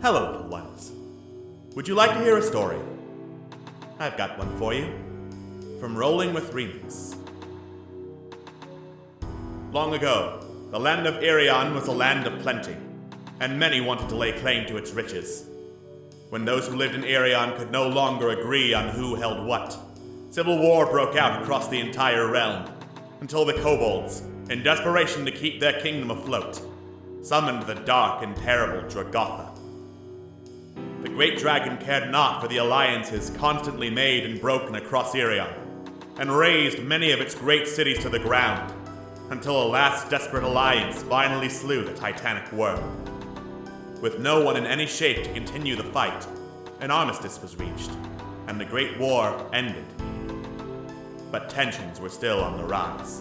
Hello, little ones. Would you like to hear a story? I've got one for you. From Rolling with Remix. Long ago, the land of Irion was a land of plenty, and many wanted to lay claim to its riches. When those who lived in Irion could no longer agree on who held what, civil war broke out across the entire realm, until the kobolds, in desperation to keep their kingdom afloat, summoned the dark and terrible Dragotha. The great dragon cared not for the alliances constantly made and broken across Irion, and razed many of its great cities to the ground, until a last desperate alliance finally slew the titanic worm. With no one in any shape to continue the fight, an armistice was reached, and the Great War ended. But tensions were still on the rise.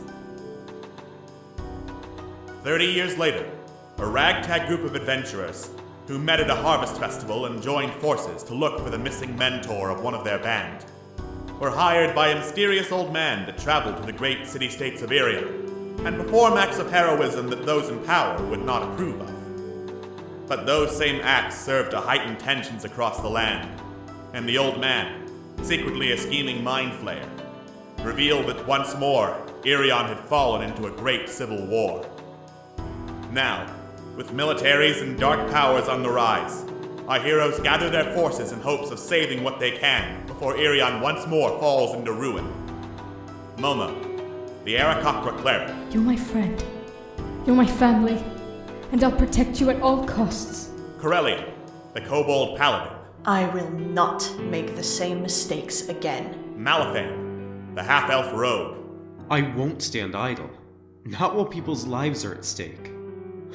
30 years later, a ragtag group of adventurers, who met at a harvest festival and joined forces to look for the missing mentor of one of their band, were hired by a mysterious old man to travel to the great city-states of Irion and perform acts of heroism that those in power would not approve of. But those same acts served to heighten tensions across the land, and the old man, secretly a scheming mind flayer, revealed that once more Irion had fallen into a great civil war. Now, with militaries and dark powers on the rise, our heroes gather their forces in hopes of saving what they can before Irion once more falls into ruin. Momo, the Aarakocra cleric. You're my friend. You're my family. And I'll protect you at all costs. Corellia, the kobold paladin. I will not make the same mistakes again. Malifan, the half-elf rogue. I won't stand idle. Not while people's lives are at stake.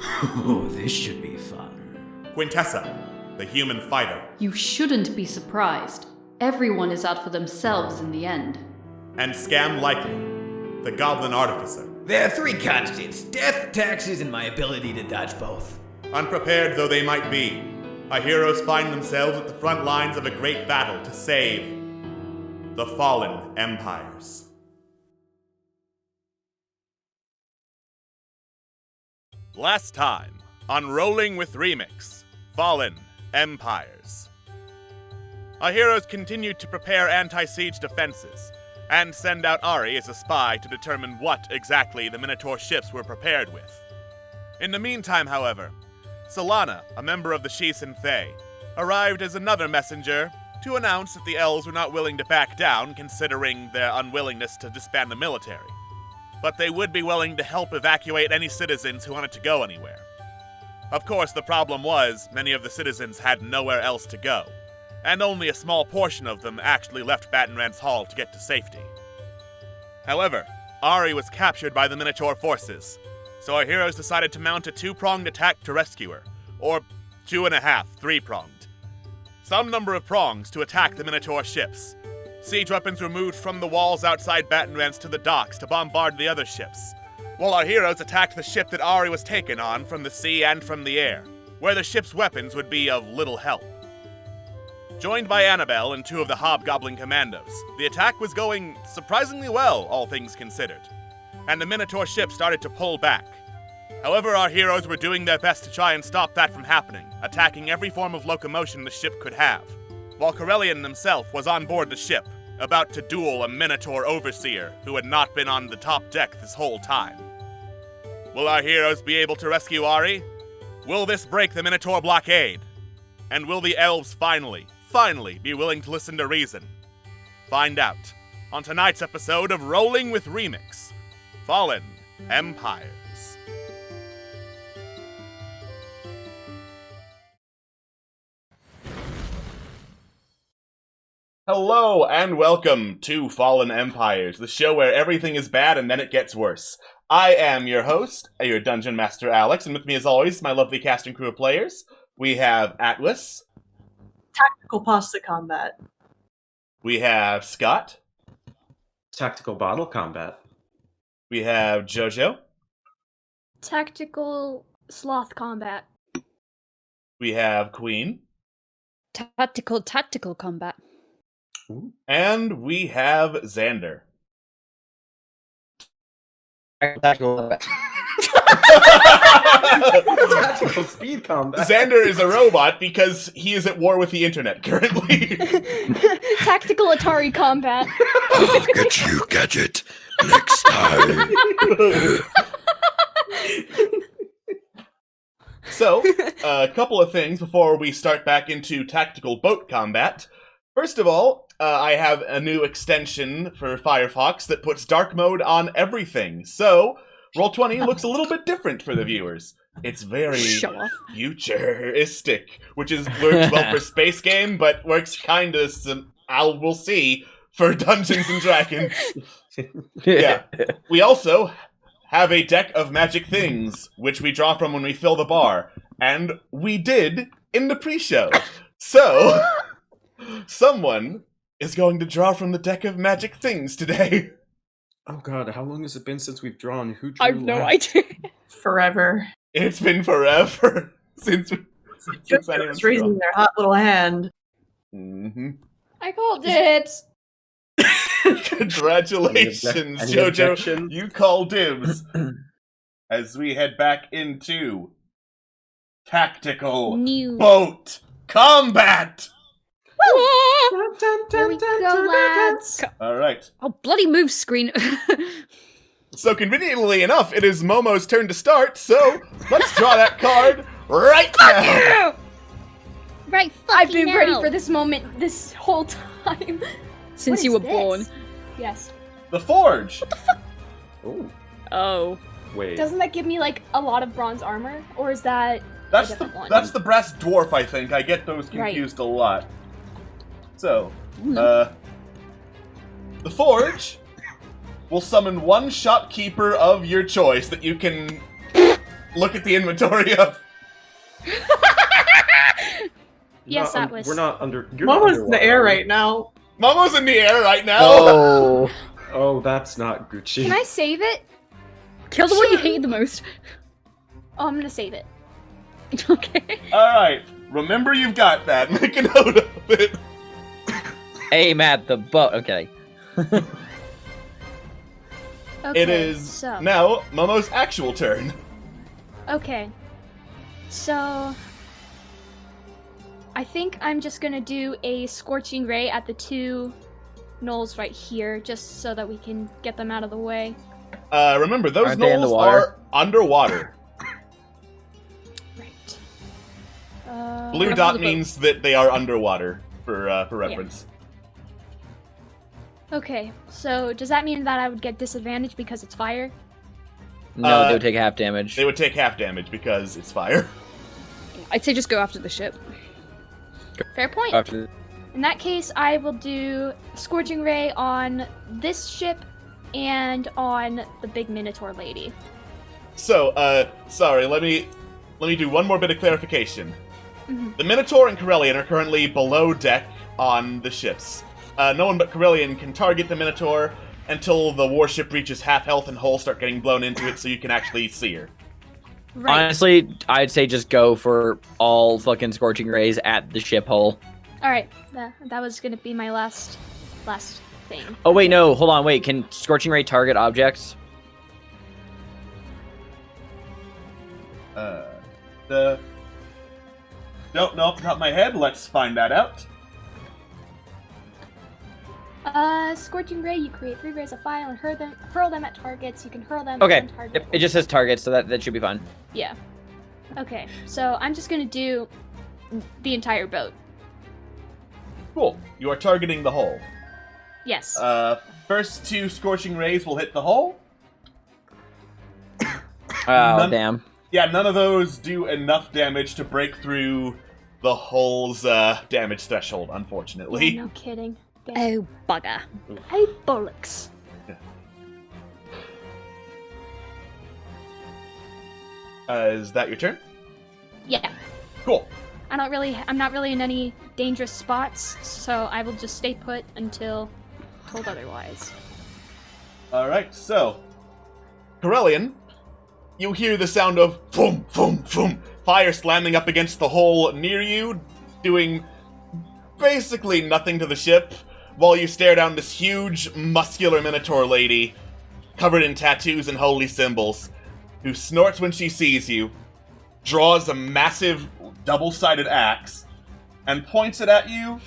Oh, this should be fun. Quintessa, the human fighter. You shouldn't be surprised. Everyone is out for themselves in the end. And Scam Likely, the goblin artificer. There are three constants: death, taxes, and my ability to dodge both. Unprepared though they might be, our heroes find themselves at the front lines of a great battle to save the fallen empires. Last time on Rolling with Remix, Fallen Empires. Our heroes continued to prepare anti-siege defenses and send out Ari as a spy to determine what exactly the Minotaur ships were prepared with. In the meantime, however, Solana, a member of the Shees and Thay, arrived as another messenger to announce that the elves were not willing to back down considering their unwillingness to disband the military. But they would be willing to help evacuate any citizens who wanted to go anywhere. Of course, the problem was many of the citizens had nowhere else to go, and only a small portion of them actually left Battenrand's Hall to get to safety. However, Ari was captured by the Minotaur forces, so our heroes decided to mount a two-pronged attack to rescue her, or 2.5, three-pronged. Some number of prongs to attack the Minotaur ships. Siege weapons were moved from the walls outside Battenrand's to the docks to bombard the other ships, while our heroes attacked the ship that Ari was taken on from the sea and from the air, where the ship's weapons would be of little help. Joined by Annabelle and two of the Hobgoblin commandos, the attack was going surprisingly well, all things considered, and the Minotaur ship started to pull back. However, our heroes were doing their best to try and stop that from happening, attacking every form of locomotion the ship could have, while Corellian himself was on board the ship, about to duel a Minotaur overseer who had not been on the top deck this whole time. Will our heroes be able to rescue Ari? Will this break the Minotaur blockade? And will the elves finally be willing to listen to reason? Find out on tonight's episode of Rolling with Remix, Fallen Empires. Hello and welcome to Fallen Empires, the show where everything is bad and then it gets worse. I am your host, your Dungeon Master Alex, and with me as always, my lovely cast and crew of players. We have Atlas. Tactical pasta combat. We have Scott. Tactical bottle combat. We have Jojo. Tactical sloth combat. We have Queen. Tactical combat. And we have Xander. Tactical combat. Tactical speed combat. Xander is a robot because he is at war with the internet currently. Tactical Atari combat. I'll get you, Gadget, next time. So, a couple of things before we start back into tactical boat combat. First of all, I have a new extension for Firefox that puts dark mode on everything. So, Roll20 looks a little bit different for the viewers. It's very Show off. futuristic, which works well for space game, but works kind of we'll see for Dungeons and Dragons. Yeah. We also have a deck of magic things, which we draw from when we fill the bar. And we did in the pre-show. So, someone is going to draw from the deck of magic things today. Oh god, how long has it been since we've drawn? Who drew I've no last? idea. Forever. It's been forever since anyone's Just raising drawn. their hot little hand. Mm-hmm. I called it. Congratulations, Any Jojo. objection? You call dibs. As we head back into tactical New. boat combat. Here we go, lads. All right. Oh, bloody move screen. So conveniently enough, it is Momo's turn to start. So let's draw that card right now. Right, I've been ready for this moment this whole time. Since What you were is this? born. Yes. The Forge. Oh, Oh. wait. Doesn't that give me like a lot of bronze armor, or is that That's a different one? that's the brass dwarf. I think I get those Right. confused a lot. So, the Forge will summon one shopkeeper of your choice that you can look at the inventory of. Yes, that was. We're not under. You're not Momo's in the underwater, air are we? right now. Momo's in the air right now. Oh. Oh, that's not Gucci. Can I save it? Kill the one you hate the most. Oh, I'm gonna save it. Okay. All right. Remember, you've got that. Make a note of it. Aim at the boat. Okay. Okay. It is so. now Momo's actual turn. Okay. So. I think I'm just gonna do a scorching ray at the two gnolls right here, just so that we can get them out of the way. Remember, those Aren't they in the gnolls water? are underwater. Right. Blue Get off dot the boat. means that they are underwater, for reference. Okay, so does that mean that I would get disadvantage because it's fire? No, they would take half damage. They would take half damage because it's fire. I'd say just go after the ship. Fair point. After In that case, I will do Scorching Ray on this ship and on the big Minotaur lady. So, sorry, let me do one more bit of clarification. Mhm. The Minotaur and Corellian are currently below deck on the ships. No one but Corellian can target the Minotaur until the warship reaches half health and holes start getting blown into it so you can actually see her. Right. Honestly, I'd say just go for all fucking scorching rays at the ship hole. Alright, that was gonna be my last thing. Oh wait, no, hold on, wait. Can scorching ray target objects? Don't know off the top of my head. Let's find that out. Scorching Ray, you create 3 rays of fire and hurl them at targets. You can hurl them Okay, and target. yep, it just says target, so that should be fine. Yeah. Okay, so I'm just gonna do the entire boat. Cool. You are targeting the hull. Yes. First 2 scorching rays will hit the hull. Oh, damn. Yeah, none of those do enough damage to break through the hull's damage threshold, unfortunately. No kidding. Damn. Oh, bugger. Hey, bollocks. Is that your turn? Yeah. Cool. I'm not really in any dangerous spots, so I will just stay put until told otherwise. Alright, so Corellian, you hear the sound of boom, boom, boom, fire slamming up against the hole near you, doing basically nothing to the ship, while you stare down this huge, muscular Minotaur lady, covered in tattoos and holy symbols. who snorts when she sees you, draws a massive double-sided axe, and points it at you,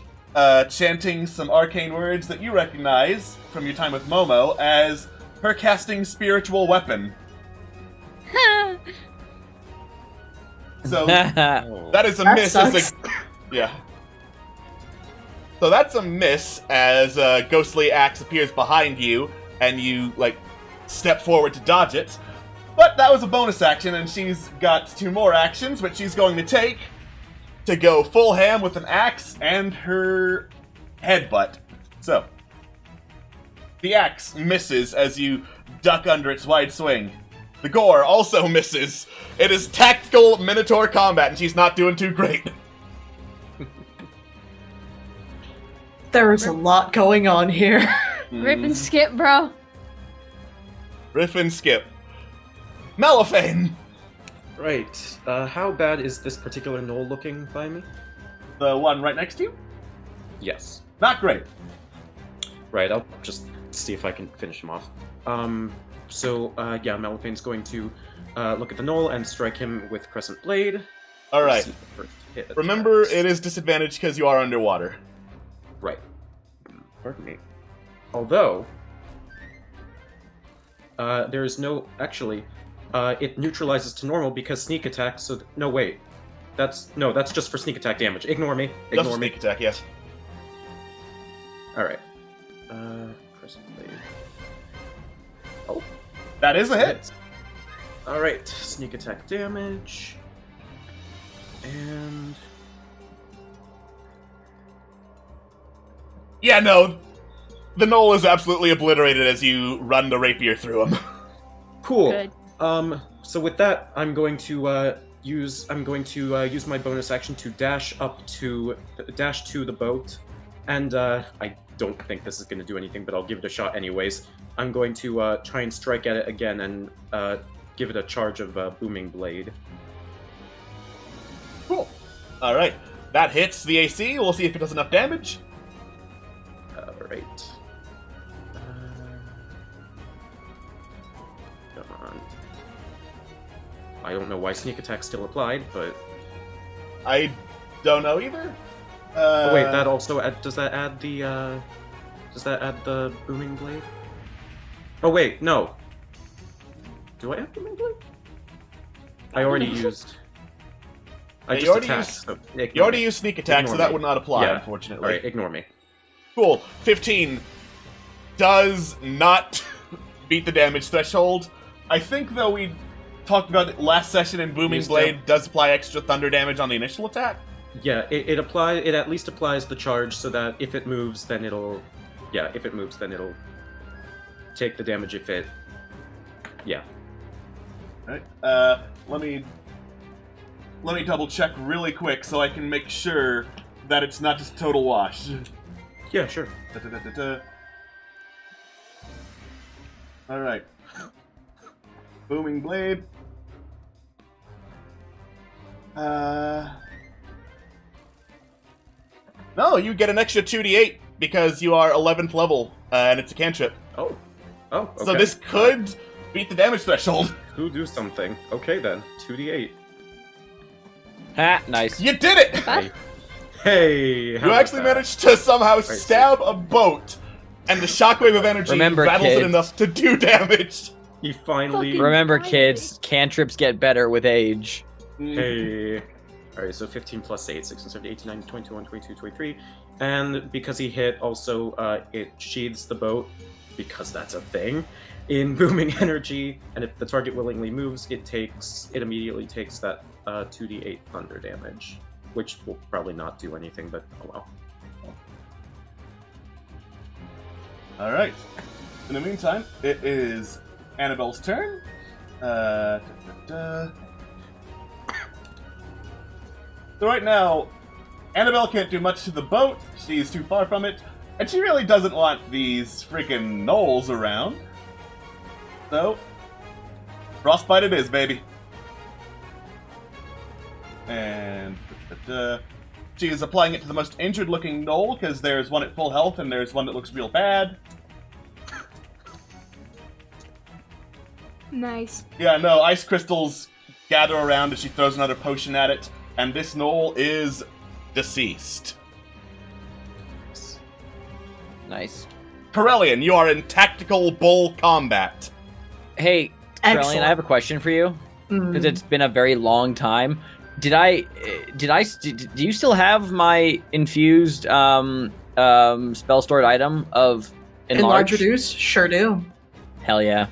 chanting some arcane words that you recognize from your time with Momo as her casting spiritual weapon. So that is a That miss. As sucks. yeah. So that's a miss as a ghostly axe appears behind you, and you step forward to dodge it. But that was a bonus action, and she's got 2 more actions, which she's going to take to go full ham with an axe and her headbutt. So the axe misses as you duck under its wide swing. The gore also misses. It is tactical Minotaur combat, and she's not doing too great. There is a lot going on here. Rip and skip, bro. Riff and skip. Malifane! Right. How bad is this particular knoll looking by me? The one right next to you? Yes. Not great. Right, I'll just see if I can finish him off. Malifane's going to look at the knoll and strike him with Crescent Blade. Alright. See the first hit Remember, attacks. it is disadvantaged because you are underwater. Right. Pardon me. Although, there is no... Actually, it neutralizes to normal because sneak attack, so... No, wait. That's just for sneak attack damage. Ignore me. Just Ignore a me. sneak attack, yes. Alright. Crescent Blade. Oh. That is a hit. Alright, sneak attack damage. And... Yeah, no. The knoll is absolutely obliterated as you run the rapier through him. Cool. Good. So with that, I'm going to use my bonus action to dash to the boat, and I don't think this is going to do anything, but I'll give it a shot anyways. I'm going to try and strike at it again and give it a charge of booming blade. Cool. Alright. That hits the AC. We'll see if it does enough damage. Alright. Come on. I don't know why sneak attack still applied, but... I don't know either. Oh wait, that also does that add the booming blade? Oh wait, no. Do I have booming blade? I already used. I Yeah, just you already attacked. used- So You already used sneak attack, so Ignore that me. would not apply, Yeah. unfortunately. Alright, ignore me. Cool. 15 does not beat the damage threshold. I think, though, we talked about it last session, and Booming Used Blade it. does apply extra thunder damage on the initial attack. Yeah, it at least applies the charge so that if it moves, then it'll take the damage if it. Yeah. Alright, let me double check really quick so I can make sure that it's not just total wash. Yeah, sure. Alright. Booming Blade. No, you get an extra 2d8 because you are 11th level, and it's a cantrip. Oh. Oh, okay. So this could beat the damage threshold. Could do something. Okay then, 2d8. Ha, nice. You did it! Hey! how You about actually that? managed to somehow so- stab a boat, and the shockwave of energy Remember, rattles it kids. enough to do damage. He finally. Fucking- Remember, Why? kids, cantrips get better with age. Hey. Alright, so 15 plus 8, 16, 17, 18, 19, 20, 21, 22, 23. And because he hit, also, it sheathes the boat, because that's a thing, in booming energy. And if the target willingly moves, it immediately takes that 2d8 thunder damage, which will probably not do anything, but oh well. Alright. In the meantime, it is Annabelle's turn. So right now, Annabelle can't do much to the boat. She's too far from it. And she really doesn't want these freaking gnolls around. So, frostbite it is, baby. And she is applying it to the most injured looking gnoll, because there's one at full health and there's one that looks real bad. Nice. Yeah, no, ice crystals gather around as she throws another potion at it, and this gnoll is deceased. Nice. Corellian, you are in tactical bull combat. Hey, Excellent. Caroline, I have a question for you. Because it's been a very long time. Do you still have my infused spell stored item of Enlarge enlarge? reduce? Sure do. Hell yeah.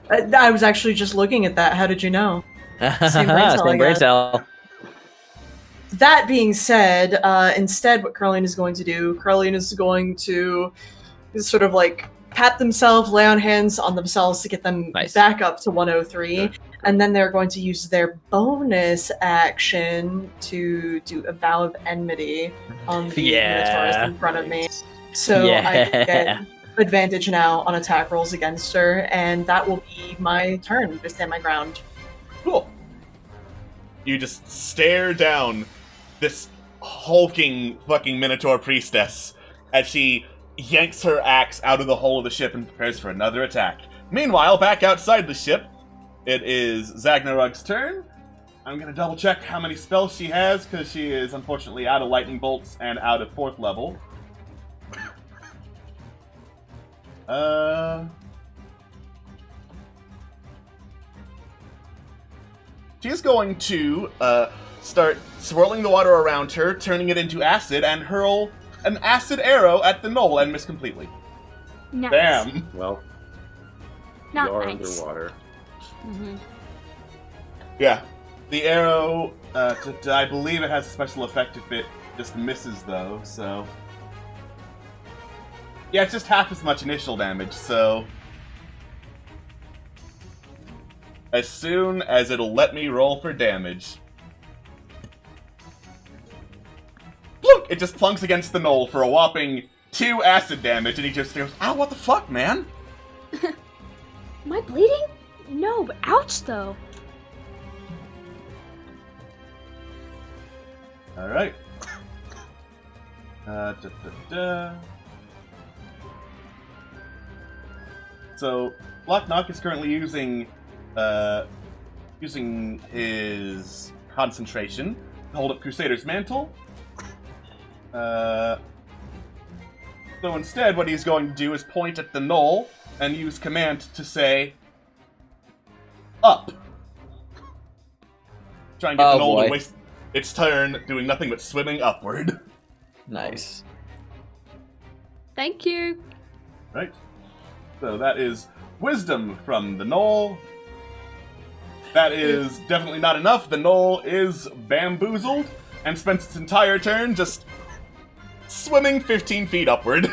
I was actually just looking at that. How did you know? Same brain cell, I Same brain guess. cell. That being said, instead, what Caroline is going to do, Caroline is going to sort of like pat themselves, lay on hands on themselves to get them Nice. back up to 103, and then they're going to use their bonus action to do a vow of enmity on the Minotaurus in front of me. So I get advantage now on attack rolls against her, and that will be my turn to stand my ground. Cool. You just stare down this hulking fucking Minotaur priestess as she yanks her axe out of the hull of the ship and prepares for another attack. Meanwhile, back outside the ship, it is Zagnarug's turn. I'm gonna double check how many spells she has, because she is unfortunately out of lightning bolts and out of 4th level. She's going to start swirling the water around her, turning it into acid, and hurl an acid arrow at the gnoll and miss completely. Nice. Bam! Well, Not you are nice. underwater. Yeah. The arrow, I believe it has a special effect if it just misses, though, so... Yeah, it's just half as much initial damage, so... As soon as it'll let me roll for damage... Look! It just plunks against the gnoll for a whopping 2 acid damage, and he just goes, ow, what the fuck, man? Am I bleeding? No, but ouch though. Alright. So, Lock Knock is currently using his concentration to hold up Crusader's Mantle. So instead, what he's going to do is point at the gnoll and use command to say, up. Try and get the gnoll to waste its turn doing nothing but swimming upward. Nice. Thank you. Right. So that is wisdom from the gnoll. That is definitely not enough. The gnoll is bamboozled and spends its entire turn just swimming 15 feet upward.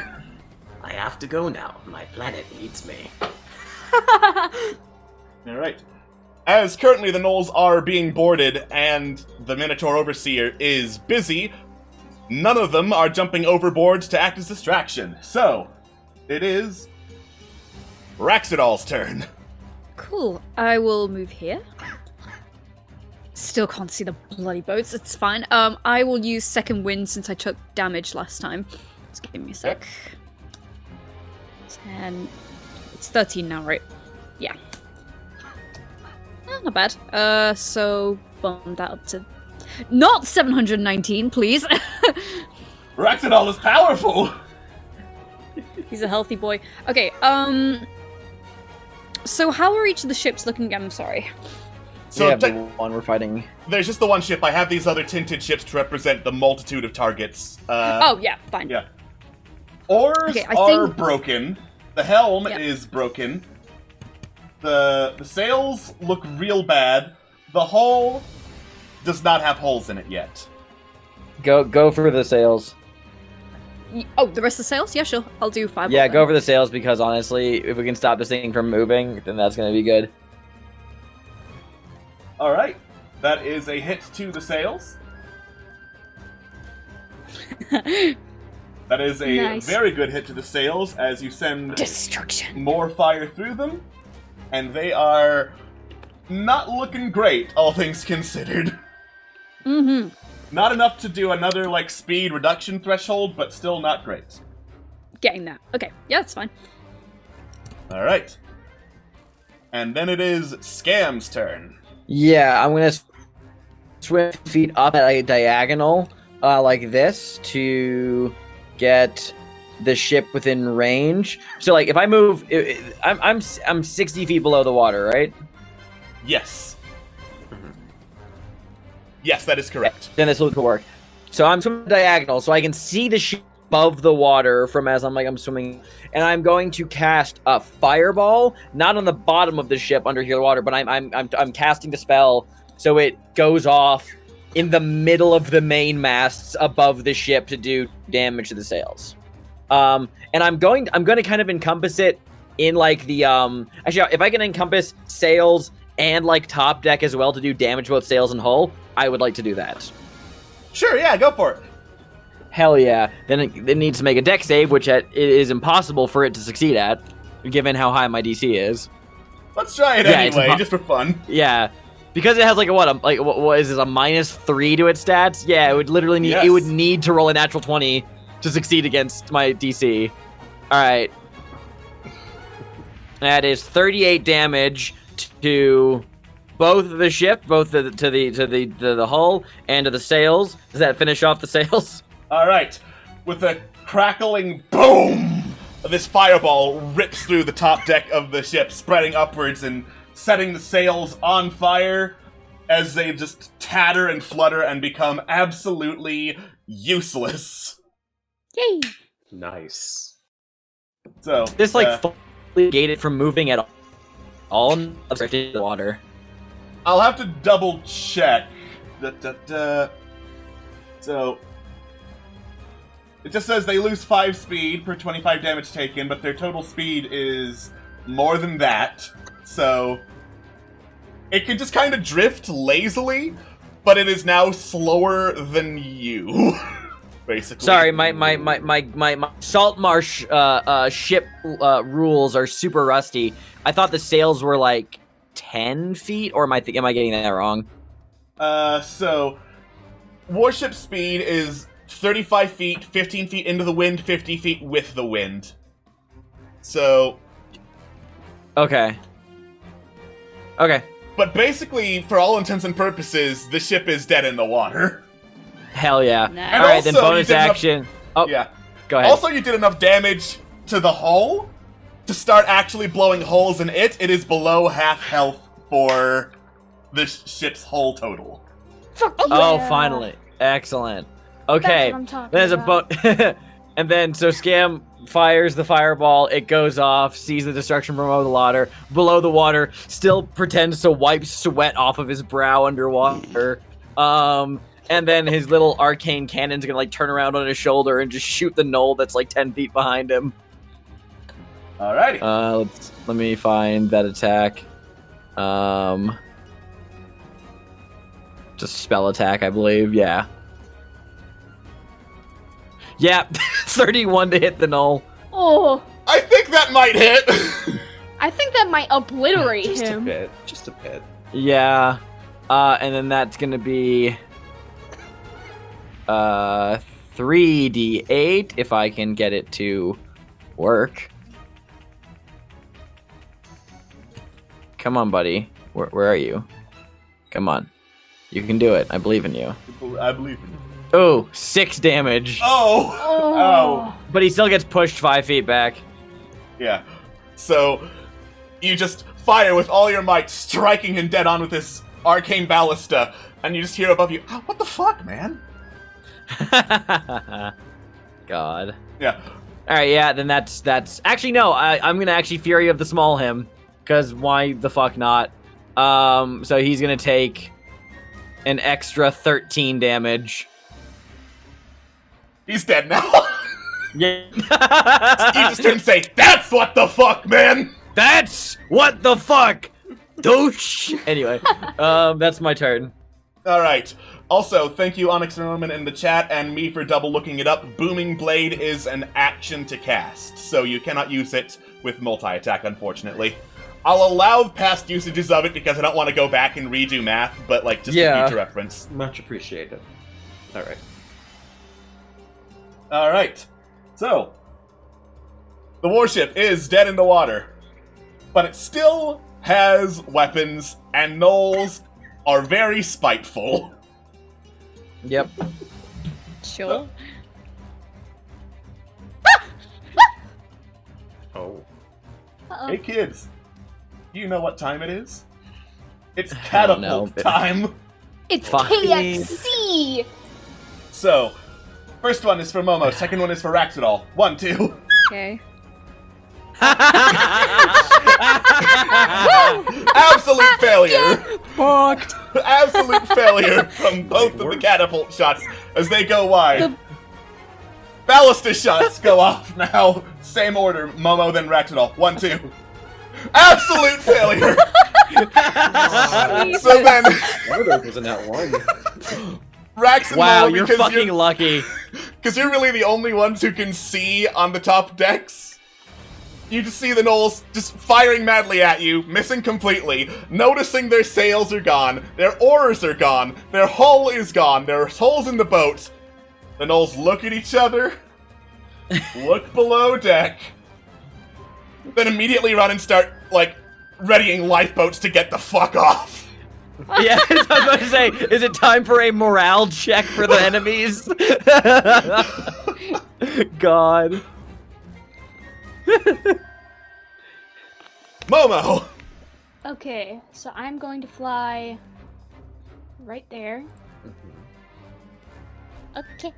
I have to go now. My planet needs me. Alright. As currently the gnolls are being boarded and the Minotaur Overseer is busy, none of them are jumping overboard to act as distraction. So, it is Raxidal's turn. Cool. I will move here. Still can't see the bloody boats. It's fine. I will use second wind since I took damage last time. Just give me a sec. 10. It's 13 now, right? Yeah. Not bad. So bump that up to not 719, please. Raxidal is powerful. He's a healthy boy. Okay. So how are each of the ships looking? I'm sorry. So yeah, the one we're fighting. There's just the one ship. I have these other tinted ships to represent the multitude of targets. Oh yeah, fine. Yeah. Oars Okay, are broken. The helm is broken. The sails look real bad. The hull does not have holes in it yet. Go for the sails. Oh, the rest of the sails? Yeah, sure. I'll do 5. Yeah, go for the sails because honestly, if we can stop this thing from moving, then that's gonna be good. Alright. That is a hit to the sails. That is a very good hit to the sails as you send destruction more fire through them. And they are not looking great, all things considered. Mm-hmm. Not enough to do another, speed reduction threshold, but still not great. Getting that. Okay, yeah, that's fine. Alright. And then it is Scam's turn. Yeah, I'm gonna swim feet up at a diagonal, like this, to get the ship within range. So, like, if I move, I'm 60 feet below the water, right? Yes. Yes, that is correct. Then this will work. So I'm swimming diagonal, so I can see the ship above the water from as I'm swimming, and I'm going to cast a fireball, not on the bottom of the ship under here water, but I'm casting the spell so it goes off in the middle of the main masts above the ship to do damage to the sails. And I'm going to kind of encompass it in like the actually, if I can encompass sails and like top deck as well to do damage to both sails and hull, I would like to do that. Sure, yeah, go for it. Hell yeah. Then it needs to make a deck save, which it is impossible for it to succeed at, given how high my DC is. Let's try it anyway, just for fun. Yeah. Because it has like what is this, a -3 to its stats? Yeah, it would literally need it would need to roll a natural 20 to succeed against my DC. Alright. That is 38 damage to both the ship, both to the hull and to the sails. Does that finish off the sails? All right. With a crackling boom, this fireball rips through the top deck of the ship, spreading upwards and setting the sails on fire as they just tatter and flutter and become absolutely useless. Yay! Nice. So this fully negated from moving at all in the water. I'll have to double check. So it just says they lose 5 speed per 25 damage taken, but their total speed is more than that. So it can just kind of drift lazily, but it is now slower than you. Basically. Sorry, my salt marsh ship rules are super rusty. I thought the sails were like 10 feet, or am I getting that wrong? So warship speed is 35 feet, 15 feet into the wind, 50 feet with the wind. So Okay. But basically, for all intents and purposes, the ship is dead in the water. Hell yeah. Nice. And Alright, then also, bonus action. Oh, yeah. Go ahead. Also, you did enough damage to the hull to start actually blowing holes in it. It is below half health for the ship's hull total. Fuck Oh, yeah. finally. Excellent. Okay. That's what I'm talking There's about. a and then, so Scam fires the fireball, it goes off, sees the destruction from below the water, still pretends to wipe sweat off of his brow underwater. And then his little arcane cannon's gonna like turn around on his shoulder and just shoot the knoll that's like 10 feet behind him. Alrighty. Let me find that attack. Just spell attack, I believe. Yeah. Yeah, 31 to hit the knoll. Oh, I think that might hit. I think that might obliterate Just him. a bit. Just a bit. Yeah. And then that's gonna be 3d8 if I can get it to work. Come on, buddy. Where are you? Come on. You can do it. I believe in you. I believe in you. Oh, 6 damage. Oh. But he still gets pushed 5 feet back. Yeah. So you just fire with all your might, striking him dead on with this arcane ballista, and you just hear above you, "Oh, what the fuck, man?" God. Yeah. Alright, yeah, then that's actually no, I'm gonna actually Fury of the Small him, because why the fuck not? So he's gonna take an extra 13 damage. He's dead now. Yeah. You just turn and say, "That's what the fuck, man!" That's what the fuck, douche. Anyway, that's my turn. Alright. Also, thank you, Onyx Norman in the chat, and me for double looking it up. Booming Blade is an action to cast, so you cannot use it with multi-attack, unfortunately. I'll allow past usages of it because I don't want to go back and redo math, but, like, just for future reference. Much appreciated. Alright. Alright. So, the warship is dead in the water, but it still has weapons, and gnolls are very spiteful. Yep. Sure. Oh. Hey kids, you know what time it is? It's I don't know, catapult but- time! It's Fine. KFC! So, first one is for Momo, second one is for Raxidol. 1, 2. Okay. Absolute failure! Fucked. Absolute failure from both of the catapult shots as they go wide. Ballista shots go off now. Same order, Momo then Raxidol. 1, 2. Absolute failure! So then, One of those was in that one. Rax and Wow, Momo, you're because fucking lucky. Because you're really the only ones who can see on the top decks. You just see the gnolls just firing madly at you, missing completely, noticing their sails are gone, their oars are gone, their hull is gone, there's holes in the boat. The gnolls look at each other, look below deck, then immediately run and start, like, readying lifeboats to get the fuck off. Yeah, I was about to say, is it time for a morale check for the enemies? God. Momo! Okay, so I'm going to fly right there. Okay.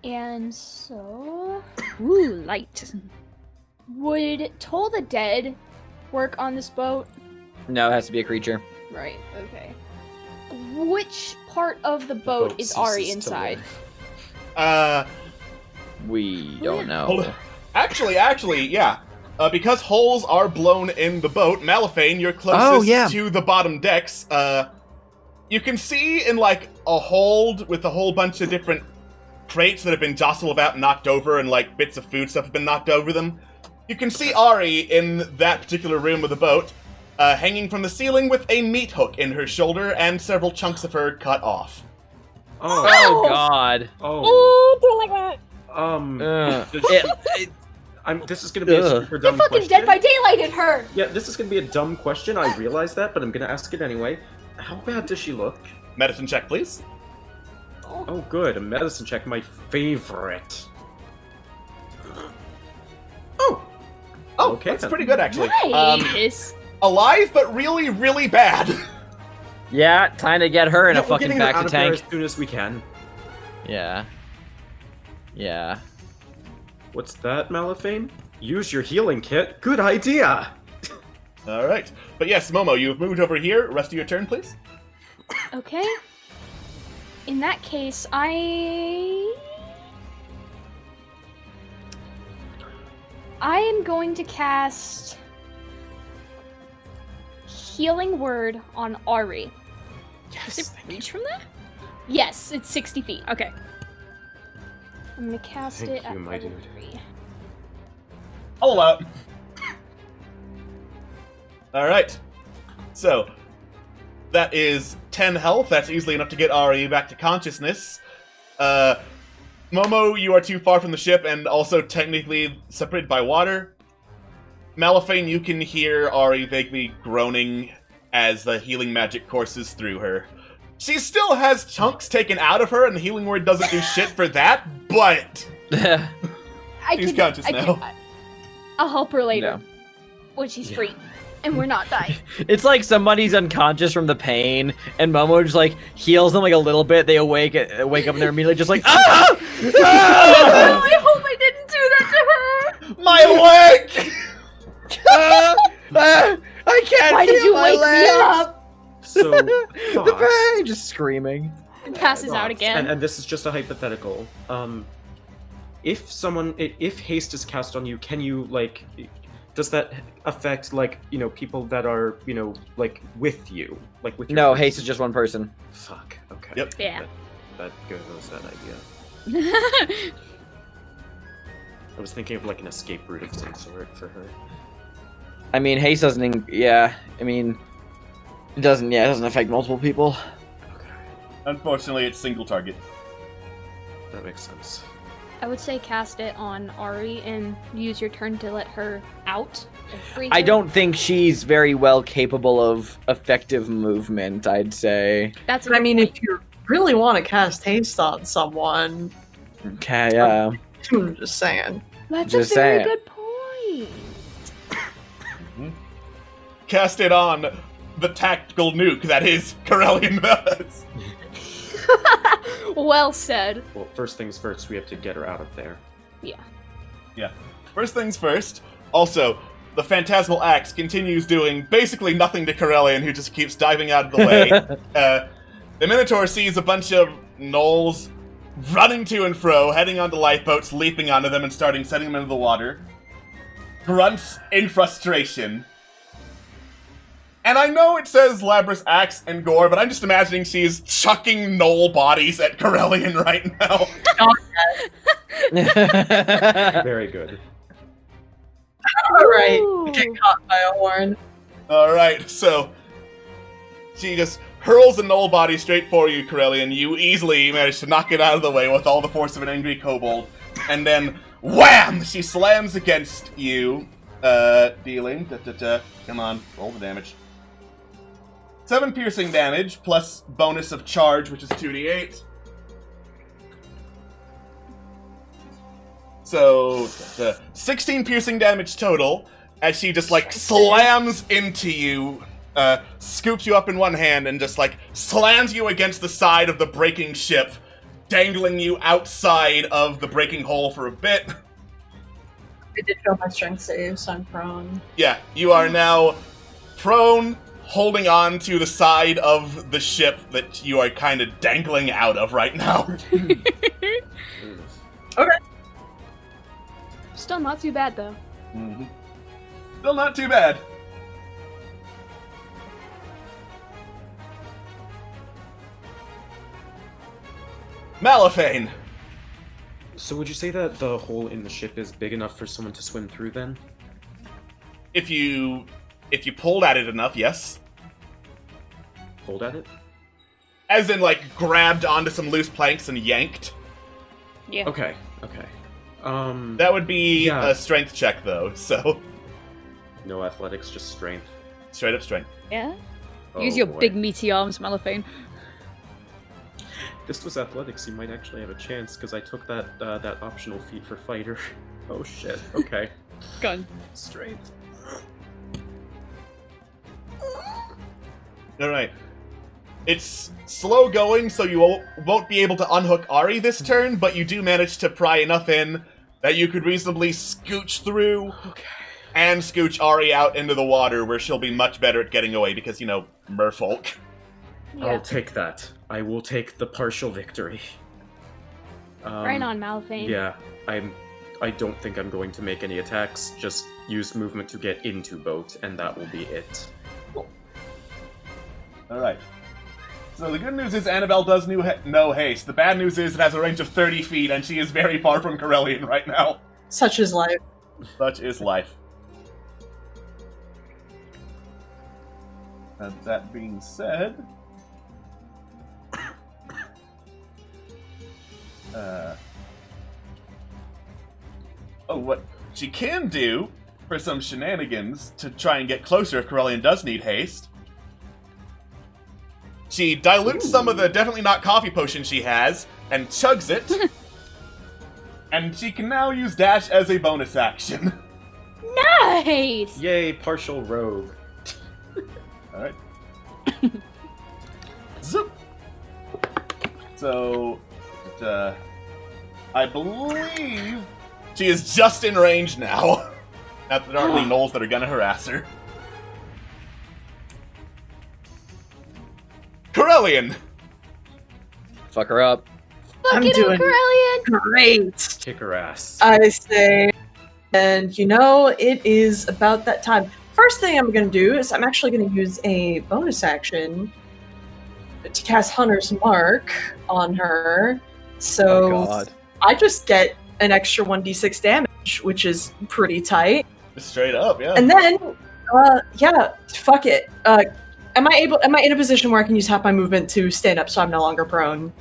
And so... Ooh, light. Would Toll the Dead work on this boat? No, it has to be a creature. Right, okay. Which part of the boat is Ari inside? We don't Hold know. on. Actually, yeah. Because holes are blown in the boat, Malifane, you're closest to the bottom decks, you can see in, like, a hold with a whole bunch of different crates that have been jostled about and knocked over, and, like, bits of food stuff have been knocked over them. You can see Ari in that particular room of the boat, hanging from the ceiling with a meat hook in her shoulder and several chunks of her cut off. Oh, God. Oh, don't like that. This is gonna be a super dumb Fucking question. Dead by Daylight in her! Yeah, this is gonna be a dumb question. I realize that, but I'm gonna ask it anyway. How bad does she look? Medicine check, please. Oh, good. A medicine check, my favorite. Oh, okay, that's then. pretty good, actually. Nice! Alive, but really, really bad. Yeah, time to get her in Yeah, a we're fucking getting her back out to of there tank. as soon as we can. Yeah. Yeah. What's that, Malifane? Use your healing kit. Good idea. Alright. But yes, Momo, you've moved over here. Rest of your turn, please. Okay. In that case, I am going to cast Healing Word on Ari. Does it reach from there? Yes, it's 60 feet. Okay. I'm gonna cast Thank it you, at my level dude. 3. Hold up. Alright. So, that is 10 health. That's easily enough to get Ari back to consciousness. Momo, you are too far from the ship and also technically separated by water. Malifane, you can hear Ari vaguely groaning as the healing magic courses through her. She still has chunks taken out of her, and the healing word doesn't do shit for that, but she's conscious now. I'll help her later No. when she's free and we're not dying. It's like somebody's unconscious from the pain, and Momo just like heals them like a little bit. They wake up, and they're immediately just like, ah! Oh, I hope I didn't do that to her. My leg! I can't. Why did feel you my wake legs. me up? So, The pain, just screaming. And passes out again. And this is just a hypothetical. If haste is cast on you, can you like? Does that affect like people that are like with you, like with your No, person? haste is just one person. Fuck. Okay. Yep. Yeah. That goes that idea. I was thinking of like an escape route of some sort for her. I mean, haste doesn't. Yeah, I mean, it doesn't. Yeah, it doesn't affect multiple people. Okay, Unfortunately, it's single target. that makes sense. I would say cast it on Ari and use your turn to let her out. And free I her. don't think she's very well capable of effective movement, I'd say. That's. I mean, if you really want to cast haste on someone, Okay, yeah. I'm just saying. That's Just a very saying. good point. Cast it on the tactical nuke that is Corellian Bellas. Well said. Well, first things first, we have to get her out of there. Yeah. Yeah. First things first. Also, the Phantasmal Axe continues doing basically nothing to Corellian, who just keeps diving out of the way. The Minotaur sees a bunch of gnolls running to and fro, heading onto lifeboats, leaping onto them, and setting them into the water. Grunts in frustration. And I know it says Labrys Axe and Gore, but I'm just imagining she's chucking gnoll bodies at Corellian right now. Very good. Alright, Ooh. get caught by a horn. Alright, so she just hurls a gnoll body straight for you, Corellian. You easily manage to knock it out of the way with all the force of an angry kobold. And then, wham! She slams against you, dealing, come on, roll the damage. 7 piercing damage, plus bonus of charge, which is 2d8. So, 16 piercing damage total, as she just, slams into you, scoops you up in one hand, and just, slams you against the side of the breaking ship, dangling you outside of the breaking hole for a bit. I did fail my strength save, so I'm prone. Yeah, you are now prone, holding on to the side of the ship that you are kind of dangling out of right now. Okay. Still not too bad though. Mm-hmm. Still not too bad. Malifane. So would you say that the hole in the ship is big enough for someone to swim through then? If you pulled at it enough, yes. Hold at it? As in, grabbed onto some loose planks and yanked. Yeah. Okay. That would be Yeah. a strength check, though, so... No athletics, just strength. Straight up strength. Yeah. Oh, Use your boy. big meaty arms, Malifane. If this was athletics, you might actually have a chance, because I took that that optional feat for fighter. Oh shit, okay. Gun. Strength. Alright. It's slow going, so you won't be able to unhook Ari this turn, but you do manage to pry enough in that you could reasonably scooch through and scooch Ari out into the water, where she'll be much better at getting away, because, merfolk. Yeah. I'll take that. I will take the partial victory. Right on, Malifane. Yeah, I don't think I'm going to make any attacks, just use movement to get into boat, and that will be it. Alright. So the good news is Annabelle does no haste. The bad news is it has a range of 30 feet, and she is very far from Corellian right now. Such is life. Such is life. And that being said... what she can do, for some shenanigans, to try and get closer if Corellian does need haste... She dilutes some of the definitely not coffee potion she has, and chugs it. And she can now use dash as a bonus action. Nice! Yay, partial rogue. Alright. Zoop! So, I believe she is just in range now. Not that there aren't any gnolls that are gonna harass her. Corellian! Fuck her up. I'm Fucking doing Corellian! great. Kick her ass. I say, and it is about that time. First thing I'm going to do is I'm actually going to use a bonus action to cast Hunter's Mark on her. So Oh god. I just get an extra 1d6 damage, which is pretty tight. Straight up, yeah. And then, fuck it. Am I in a position where I can use half my movement to stand up so I'm no longer prone?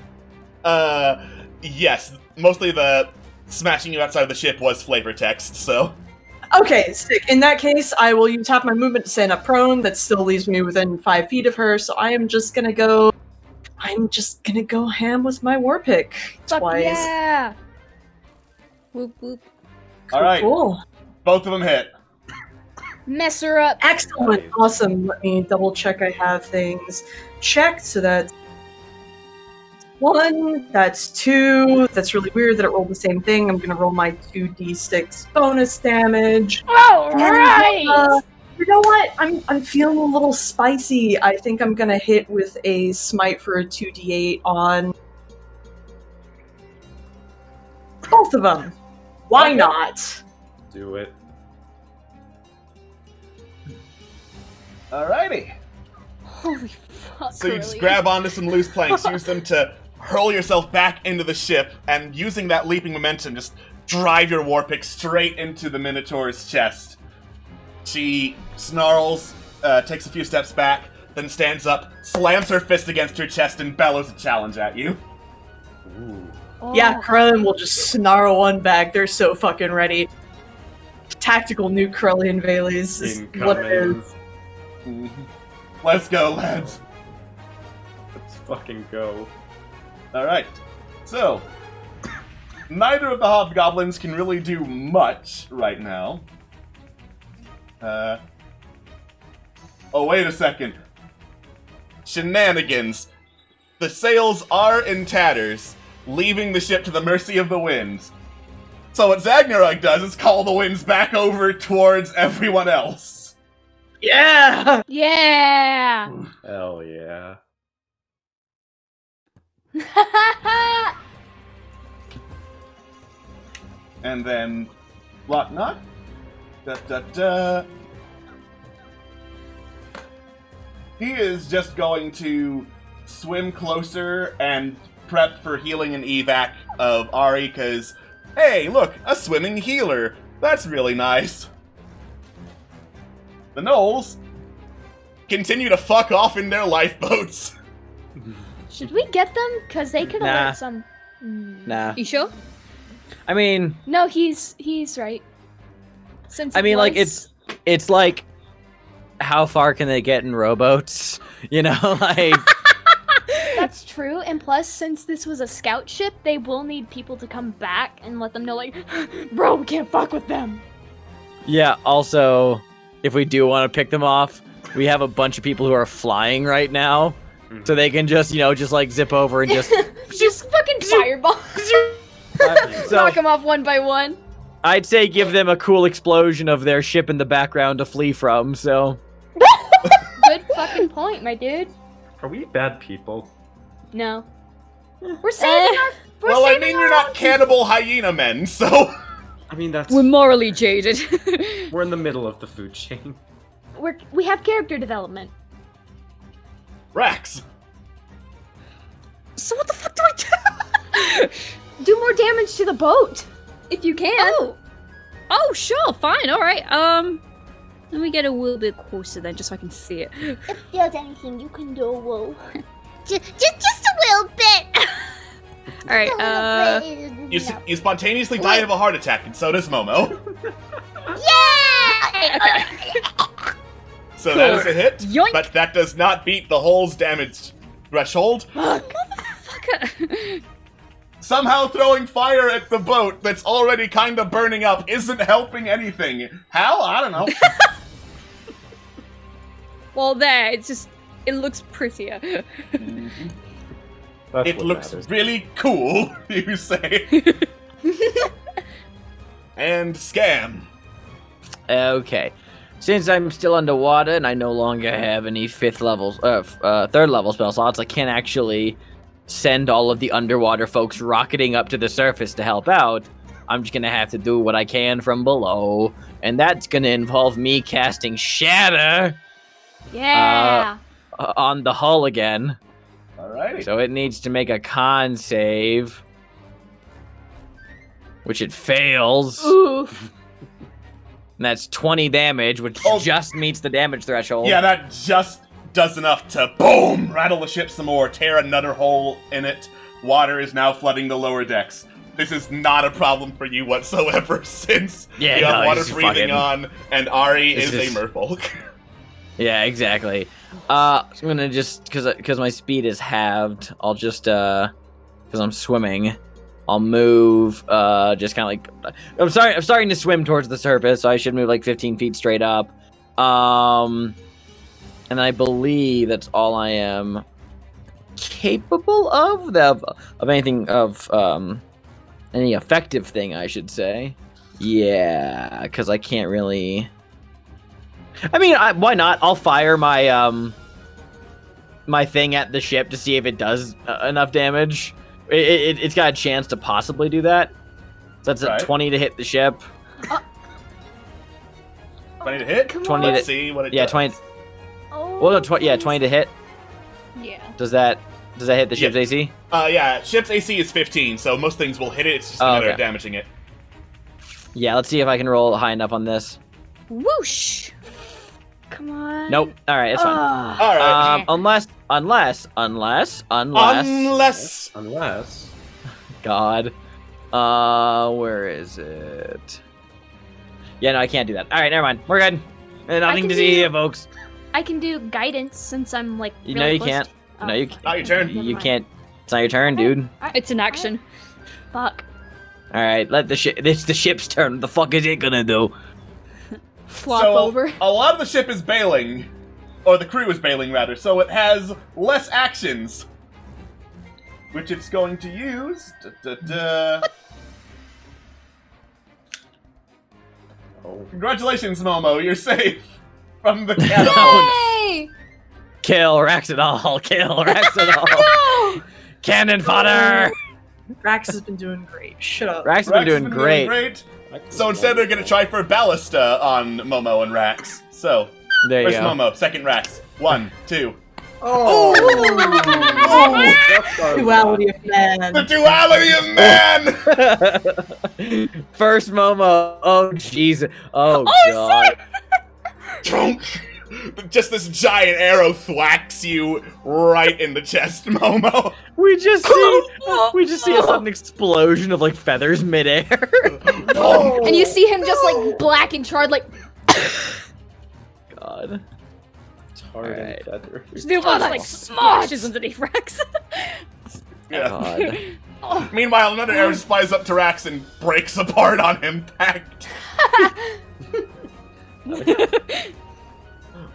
Yes. Mostly the smashing you outside of the ship was flavor text, so... Okay, sick. In that case, I will use half my movement to stand up prone. That still leaves me within 5 feet of her, so I am just gonna go... I'm just gonna go ham with my war pick twice. Yeah! Whoop whoop. Alright, Cool. both of them hit. Mess her up. Excellent. Awesome. Let me double check I have things checked. So that's 1, that's 2. That's really weird that it rolled the same thing. I'm gonna roll my 2d6 bonus damage. Alright! You know what? I'm feeling a little spicy. I think I'm gonna hit with a smite for a 2d8 on both of them. Why Okay. not? Do it. Alrighty. Holy fuck. So you just Curly. grab onto some loose planks, use them to hurl yourself back into the ship, and using that leaping momentum, just drive your war pick straight into the Minotaur's chest. She snarls, takes a few steps back, then stands up, slams her fist against your chest, and bellows a challenge at you. Ooh. Yeah, Krellin will just snarl one back. They're so fucking ready. Tactical nuke Krellian Valeys is what it is. Let's go, lads. Let's fucking go. Alright, so, neither of the hobgoblins can really do much right now. Oh, wait a second. Shenanigans. The sails are in tatters, leaving the ship to the mercy of the winds. So what Zagnarok does is call the winds back over towards everyone else. Yeah! Yeah! Hell yeah. And then, Locknot. He is just going to swim closer and prep for healing and evac of Ari, because, hey, look, a swimming healer. That's really nice. The Knolls continue to fuck off in their lifeboats. Should we get them? Because they could Nah. alert some... Nah. You sure? I mean, No, he's right. Since I it mean, like was- it's like, how far can they get in rowboats? You know, like That's true, and plus, since this was a scout ship, they will need people to come back and let them know, like, bro, we can't fuck with them. yeah. Also, if we do want to pick them off, we have a bunch of people who are flying right now, so they can just just like zip over and just. Just fucking fireball. So Knock them off one by one. I'd say give them a cool explosion of their ship in the background to flee from. So Good fucking point, my dude. Are we bad people? No. We're saving our... We're Well, I saving mean, our you're not own- cannibal hyena men, so... I mean, that's... We're morally jaded. We're in the middle of the food chain. We have character development. Rax. So what the fuck do I do? Do more damage to the boat, if you can. Oh, sure, fine, all right. Let me get a little bit closer then, just so I can see it. If there's anything you can do, whoa. Just a little bit. All right. You spontaneously die of a heart attack, and so does Momo. Yeah! So that is a hit, Yoink. but that does not beat the hull's damage threshold. Motherfucker. Somehow throwing fire at the boat that's already kind of burning up isn't helping anything. How? I don't know. Well, there, it looks prettier. That's It what looks matters. really cool, you say. And Scam. okay, since I'm still underwater and I no longer have any third level spell slots, I can't actually send all of the underwater folks rocketing up to the surface to help out. I'm just gonna have to do what I can from below, and that's gonna involve me casting Shatter Yeah. on the hull again. Alrighty. So it needs to make a con save, which it fails. Oof. And that's 20 damage, which Oh. just meets the damage threshold. Yeah, that just does enough to, boom, rattle the ship some more, tear another hole in it. Water is now flooding the lower decks. this is not a problem for you whatsoever, since Yeah, you have no, water he's breathing fucking- on, and Ari This is is- a merfolk. Yeah, exactly. I'm gonna just because my speed is halved. I'll just because I'm swimming. I'll move. Just kind of like I'm starting to swim towards the surface, so I should move like 15 feet straight up. And I believe that's all I am capable of anything of any effective thing, I should say. Yeah, because I can't really. I mean, why not? I'll fire my my thing at the ship to see if it does enough damage. It's got a chance to possibly do that. So that's Right. a 20 to hit the ship. 20 to hit? 20 Let's to see what it yeah, does. 20. Oh, Well, no, 20 to hit. Yeah. Does that hit the ship's AC? Yeah, ship's AC is 15, so most things will hit it. It's just a Oh, matter of okay. damaging it. Yeah, let's see if I can roll high enough on this. Whoosh! Come on. Nope. All right, it's fine. All right. Unless. Unless. God. Where is it? Yeah, no, I can't do that. All right, never mind. We're good. Nothing can to see do- here, folks. I can do guidance since I'm like. You really know you close can't. to- Oh, No, you fuck. Not your turn. Never You mind. can't. It's not your turn, dude. It's an action. Fuck. All right, let the ship. It's the ship's turn. What the fuck is it gonna do? Flop so, over. a lot of the ship is bailing, or the crew is bailing, rather, so it has less actions, which it's going to use. Oh. Congratulations, Momo, you're safe from the catapult. Yay! Kill Raxodol. Kill Raxodol. Cannon fodder. Rax has been doing great. Shut up. Rax has Rax been doing great. So instead, they're gonna try for Ballista on Momo and Rax. So, There you first go. Momo, second Rax. 1, 2. Oh! Duality of man. The duality of man! First Momo. Oh jeez. Oh god. Just this giant arrow thwacks you right in the chest, Momo. We just see a sudden explosion of like feathers midair. And you see him just like black and charred, like. God. Hard Alright. and feather. The one like smashes underneath Rex. Yeah. God. Meanwhile, another arrow just flies up to Rax and breaks apart on impact.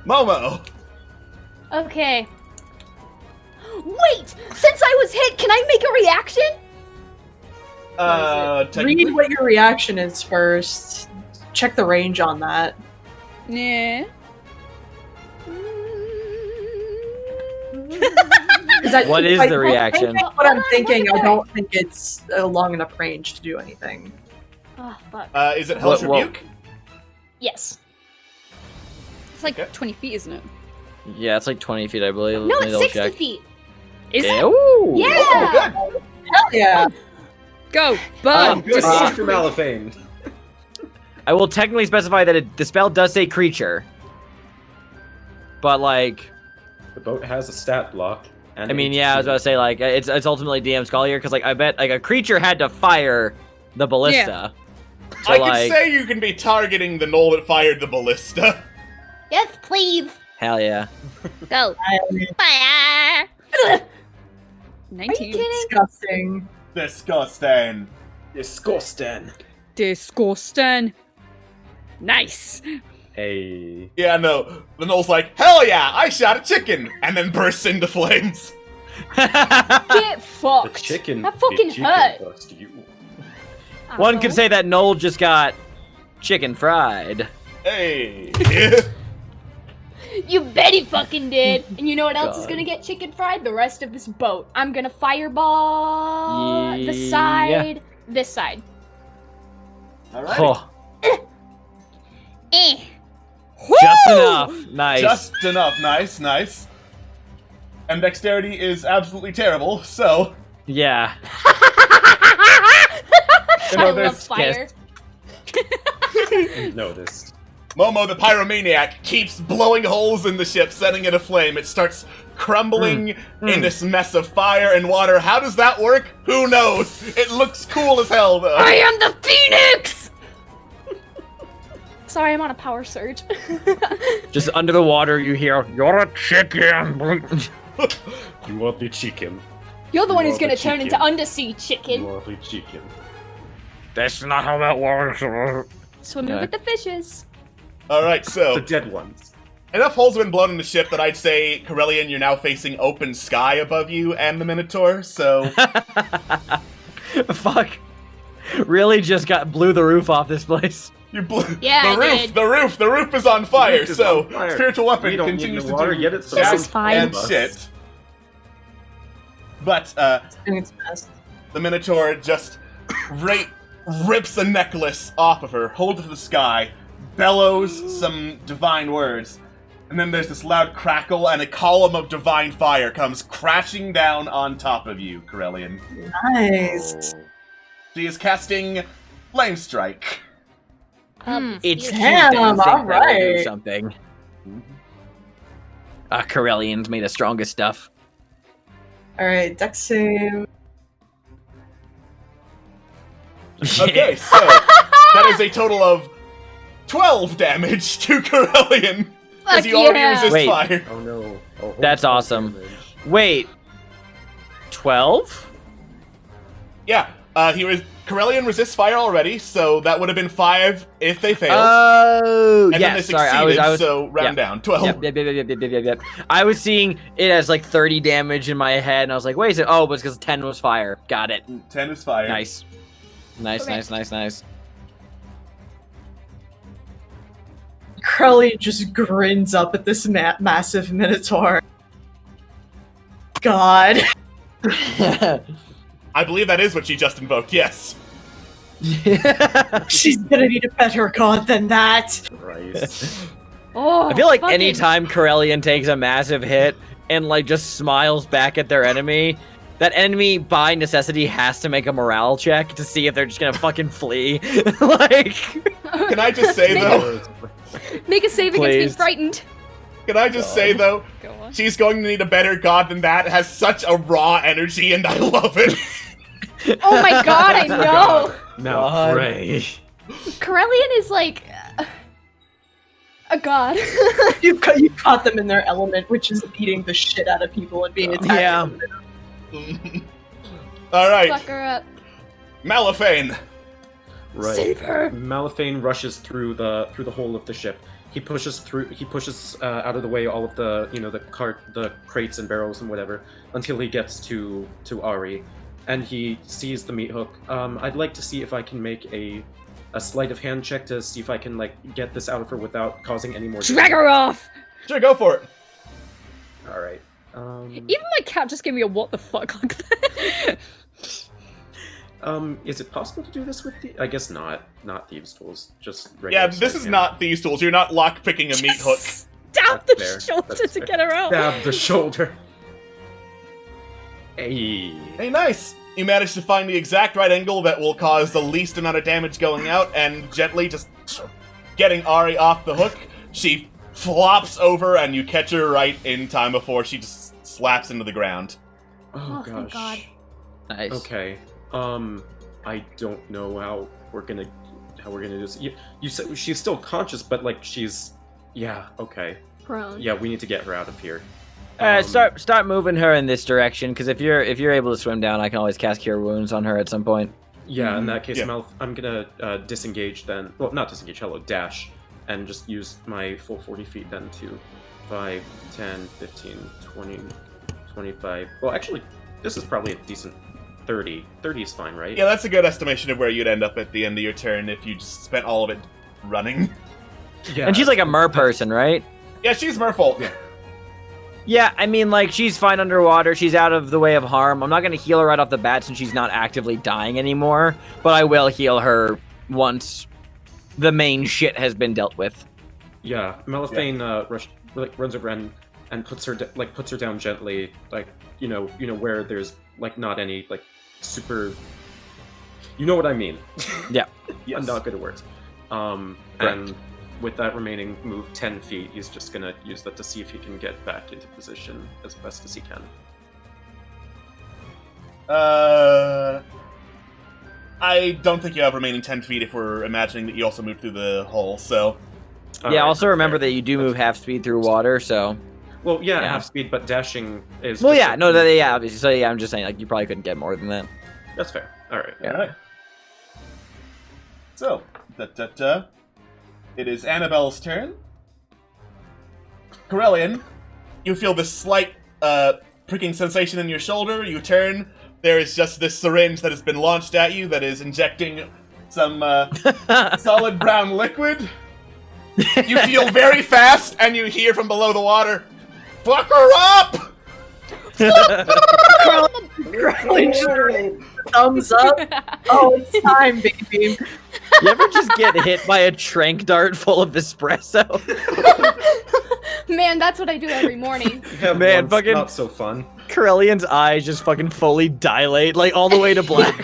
Momo. Okay. Wait! Since I was hit, can I make a reaction? Technically. Read what your reaction is first. Check the range on that. Yeah. What is the reaction? What I'm thinking, I don't think it's a long enough range to do anything. Oh, fuck. Is it Hellish What- Rebuke? Yes. It's like Okay. 20 feet, isn't it? Yeah, it's like 20 feet, I believe. No, Let me it's double 60 check. feet. Is it? Ooh. Yeah! Oh, good. Hell yeah! Go! Burn! Good, Just- Dr. Malifane. I will technically specify that the spell does say creature. But like, The boat has a stat block. And I mean, yeah, I was about to say like it's ultimately DM's call here because like I bet like a creature had to fire the ballista. So I like, could say you can be targeting the knoll that fired the ballista. Yes, please. hell yeah. Go. Fire. 19. Disgusting. Disgusting. Disgusting. Disgusting. Nice. Hey. Yeah, no. The knoll's like, hell yeah, I shot a chicken! And then bursts into flames. Get The fucked. chicken. That fucking the chicken hurt. bust you. One could say that Noel just got chicken fried. Hey. You bet he fucking did. And you know what else is God. gonna get chicken fried? The rest of this boat. I'm gonna fireball the Yeah. side. This side. Alright. Oh, Eh. just enough. Nice. Just enough. Nice, nice. And dexterity is absolutely terrible, so... Yeah. You know, I love there's fire. Noticed. Momo, the pyromaniac, keeps blowing holes in the ship, setting it aflame. It starts crumbling in this mess of fire and water. How does that work? Who knows? It looks cool as hell, though. I am the Phoenix! Sorry, I'm on a power surge. Just under the water, you hear, "You're a chicken." You are the chicken. You're the one who's are gonna the turn chicken. into undersea chicken. You are the chicken. That's not how that works. Swimming Yeah. with the fishes. Alright, so The dead ones. enough holes have been blown in the ship that I'd say, Corellian, you're now facing open sky above you and the Minotaur, so... Fuck. Really just blew the roof off this place. You blew Yeah, the I roof. did. The roof is on fire. roof is So on fire. spiritual We weapon don't need continues the to water do yet, it's jack This is fine. and shit. But Doing its best. the Minotaur just rips a necklace off of her, holds it to the sky, bellows some divine words, and then there's this loud crackle, and a column of divine fire comes crashing down on top of you, Corellian. Nice. She is casting Flame Strike. It's Damn, cute that you think all that will do right. something. Corellian's made of strongest stuff. Alright, dex save. Okay, so that is a total of 12 damage to Corellian. Fuck As you already yeah. resist Wait. fire. Oh no. Oh, That's awesome. Wait. 12? Yeah, Corellian resists fire already, so that would have been 5 if they failed. Oh, and then they yes. succeeded, Sorry, I was so round yeah. down. 12. Yep. I was seeing it as like 30 damage in my head, and I was like, wait a second. Oh, but it's because 10 was fire. Got it. 10 is fire. Nice. Nice. Crowley just grins up at this massive minotaur. God. I believe that is what she just invoked, yes. She's gonna need a better god than that. Christ. Oh, I feel like fucking- anytime Corellian takes a massive hit and like just smiles back at their enemy, that enemy by necessity has to make a morale check to see if they're just gonna fucking flee. Like, Can I just say, though? Make a save against being Please. frightened. Can I just say, though? Go on. She's going to need a better god than that. It has such a raw energy, and I love it. Oh my god, I know! Now God. pray. Corellian is like... a god. You caught them in their element, which is beating the shit out of people and being attacked. Yeah. Alright, Fuck her up. Malafane. Right. Save her! Malafane rushes through the hole of the ship. He pushes out of the way all of the the crates and barrels and whatever until he gets to Ari, and he sees the meat hook. I'd like to see if I can make a sleight of hand check to see if I can like get this out of her without causing any more. Drag her off! Sure, go for it. All right. Even my cat just gave me a what the fuck like that. Is it possible to do this with the? I guess not. Not thieves' tools. Just regular Yeah, this sleight is of hand. not these tools. You're not lock picking a meat hook. Stab That's the fair. shoulder That's to fair. get her out. Stab the shoulder. Hey. Hey, nice. You managed to find the exact right angle that will cause the least amount of damage going out, and gently just getting Ari off the hook. She flops over, and you catch her right in time before she just slaps into the ground. Oh, Oh, thank gosh. God. nice. Okay. I don't know how we're gonna do this. You said she's still conscious, but like she's. Yeah. Okay. Prone. Yeah, we need to get her out of here. Start moving her in this direction, because if you're able to swim down, I can always cast Cure Wounds on her at some point. Yeah, in that case, Yeah. I'm gonna disengage then. Well, not disengage. Hello, dash, and just use my full 40 feet then to 5, 10, 15, 20, 25. Well, actually, this is probably a decent 30. 30 is fine, right? Yeah, that's a good estimation of where you'd end up at the end of your turn if you just spent all of it running. Yeah. And she's like a mer person, right? Yeah, she's merfolk. Yeah. Yeah, I mean, like, she's fine underwater. She's out of the way of harm. I'm not going to heal her right off the bat since she's not actively dying anymore, but I will heal her once the main shit has been dealt with. Yeah, Malafane runs over and puts her down gently, like you know where there's like not any like super. You know what I mean? Yeah. Yes. I'm not good at words. Correct. And with that remaining move 10 feet, he's just gonna use that to see if he can get back into position as best as he can. I don't think you have remaining 10 feet if we're imagining that you also moved through the hole, so... Yeah, also remember that you do move half speed through water, so... Well, yeah, half speed, but dashing is... Well, yeah, no, yeah, obviously. So, yeah, I'm just saying, like, you probably couldn't get more than that. That's fair. Alright. Yeah. Alright. So, it is Annabelle's turn. Corellian, you feel this slight, pricking sensation in your shoulder. You turn. There is just this syringe that has been launched at you that is injecting some, solid brown liquid. You feel very fast, and you hear from below the water, "Fuck her up!" Thumbs up. Oh, it's time, baby. You ever just get hit by a trank dart full of espresso? Man, that's what I do every morning. Yeah, Man, once, fucking- not so fun. Corellian's eyes just fucking fully dilate, like, all the way to black.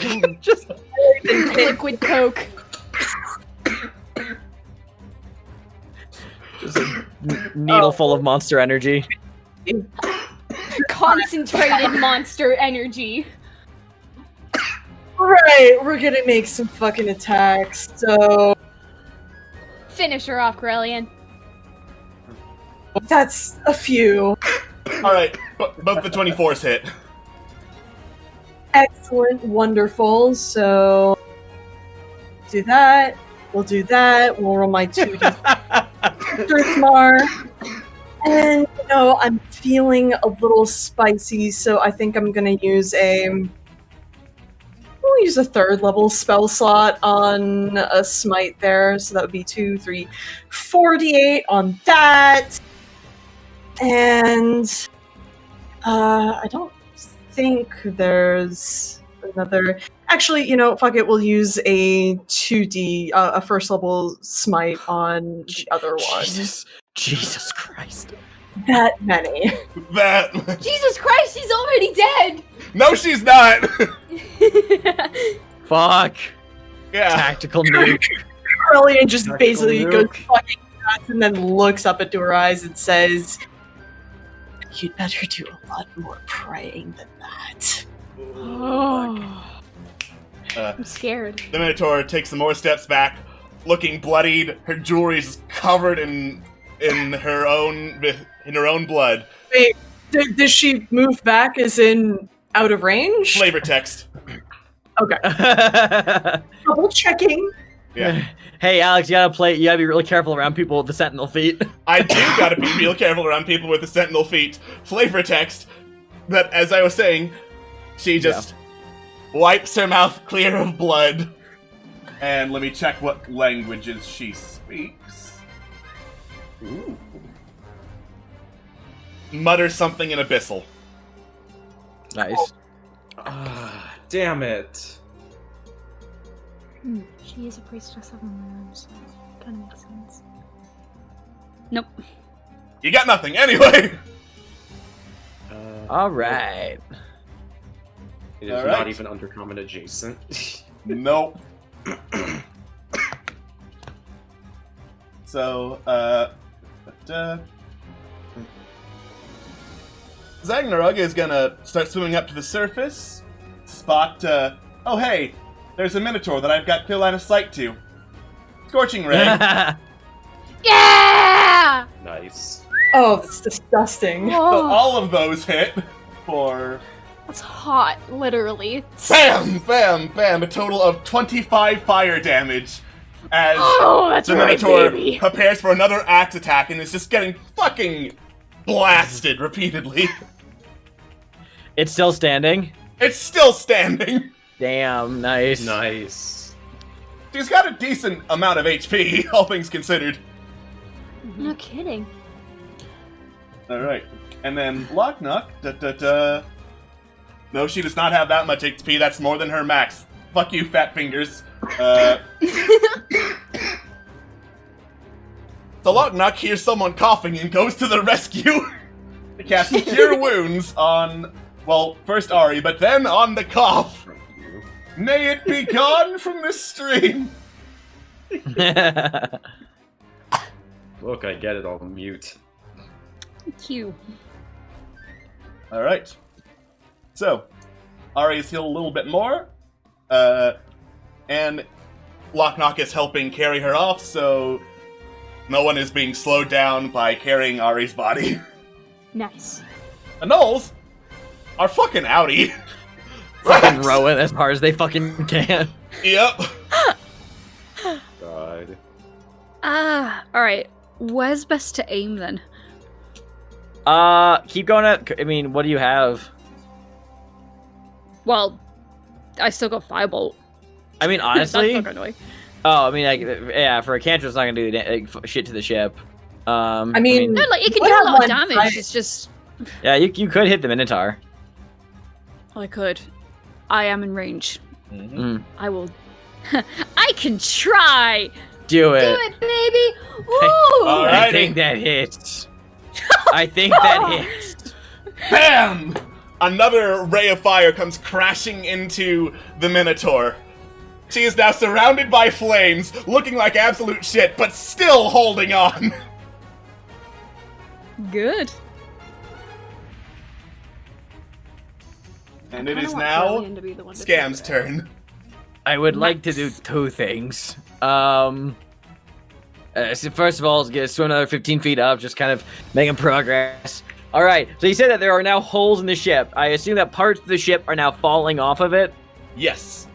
Just Liquid Coke. Just a needle full of Monster Energy. Concentrated monster energy. Alright, we're gonna make some fucking attacks, so... Finish her off, Corellian. That's a few. Alright, both the 24s hit. Excellent, wonderful, so... Do that, we'll roll my 2d more. And, you know, I'm feeling a little spicy, so I think I'm gonna use we'll use a 3rd level spell slot on a smite there, so that would be 2, 3, 48 on that. And I don't think there's another. Actually, you know, fuck it. We'll use a 2d, a 1st level smite on the other one. Jesus Christ. That many. That. Jesus Christ, she's already dead! No, she's not! Fuck. Yeah. Tactical nuke. Corellian just Tactical basically nuke. goes fucking nuts and then looks up into her eyes and says, "You'd better do a lot more praying than that." Oh. I'm scared. The Minotaur takes some more steps back, looking bloodied. Her jewelry is covered in her own blood. Wait, does she move back as in out of range? Flavor text. Okay. Double checking. Yeah. Hey, Alex, you gotta be really careful around people with the sentinel feet. I do gotta be real careful around people with the sentinel feet. Flavor text. That, as I was saying, she just wipes her mouth clear of blood. And let me check what languages she speaks. Ooh. Mutters something in Abyssal. Nice. Damn it. She is a priestess of the moon, so kind of makes sense. Nope. You got nothing, anyway! Alright. It is All not right. even undercommon adjacent. Nope. So, Zagnarug is gonna start swimming up to the surface, spot, oh hey, there's a Minotaur that I've got clear line of sight to. Scorching Ray. Yeah! Nice. Oh, that's disgusting. So all of those hit for... That's hot, literally. BAM! BAM! BAM! A total of 25 fire damage as That's the right, Minotaur baby. prepares for another axe attack and is just getting fucking blasted repeatedly. It's still standing? It's still standing. Damn, nice. Nice. She's got a decent amount of HP, all things considered. No kidding. Alright. And then Locknock, No, she does not have that much HP, that's more than her max. Fuck you, fat fingers. So Locknock hears someone coughing and goes to the rescue. To cast Cure Wounds on, well, first Ari, but then on the cough. May it be gone from this stream. look, I get it. I'll mute. Thank you. All right. So, Ari's healed a little bit more, and Locknock is helping carry her off, so no one is being slowed down by carrying Ari's body. Nice. The Knolls are fucking outie. Fucking rowing as hard as they fucking can. Yep. God. Alright. Where's best to aim then? Keep going at. I mean, what do you have? Well, I still got Firebolt. I mean, honestly. That's not gonna annoy. Oh, I mean, like, yeah, for a cantrip, it's not gonna do shit to the ship. I mean, No, like, it can what do a lot of about damage, fight? it's just... Yeah, you could hit the Minotaur. I could. I am in range. Mm. I will... I can try! Do it. Do it, baby! Woo! I think that hits. I think that hits. Bam! Another ray of fire comes crashing into the Minotaur. She is now surrounded by flames, looking like absolute shit, but still holding on. Good. And it is now Scam's turn. I would like to do two things. So first of all, is gonna swim another 15 feet up, just kind of making progress. All right. So you said that there are now holes in the ship. I assume that parts of the ship are now falling off of it. Yes.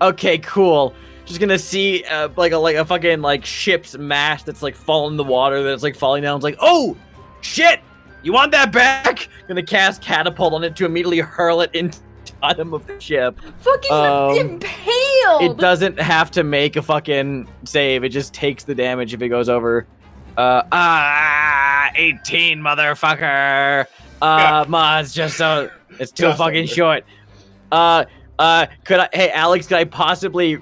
Okay, cool. Just gonna see like a fucking like ship's mast that's like falling in the water, that's like falling down. It's like, oh shit! You want that back? Gonna cast catapult on it to immediately hurl it into the bottom of the ship. Fucking impaled! It doesn't have to make a fucking save. It just takes the damage if it goes over. 18, motherfucker. It's just so it's too Just fucking over. short. Hey Alex, could I possibly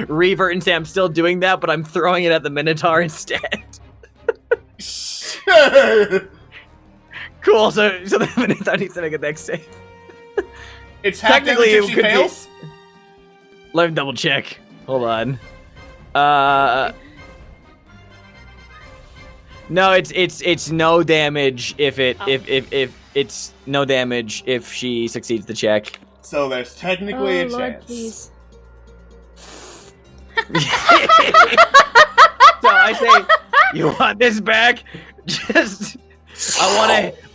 revert and say I'm still doing that, but I'm throwing it at the Minotaur instead? Sure. Cool. So the Minotaur needs to make a next save. It's half damage if she fails. Let me double check. Hold on. No, it's no damage if it's no damage if she succeeds the check. So there's technically a Lord, chance. please. So I say, you want this back? Just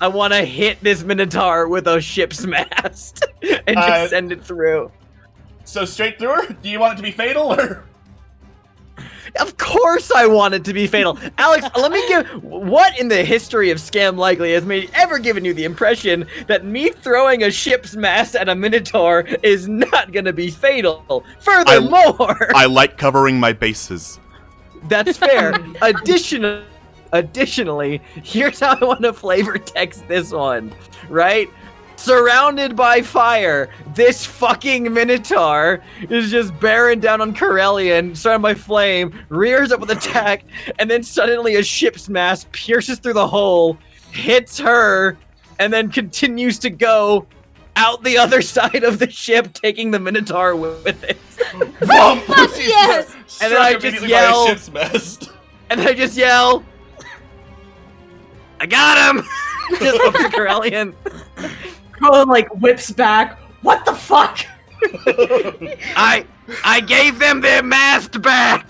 I wanna hit this Minotaur with a ship's mast and just send it through. So straight through her? Do you want it to be fatal or? Of course I want it to be fatal. Alex, let me give... What in the history of Scam Likely has ever given you the impression that me throwing a ship's mast at a Minotaur is not gonna be fatal? Furthermore... I like covering my bases. That's fair. Additionally, here's how I want to flavor text this one, right? Surrounded by fire, this fucking Minotaur is just bearing down on Corellian, surrounded by flame, rears up with attack, and then suddenly a ship's mast pierces through the hole, hits her, and then continues to go out the other side of the ship, taking the Minotaur with it. Fuck yes! And then I just yell, ship's mast. and then I just yell, I got him! Just up to Corellian. Colin like whips back. What the fuck? I gave them their mast back.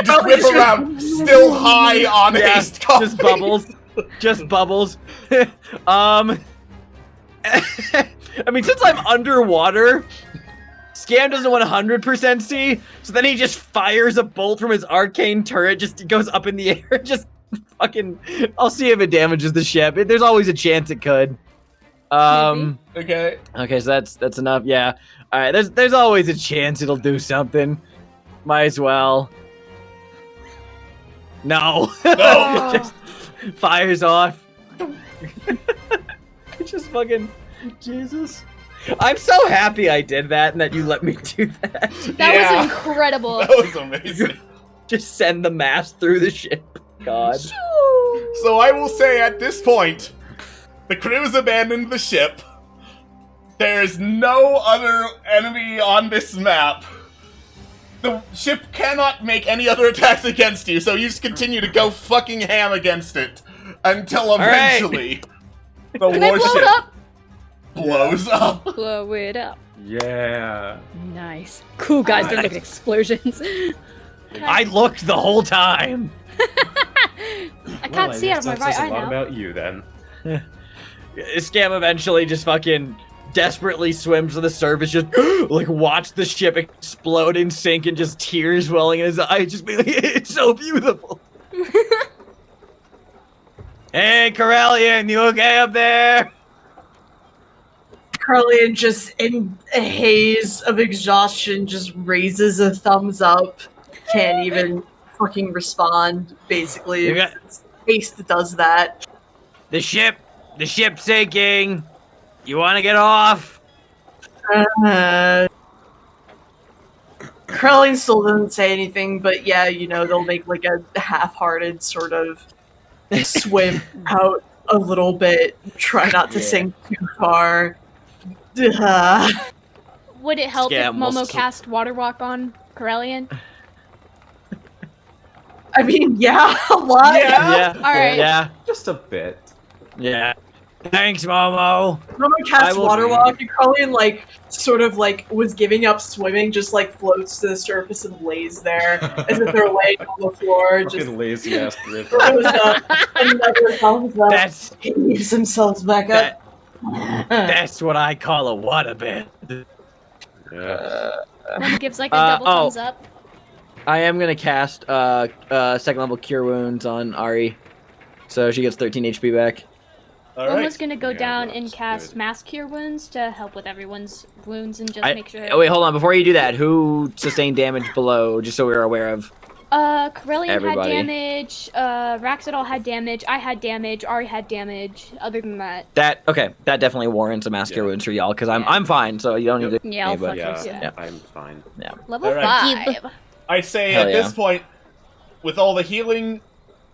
Just whip around, still high on haste coffee. Just bubbles. Just bubbles. I mean, since I'm underwater, Scam doesn't want 100% see, so then he just fires a bolt from his arcane turret, just goes up in the air, just fucking... I'll see if it damages the ship. There's always a chance it could. Okay. Okay, so that's enough. Yeah. All right. There's always a chance it'll do something. Might as well. No. No. Just fires off. Just fucking Jesus. I'm so happy I did that and that you let me do that. That was incredible. That was amazing. Just send the mast through the ship. God. So I will say at this point, the crew's abandoned the ship. There's no other enemy on this map. the ship cannot make any other attacks against you, so you just continue to go fucking ham against it until eventually the Can I blow it warship up? blows up. Blow it up. Yeah. Nice. Cool, guys. Don't look at explosions. I looked the whole time. I can't see out of my right eye a lot now. about you then. Scam eventually just fucking desperately swims to the surface, just like watch the ship explode and sink, and just tears welling in his eyes, just be like, it's so beautiful. Hey, Corellian, you okay up there? Carlian, just in a haze of exhaustion, just raises a thumbs up. Can't even fucking respond, basically. You got- Haste does that. The ship's sinking. You want to get off? Carlian still doesn't say anything, but yeah, you know, they'll make like a half-hearted sort of swim out a little bit, try not to sink too far. Would it help Yeah, if Momo most- cast Water Walk on Corellian? I mean, yeah, a lot. Yeah. All right. Yeah. Just a bit. Yeah. Thanks, Momo. Momo casts I will- water walk, and Carlian like sort of like was giving up swimming, just like floats to the surface and lays there as if they're laying on the floor. Just Fucking lazy ass river. throws up another thumbs up. That's He leaves themselves back up. that's what I call a waterbed. Yeah. Momo gives like a double oh. thumbs up. I am gonna cast second level Cure Wounds on Ari, so she gets 13 HP back. Momo's gonna go Yeah, down that's and cast good. Mass Cure Wounds to help with everyone's wounds and just make sure. Oh, wait, hold on. Before you do that, who sustained damage below, just so we're aware of? Corellian Everybody. had damage, Raxidol had damage, I had damage, Ari had damage. Other than that, That definitely warrants a Mass Cure Wounds for y'all, because I'm fine, so you don't need to. Yeah, I'll but- fuck Yeah, I'm fine. Yeah. level Alright. 5. I say Hell at yeah. this point, with all the healing,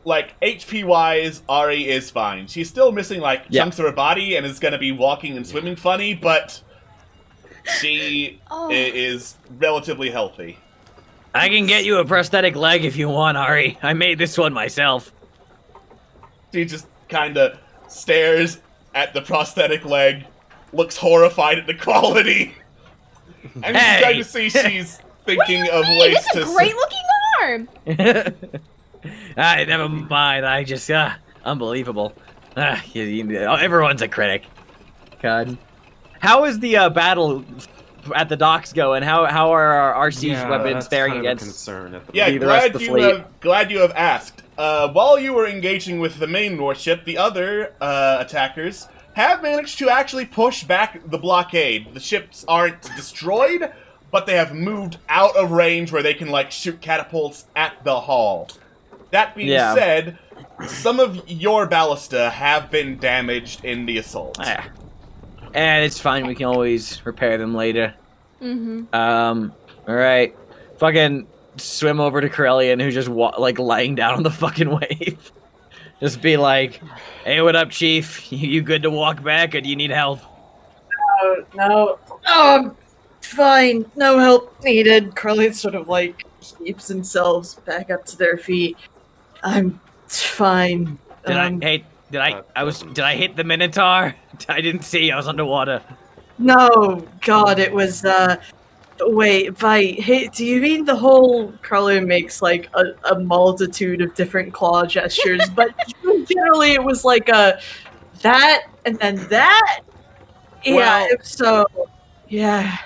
like HP wise, Ari is fine. She's still missing like Yeah. chunks of her body and is gonna be walking and swimming funny, but she Oh. is relatively healthy. I can get you a prosthetic leg if you want, Ari. I made this one myself. She just kind of stares at the prosthetic leg, looks horrified at the quality, and you Hey. kind of see she's thinking of Hey, ways this to. is a great looking arm. Never mind. I just unbelievable. Everyone's a critic. God. How is the battle at the docks going? How are our siege weapons that's faring kind of a against? concern at the Yeah, the rest of the fleet. glad you have asked. While you were engaging with the main warship, the other attackers have managed to actually push back the blockade. The ships aren't destroyed, but they have moved out of range where they can like shoot catapults at the hull. That being Yeah. said, some of your ballista have been damaged in the assault. And it's fine. We can always repair them later. Mm-hmm. All right. Fucking swim over to Corellian, who's just like lying down on the fucking wave. Just be like, "Hey, what up, Chief? You good to walk back, or do you need help?" No. Fine. No help needed. Carlian sort of like keeps themselves back up to their feet. I'm fine. Did I hit the Minotaur? I didn't see. I was underwater. No, God, it was, wait, hey, do you mean the whole Carlian makes, like, a multitude of different claw gestures, but generally it was like that, and then that? Well- So, yeah.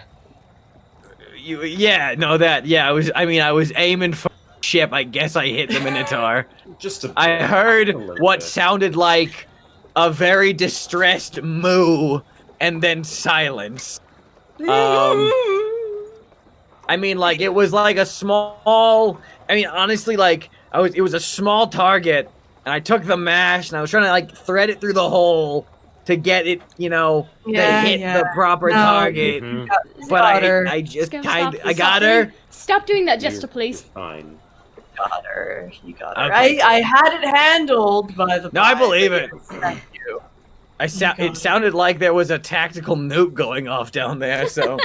I was aiming for ship. I guess I hit the Minotaur. Just a I bit. heard A little what bit. sounded like a very distressed moo, and then silence. I mean, like, it was like a small. I mean, honestly, like, it was a small target, and I took the mash, and I was trying to like thread it through the hole to get it, to hit the proper target. Mhm. But Got I just Stop, kind stop, I stop got doing- her. Stop doing that, Jester, You're please. Fine. Got her. You got her. Okay. I had it handled by the. No, I believe it. Thank you. It sounded like there was a tactical nuke going off down there. So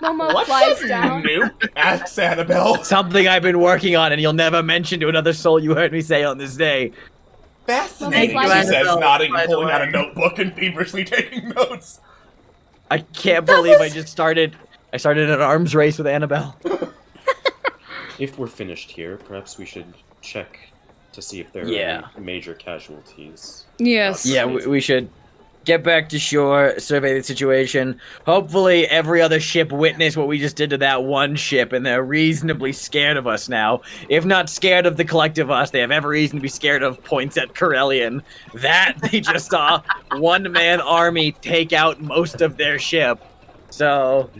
Momo What's flies a down. nuke? Asks Annabelle. Something I've been working on, and you'll never mention to another soul you heard me say on this day. Fascinating, Momo she flies says, Annabelle, nodding by and the pulling out a way. notebook and feverishly taking notes. I can't believe I just started. I started an arms race with Annabelle. If we're finished here, perhaps we should check to see if there are Yeah. any major casualties. Yes. Yeah, we should get back to shore, survey the situation. Hopefully, every other ship witnessed what we just did to that one ship, and they're reasonably scared of us now. If not scared of the collective us, they have every reason to be scared of points at Corellian. That they just saw one-man army take out most of their ship. So.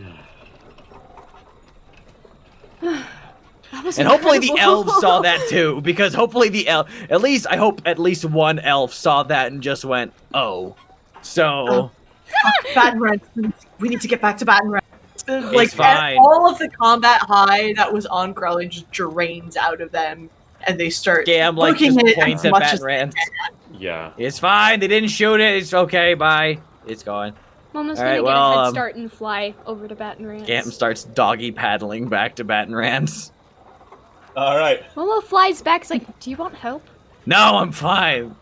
And hopefully the elves saw that too, because hopefully I hope at least one elf saw that and just went, oh. So. Baton Rouge. We need to get back to Baton Rouge. Like, fine. all of the combat high that was on Krellin just drains out of them, and they start Scam like poking just it points as at much Baton as they Rand. can. Yeah. It's fine. They didn't shoot it. It's okay. Bye. It's gone. Momo's All gonna right, get well, a head start and fly over to Baton Rouge. Gam starts doggy paddling back to Baton Rand's. All right. Momo flies back. He's like, "Do you want help?" No, I'm fine.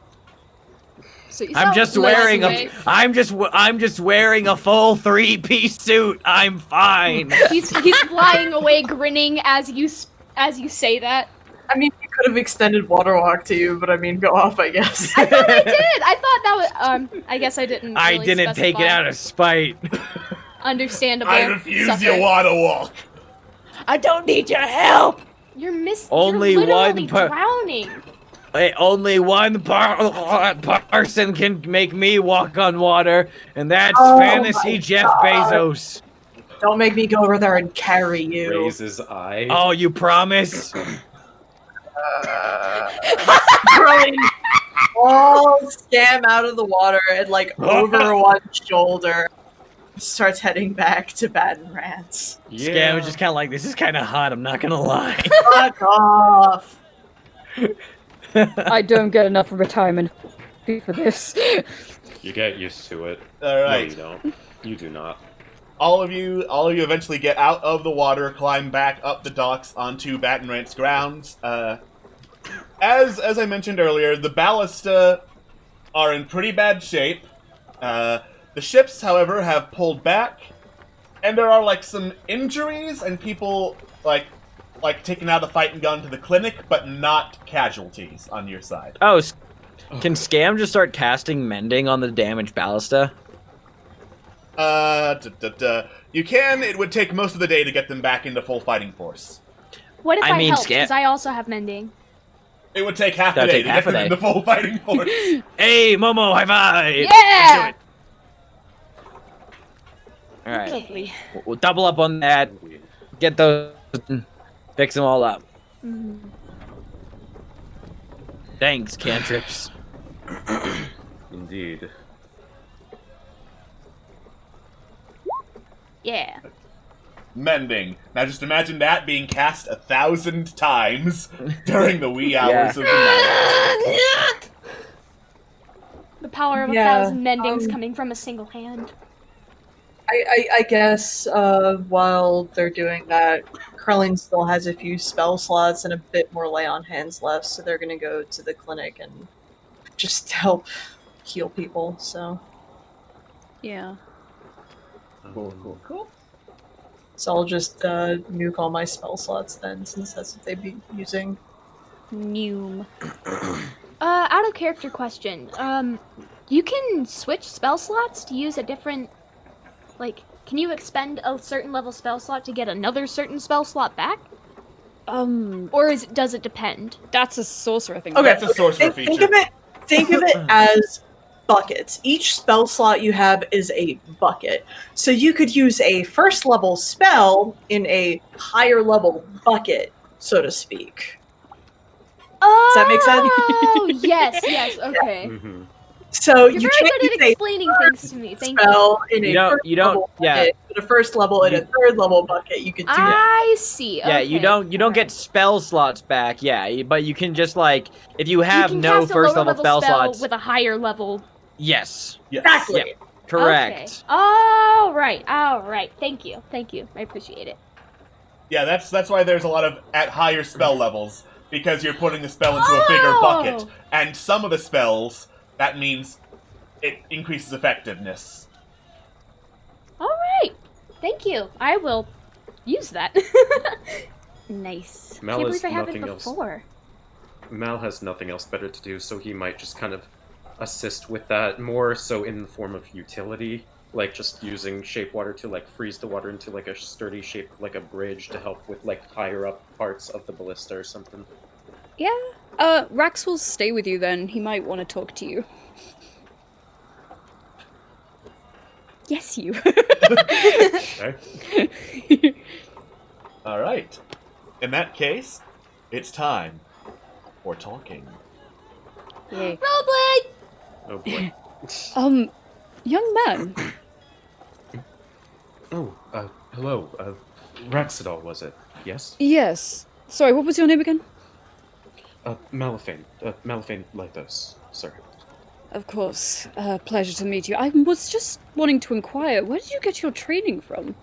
So you I'm saw just Lewis wearing away. I'm just wearing a full 3-piece suit. I'm fine. He's flying away, grinning as you say that. I mean, you could have extended water walk to you, but I mean, go off, I guess. I thought I did. I thought that was. I guess I didn't. I really didn't take it specify. out of spite. Understandable. I refuse suffering. your water walk. I don't need your help. You're Only you're one literally per- drowning. Hey, only one person can make me walk on water, and that's Oh fantasy my Jeff God. Bezos. Don't make me go over there and carry you. Raise his eye. Oh, you promise? Throwing all Scam out of the water and like over one shoulder, starts heading back to Baton Rants. Scam was just kind of like, this is kind of hot, I'm not gonna lie. Fuck off. I don't get enough retirement for this. You get used to it. All right. No, you don't. You do not. All of you eventually get out of the water, climb back up the docks onto Baton Rant's grounds. As I mentioned earlier, the ballista are in pretty bad shape. The ships, however, have pulled back, and there are like some injuries and people like taken out of the fight and gone to the clinic, but not casualties on your side. Oh, can Scam just start casting mending on the damaged ballista? You can. It would take most of the day to get them back into full fighting force. What if I I, mean, helped? Scam- Because I also have mending. It would take half a That'd day take to half get a them day. into full fighting force. Hey, Momo, high five! Yeah! Alright, Lovely. we'll double up on that, get those, fix them all up. Thanks, cantrips. Indeed. Yeah. Mending. Now just imagine that being cast 1,000 times during the wee hours of the night. The power of Yeah, 1,000 mendings coming from a single hand. I guess while they're doing that, Krellin still has a few spell slots and a bit more lay on hands left, so they're gonna go to the clinic and just help heal people. So Yeah. cool. So I'll just nuke all my spell slots then, since that's what they'd be using. Noom. Out of character question. You can switch spell slots to use a different. Like, can you expend a certain level spell slot to get another certain spell slot back? Or does it depend? That's a sorcerer thing. Okay, That's a sorcerer think feature. of it as buckets. Each spell slot you have is a bucket. So you could use a first level spell in a higher level bucket, so to speak. Oh, that make sense? yes, okay. Mm-hmm. So You're you very can't good use at a explaining things to me. Thank you. spell in a You don't- first you don't- level yeah. bucket, but a first level in a third level bucket. You could do that. I see. Yeah, you okay. don't get spell slots back, but you can just like, if you have you can no cast a first lower level spell slots, with a higher level. yes. Yes. Exactly. Yep. Correct. Okay. All right. Thank you. I appreciate it. Yeah, that's why there's a lot of at higher spell levels, because you're putting the spell into a bigger bucket. And some of the spells, that means it increases effectiveness. All right. Thank you. I will use that. Nice. Mal Can't has believe I haven't nothing else. before. Mal has nothing else better to do, so he might just kind of assist with that, more so in the form of utility, like just using shape water to like freeze the water into like a sturdy shape, like a bridge, to help with like higher up parts of the ballista or something. Yeah. Rax will stay with you then. He might want to talk to you. Yes, you. Okay. All right. In that case, it's time for talking. Yay. Roleplay! Oh boy. Young man. Oh, hello. Raxidol, was it? Yes? Yes. Sorry, what was your name again? Malifane. Malifane Lythos, sir. Of course. Pleasure to meet you. I was just wanting to inquire, where did you get your training from?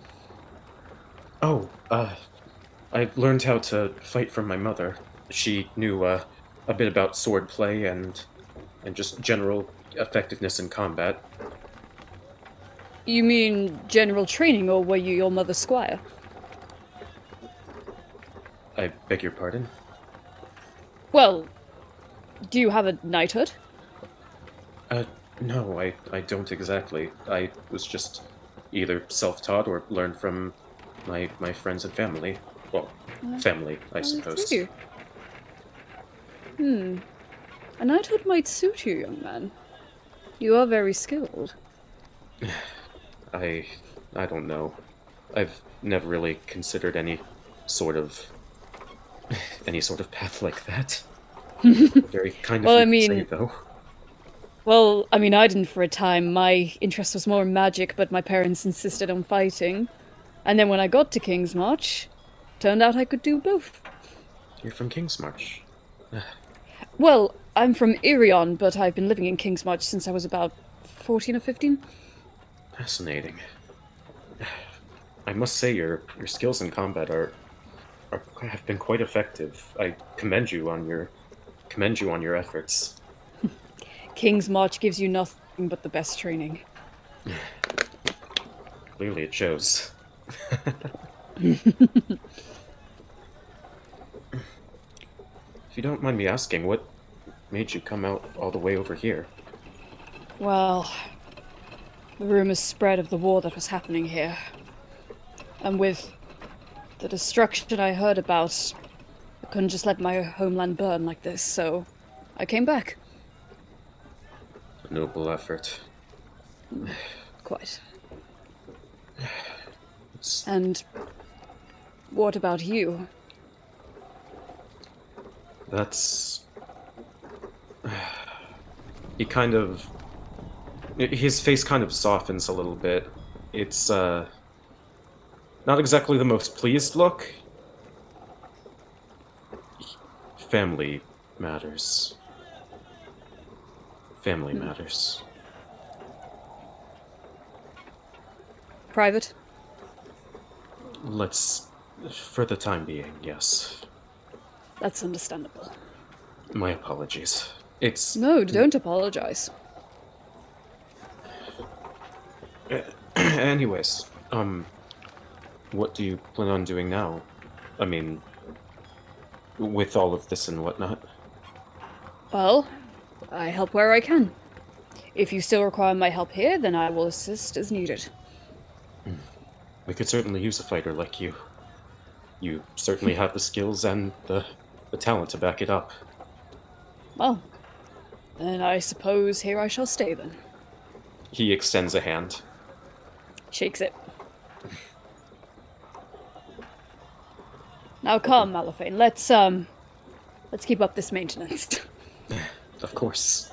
Oh, I learned how to fight from my mother. She knew, a bit about swordplay and just general effectiveness in combat. You mean general training, or were you your mother's squire? I beg your pardon? Well, do you have a knighthood? No, I don't exactly. I was just either self-taught or learned from my friends and family. Well, family, I suppose. See. A knighthood might suit you, young man. You are very skilled. I don't know. I've never really considered any sort of path like that. Very kind of Well, you I to mean- say, though. Well, I mean, I didn't for a time. My interest was more in magic, but my parents insisted on fighting. And then when I got to King's March, turned out I could do both. You're from Kingsmarch. Well, I'm from Irion, but I've been living in King's March since I was about 14 or 15. Fascinating. I must say your skills in combat have been quite effective. I commend you on your efforts. King's March gives you nothing but the best training. Clearly it shows. If you don't mind me asking, what made you come out all the way over here? Well, the rumors spread of the war that was happening here. And with the destruction I heard about, I couldn't just let my homeland burn like this, so I came back. A noble effort. Quite. It's, And what about you? that's... His face kind of softens a little bit. It's, not exactly the most pleased look. Family matters. Family matters. Private? Let's... For the time being, yes. That's understandable. My apologies. It's... No, don't apologize. Anyways, what do you plan on doing now? I mean, with all of this and whatnot? Well, I help where I can. If you still require my help here, then I will assist as needed. We could certainly use a fighter like you. You certainly have the skills and the talent to back it up. Well, then I suppose here I shall stay then. He extends a hand. Shakes it. Now come, Malifane. Let's keep up this maintenance. Of course.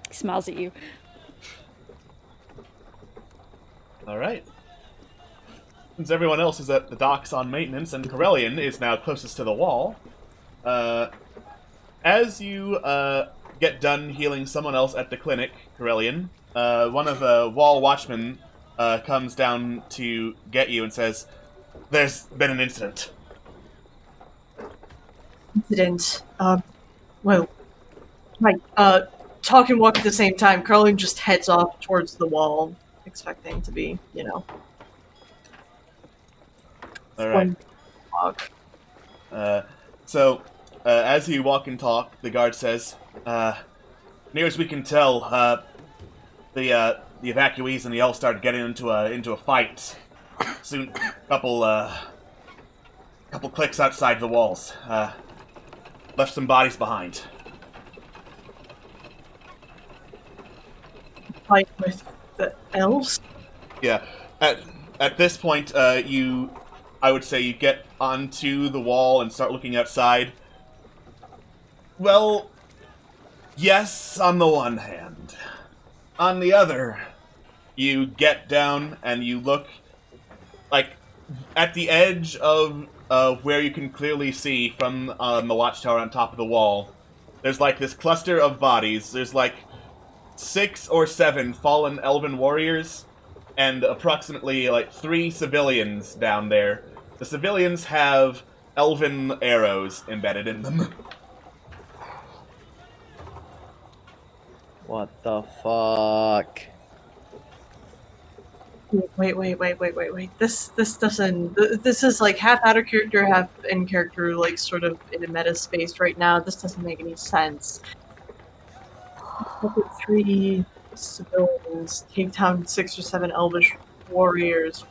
He smiles at you. All right. Since everyone else is at the docks on maintenance and Corellian is now closest to the wall, as you get done healing someone else at the clinic, Corellian, one of the wall watchmen comes down to get you and says, "There's been an incident." Incident. Well, right. Talk and walk at the same time. Carlin just heads off towards the wall, expecting to be, All right. Walk. So, as you walk and talk, the guard says, "Near as we can tell, the evacuees and the elves started getting into a fight. Soon, couple clicks outside the walls. Left some bodies behind." Fight with the elves? Yeah. At this point, I would say you get onto the wall and start looking outside. Well, yes, on the one hand. On the other, you get down and you look, like, at the edge of where you can clearly see from the watchtower on top of the wall. There's, like, this cluster of bodies. There's, like, 6 or 7 fallen elven warriors and approximately, like, 3 civilians down there. The civilians have elven arrows embedded in them. What the fuck? Wait. This doesn't. This is like half out of character, half in character, like sort of in a meta space right now. This doesn't make any sense. Look at 3 civilians take down 6 or 7 elvish warriors.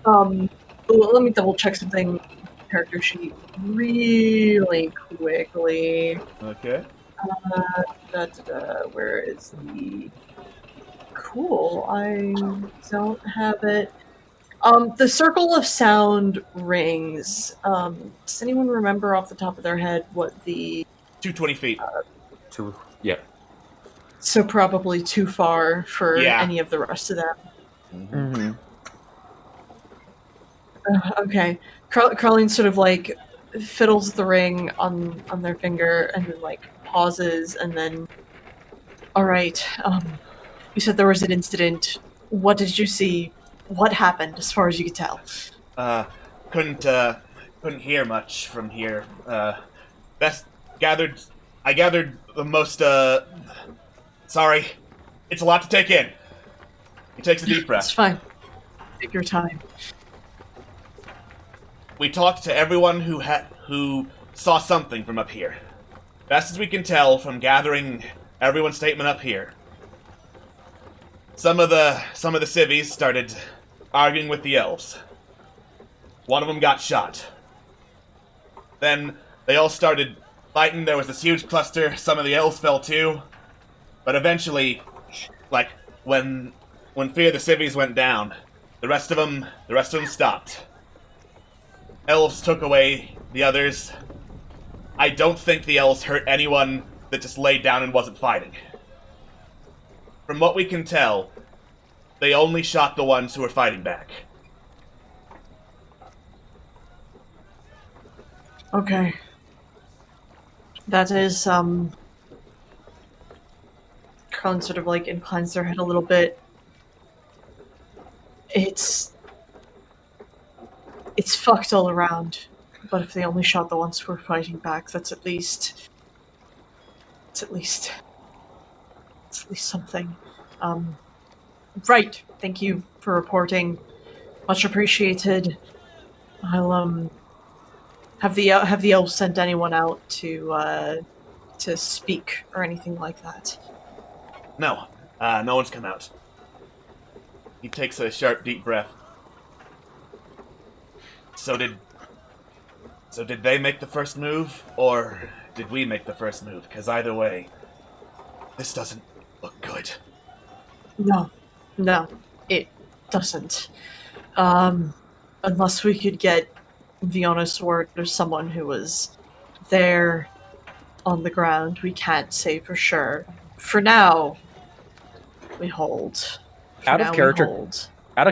Let me double check something. Character sheet really quickly. Okay. Where is the... Cool, I don't have it. The circle of sound rings. Does anyone remember off the top of their head what the... 220 feet. Yeah. So probably too far for Yeah. any of the rest of them. Mm-hmm. Okay. Carlene sort of like fiddles the ring on their finger and then like pauses and then, all right, you said there was an incident. What did you see? What happened as far as you could tell? Couldn't hear much from here. I gathered the most, sorry. It's a lot to take in. He takes a deep breath. It's fine. Take your time. We talked to everyone who saw something from up here. Best as we can tell from gathering everyone's statement up here. Some of the civvies started arguing with the elves. One of them got shot. Then they all started fighting. There was this huge cluster. Some of the elves fell too. But eventually, like when fear of the civvies went down, the rest of them stopped. Elves took away the others. I don't think the elves hurt anyone that just laid down and wasn't fighting. From what we can tell, they only shot the ones who were fighting back. Okay. That is, Carlin sort of like inclines their head a little bit. It's fucked all around. But if they only shot the ones who were fighting back, that's at least something. Right. Thank you for reporting. Much appreciated. I'll have the elves sent anyone out to speak or anything like that. No, no one's come out. He takes a sharp, deep breath. So did they make the first move, or did we make the first move? Because either way, this doesn't look good. No, it doesn't. Unless we could get the honest word of someone who was there on the ground, we can't say for sure. For now, we hold. Out of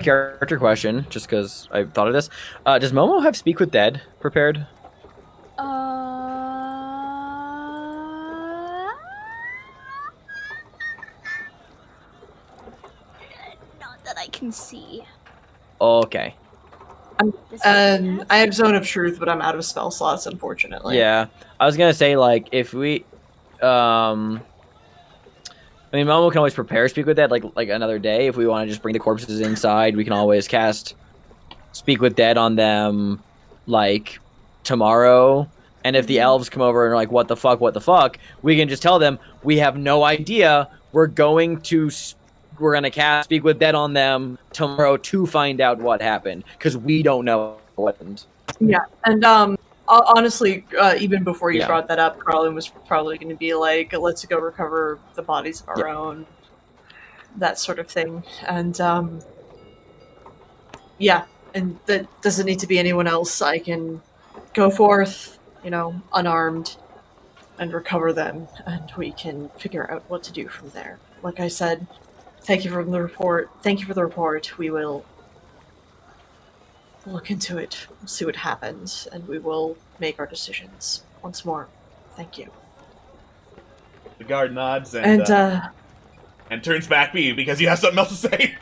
character question, just because I thought of this. Does Momo have Speak with Dead prepared? can see. Okay. I have Zone of Truth, but I'm out of spell slots, unfortunately. Yeah, I was gonna say like if we, I mean, Momo can always prepare Speak with Dead like another day. If we want to just bring the corpses inside, we can always cast Speak with Dead on them like tomorrow. And if the elves come over and are like, what the fuck, we can just tell them we have no idea. We're gonna cast Speak with Dead on them tomorrow to find out what happened because we don't know what happened. Yeah, and honestly, even before you brought that up, Carlin was probably going to be like, "Let's go recover the bodies of our own," that sort of thing, and yeah, and that doesn't need to be anyone else. I can go forth, unarmed, and recover them, and we can figure out what to do from there. Like I said, thank you for the report. Thank you for the report. We will look into it. We'll see what happens, and we will make our decisions. Once more, thank you. The guard nods and turns back to you because you have something else to say.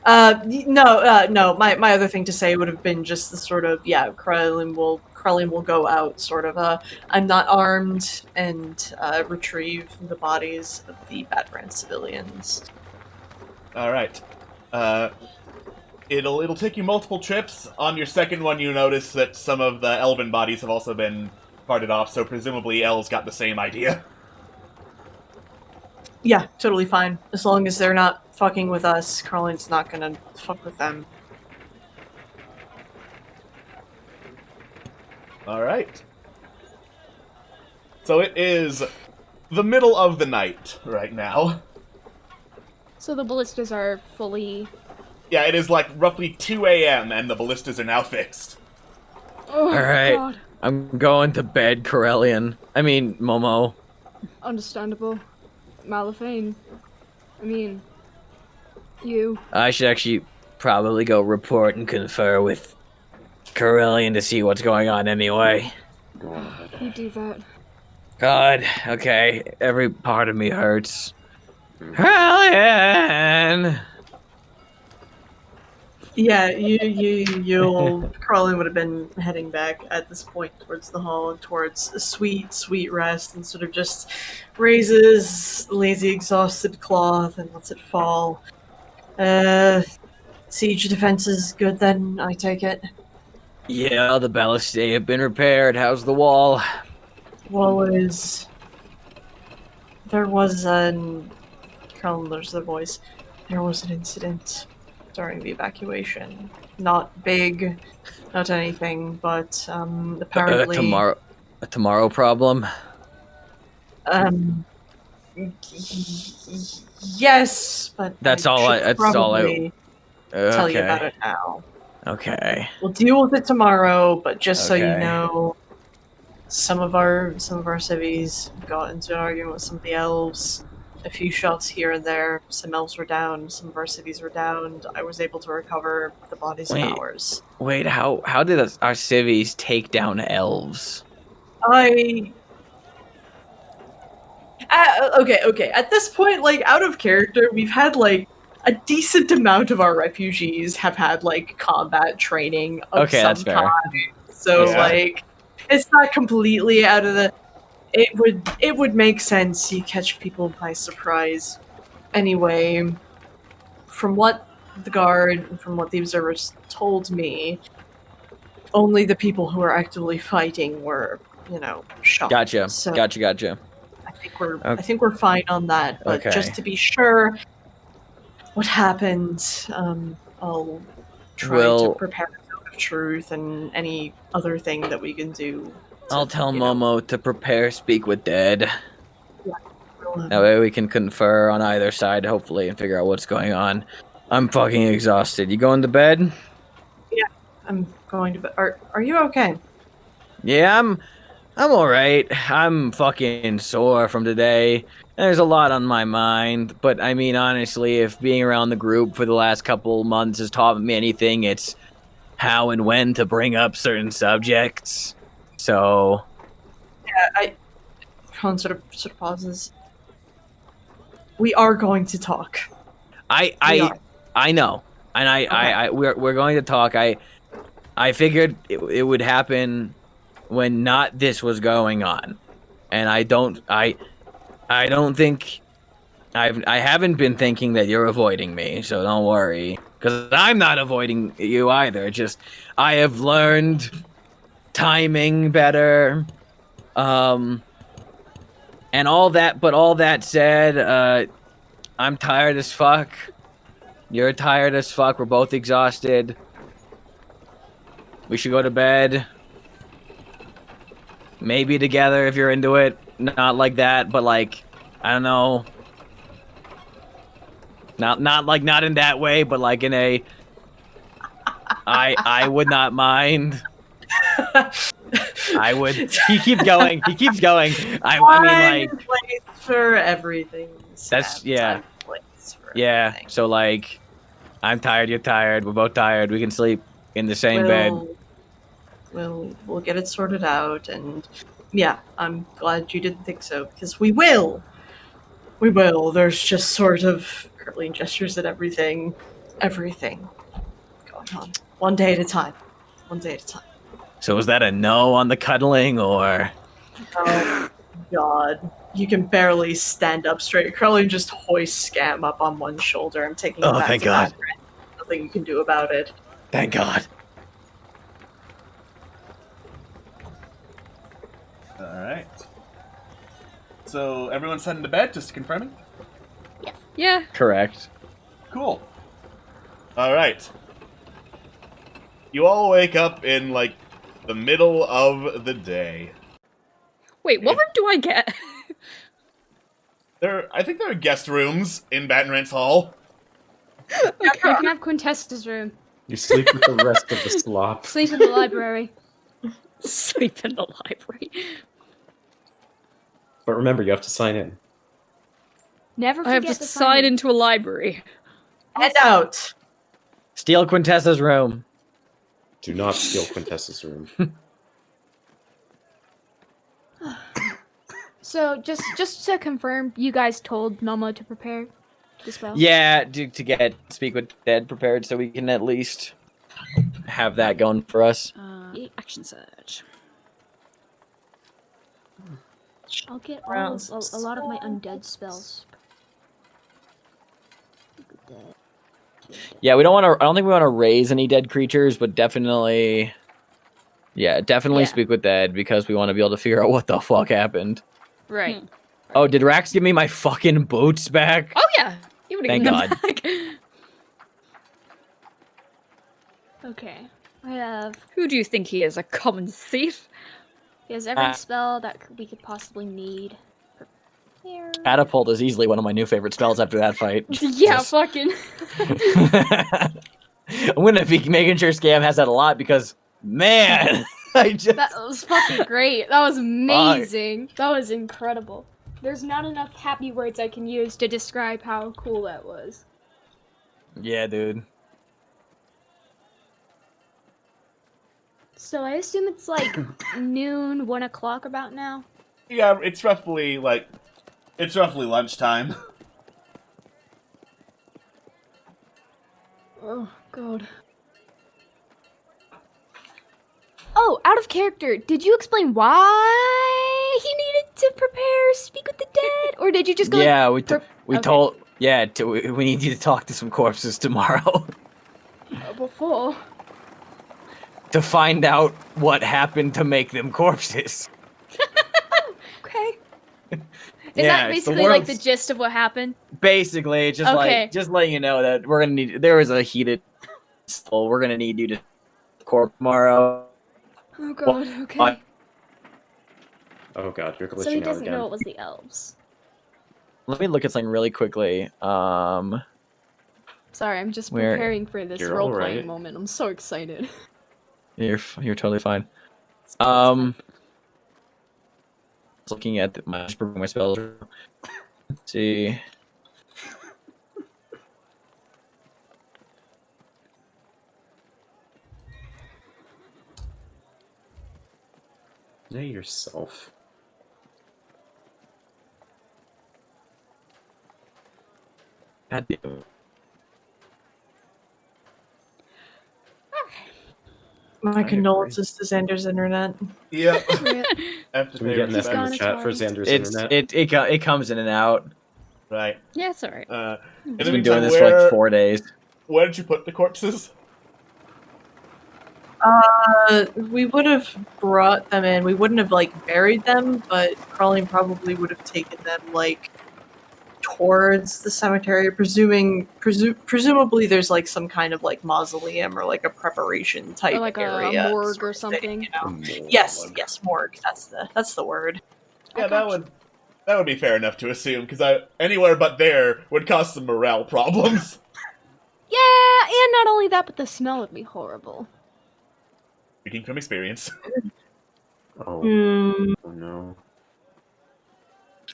No. My other thing to say would have been just the sort of Krellin will go out, sort of I'm not armed, and retrieve the bodies of the Batbrand civilians. All right. It'll take you multiple trips. On your second one, you notice that some of the elven bodies have also been parted off, so presumably El's got the same idea. Yeah, totally fine. As long as they're not fucking with us, Carlin's not gonna fuck with them. Alright. So it is the middle of the night right now. So the ballistas are fully... Yeah, it is like roughly 2 a.m. and the ballistas are now fixed. Oh, Alright, God. I'm going to bed, Corellian. I mean, Momo. Understandable. Malafane. I mean, you. I should actually probably go report and confer with Corellian to see what's going on anyway. You do that. God, okay, every part of me hurts. Corellian! Yeah, you'll Carlin would have been heading back at this point towards the hall, towards a sweet rest, and sort of just raises lazy, exhausted cloth and lets it fall. Siege defenses good then, I take it? Yeah, the ballistae have been repaired. How's the wall? There was an... Carlin lowers their voice. There was an incident during the evacuation. Not big, not anything, but apparently... A tomorrow problem? Yes, but that's I all should I tell you about it now. Okay. We'll deal with it tomorrow, but just so you Okay. know, some of our civvies got into an argument with some of the elves. A few shots here and there. Some elves were down. Some of our civvies were downed. I was able to recover the bodies of ours. Wait, how did our civvies take down elves? Okay. At this point, like, out of character, we've had, like, a decent amount of our refugees have had, like, combat training of some that's fair. kind. So, Yeah. like, it's not completely out of the... It would make sense you catch people by surprise. Anyway, from what the guard and from what the observers told me, only the people who are actively fighting were, shot. Gotcha. So Gotcha. I think we're fine on that. But Okay. just to be sure, what happened, I'll try to prepare a note of truth and any other thing that we can do. I'll tell Momo to prepare Speak with Dead. Yeah. That way we can confer on either side, hopefully, and figure out what's going on. I'm fucking exhausted. You going to bed? Yeah, I'm going to bed. Are you okay? Yeah, I'm alright. I'm fucking sore from today. There's a lot on my mind, but I mean, honestly, if being around the group for the last couple months has taught me anything, it's how and when to bring up certain subjects. So... Yeah, Colin sort of pauses. We are going to talk. I know, and we're going to talk. I figured it would happen when not this was going on, and I don't think I haven't been thinking that you're avoiding me, so don't worry, because I'm not avoiding you either. Just I have learned timing better, and all that. But all that said, I'm tired as fuck. You're tired as fuck. We're both exhausted. We should go to bed. Maybe together if you're into it. Not like that, but like, I don't know. Not in that way, but like in a I would not mind. I would. He keeps going. He keeps going. I mean, like, place for everything. That's yeah. For yeah. everything. So like, I'm tired. You're tired. We're both tired. We can sleep in the same bed. We'll get it sorted out, and yeah, I'm glad you didn't think so, because we will. We will. There's just sort of curling gestures at everything going on. One day at a time. One day at a time. So was that a no on the cuddling, or? Oh, God. You can barely stand up straight. Curling just hoists Scam up on one shoulder. I'm taking him back thank to God. bed. Nothing you can do about it. Thank God. Alright. So, everyone's heading to bed, just confirming? Yeah. Correct. Cool. Alright. You all wake up in, like, the middle of the day. Wait, what room do I get? I think there are guest rooms in Baton Rance Hall. Okay, you can have Quintessa's room. You sleep with the rest of the slop. Sleep in the library. Sleep in the library. But remember, you have to sign in. Never forget I have to sign into a library. Head out. Steal Quintessa's room. Do not steal Quintessa's room. So, just to confirm, you guys told Momo to prepare the spell? Yeah, to get Speak with Dead prepared, so we can at least have that going for us. Action surge. I'll get a lot of my undead spells. Yeah, we don't want to. I don't think we want to raise any dead creatures, but definitely, definitely Speak with Dead, because we want to be able to figure out what the fuck happened. Right. Oh, did Rax give me my fucking boots back? Oh yeah. You would have Thank given them God. back. Okay. I have... Who do you think he is? A common thief? He has every spell that we could possibly need. Prepare. Catapult is easily one of my new favorite spells after that fight. Yeah, fucking... I'm gonna be making sure Scam has that a lot, because, man, That was fucking great. That was amazing. That was incredible. There's not enough happy words I can use to describe how cool that was. Yeah, dude. So I assume it's like noon, 1 o'clock about now? Yeah, it's roughly lunchtime. Oh, God. Oh, out of character, did you explain why he needed to prepare Speak with the Dead? Or did you just go Yeah, like, we told... Yeah, we need you to talk to some corpses tomorrow. Before? To find out what happened to make them corpses. Okay. Is that basically like the gist of what happened? Basically, it's just like, just letting you know that we're gonna need, there is a heated soul, we're gonna need you to corp tomorrow. Oh god, okay. Oh god, you're glitching out again. So he doesn't know it was the elves. Let me look at something really quickly. Sorry, I'm just preparing for this You're role-playing alright. moment. I'm so excited. You're totally fine. Looking at my spells. Let's see. Know yourself. God damn it. My condolences to Xander's internet. Yep. Rip. Can we get an F in the chat for Xander's internet? It comes in and out. Right. Yeah, it's alright. In It's the been doing meantime, this for like 4 days. Where did you put the corpses? We would have brought them in. We wouldn't have like buried them, but Colleen probably would have taken them like towards the cemetery, presumably there's like some kind of like mausoleum or like a preparation type Or like area, a morgue sort or of something. thing, you know? Yes, morgue. That's the word. Yeah, that would be fair enough to assume, because anywhere but there would cause some morale problems. Yeah, and not only that, but the smell would be horrible. Speaking from experience. Oh no.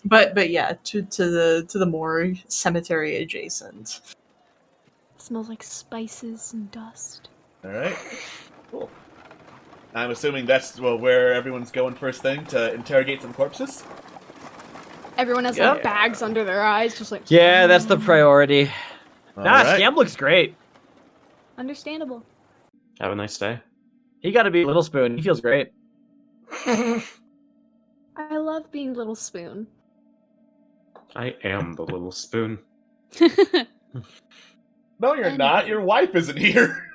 But yeah, to the morgue, cemetery adjacent. It smells like spices and dust. Alright. Cool. I'm assuming that's where everyone's going first thing to interrogate some corpses? Everyone has like bags under their eyes, just like Yeah, that's the priority. Alright. Scam looks great. understandable. Have a nice day. He got to be Little Spoon. He feels great. I love being Little Spoon. I am the little spoon. No, you're not. Your wife isn't here.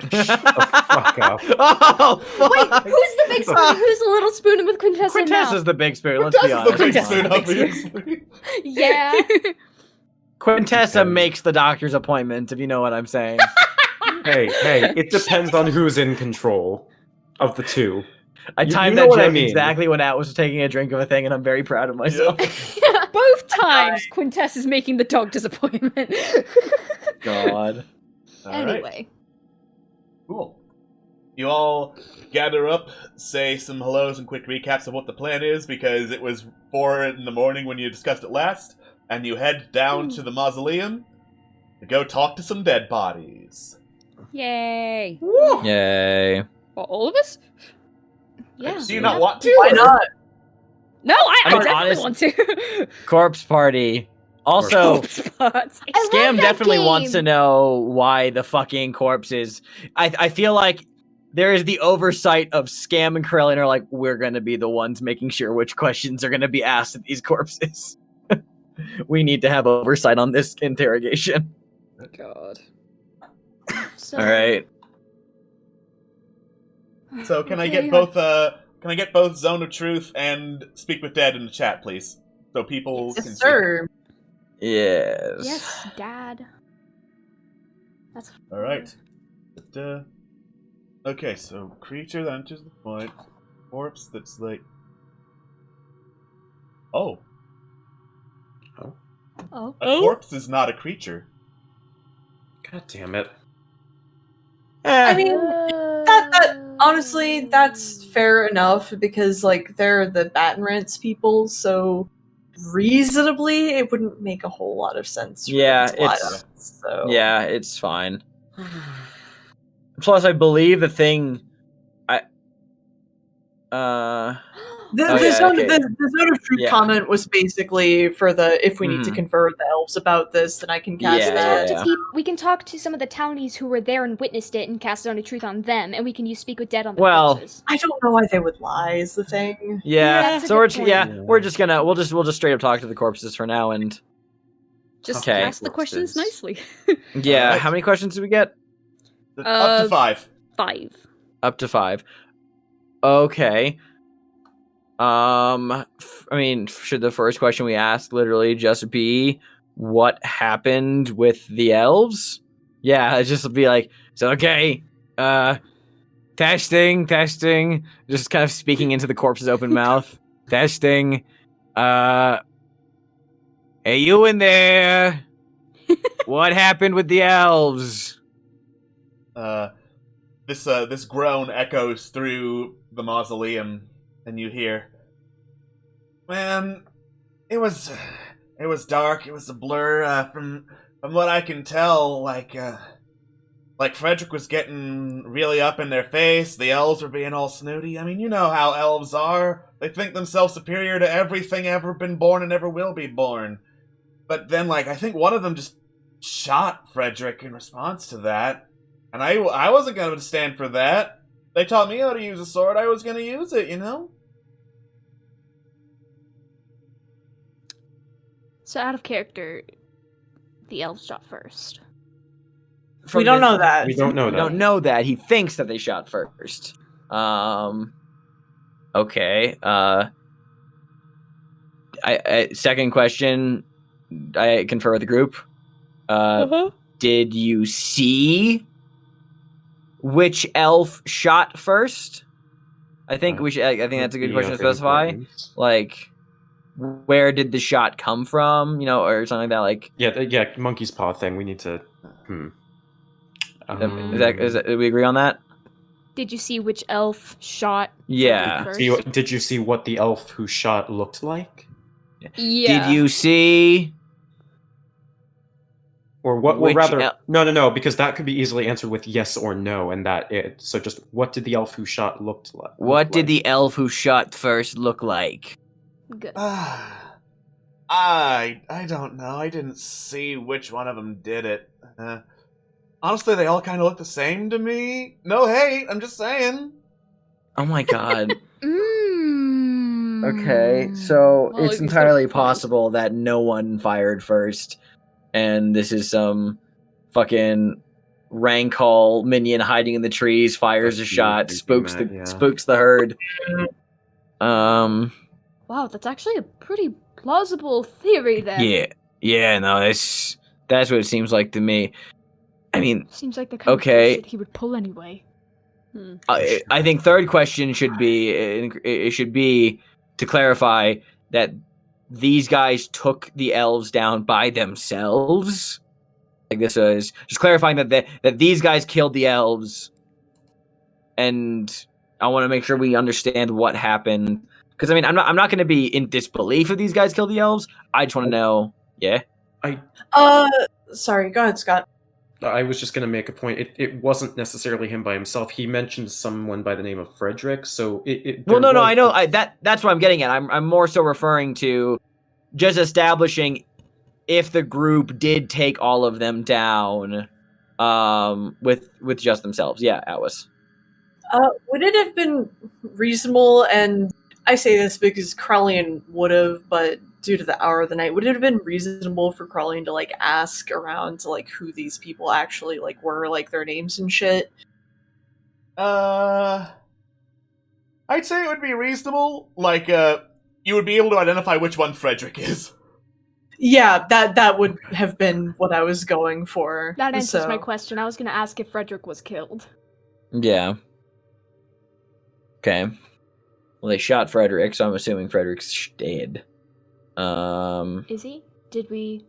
Fuck off. Oh, fuck. Wait, who's the big spoon? Who's the little spoon with Quintessa now? Quintessa's the big spoon, let's be honest. The big spoon, obviously. Yeah. Quintessa makes the doctor's appointments, if you know what I'm saying. Hey, it depends on who's in control of the two. I timed that joke exactly when At was taking a drink of a thing, and I'm very proud of myself. Both times, Quintess is making the doctor's appointment. God. Anyway. Cool. You all gather up, say some hellos and quick recaps of what the plan is, because it was 4 in the morning when you discussed it last, and you head down to the mausoleum to go talk to some dead bodies. Yay. Yay. What, all of us? Yeah. Do you not want to? Why not? No, I mean, definitely want to. Corpse party. Also, Scam definitely game. wants to know why the fucking corpses. I feel like there is the oversight of Scam and Krillin are like, we're going to be the ones making sure which questions are going to be asked of these corpses. We need to have oversight on this interrogation. God. So, All right. So can I get both Zone of Truth and Speak with Dead in the chat, please? So people can Yes, sir. Yes. Yes, Dad. That's Alright. Okay, so creature that enters the point. Corpse that's like... Oh. Oh. A corpse is not a creature. God damn it. I mean, that honestly, that's fair enough because like they're the Baton people, so reasonably it wouldn't make a whole lot of sense. For Yeah, them to lie it's to us, so. yeah, it's fine. Plus, I believe the thing. The zone of truth comment was basically for the if we need to confer with the elves about this, then I can cast that. We can talk to some of the townies who were there and witnessed it and cast Zone of Truth on them, and we can use Speak with Dead on the corpses. I don't know why they would lie. Is the thing? Yeah, so we're just straight up talk to the corpses for now and just ask the questions nicely. Yeah, right. How many questions do we get? Up to 5. 5. Up to 5. Okay. I mean, should the first question we ask literally just be what happened with the elves? Yeah, it's just be like, so okay, testing, just kind of speaking into the corpse's open mouth. Testing, hey, you in there? What happened with the elves? This groan echoes through the mausoleum, and you hear, man, it was dark. It was a blur. From what I can tell, like Frederick was getting really up in their face. The elves were being all snooty. I mean, you know how elves are. They think themselves superior to everything ever been born and ever will be born. But then, I think one of them just shot Frederick in response to that. And I wasn't going to stand for that. They taught me how to use a sword. I was going to use it, you know? So out of character, the elves shot first. We don't know that. We don't know that. We don't know that. He thinks that they shot first. Okay. Second question. I confer with the group. Did you see which elf shot first? I think we should. I think that's a good question to specify. Important. Like, where did the shot come from? You know, or something like that. Like, Yeah, monkey's paw thing. We need to. is that, do we agree on that? Did you see which elf shot? Yeah. First? Did you see what the elf who shot looked like? Yeah. Did you see? Or what? Or Which rather, no, because that could be easily answered with yes or no, and that it. So just what did the elf who shot looked like? What did the elf who shot first look like? Good. I don't know. I didn't see which one of them did it. Honestly, they all kind of look the same to me. No hate, I'm just saying. Oh my god. Mm. Okay, so Well, it's you entirely started first. possible that no one fired first, and this is some fucking Rankall minion hiding in the trees, fires a shot, spooks the herd. Wow, that's actually a pretty plausible theory there. Yeah, no, that's what it seems like to me. I mean, Seems like the kind of bullshit he would pull anyway. I think third question should be to clarify that these guys took the elves down by themselves. Like this is just clarifying that these guys killed the elves, and I want to make sure we understand what happened. Because I mean, I'm not going to be in disbelief if these guys killed the elves. I just want to know. Yeah. Sorry, go ahead, Scott. I was just going to make a point. It wasn't necessarily him by himself. He mentioned someone by the name of Frederick. So Well, no, I know that's what I'm getting at. I'm more so referring to just establishing if the group did take all of them down, with just themselves. Yeah, Alice. Would it have been reasonable, and I say this because Crowley would have, but due to the hour of the night, would it have been reasonable for Crowley to like ask around to like who these people actually like were, like their names and shit? I'd say it would be reasonable. Like, you would be able to identify which one Frederick is. Yeah, that would have been what I was going for. That answers my question. I was going to ask if Frederick was killed. Yeah. Okay. Well, they shot Frederick, so I'm assuming Frederick's dead. Is he? Did we?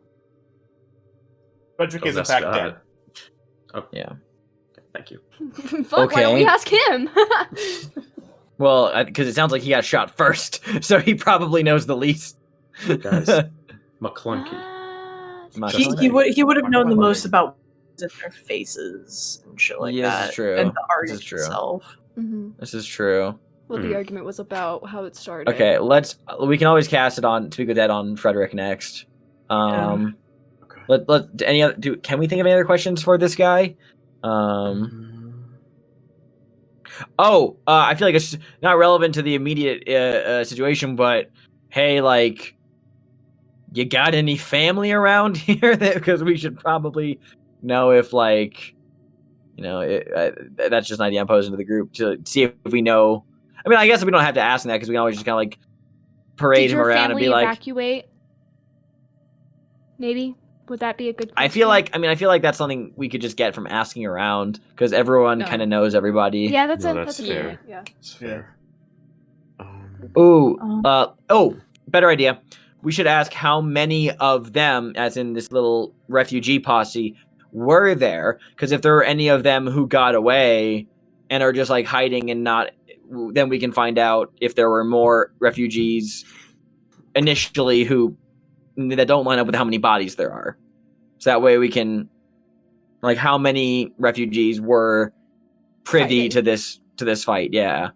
Frederick is in fact dead. Oh yeah. Thank you. Fuck, why don't we ask him? Well, because it sounds like he got shot first, so he probably knows the least. Guys, McClunky. He would have known the most about their faces and shit like that. This is true. And the art This is true. itself. Mm-hmm. This is true. Well, the argument was about how it started. Okay, we can always cast it on Speak with Dead on Frederick next. Okay. Can we think of any other questions for this guy? I feel like it's not relevant to the immediate situation, but hey, like, you got any family around here? Because we should probably know if, like, you know, that's just an idea I'm posing to the group to see if we know. I mean, I guess we don't have to ask him that because we can always just kind of like parade him around and be like, evacuate? Maybe would that be a good question? I feel like that's something we could just get from asking around because everyone kind of knows everybody. Yeah, that's fair. Yeah. It's fair. Better idea. We should ask how many of them, as in this little refugee posse, were there. Because if there are any of them who got away and are just like hiding and not, then we can find out if there were more refugees initially that don't line up with how many bodies there are. So that way we can, like, how many refugees were privy to this fight? Yeah,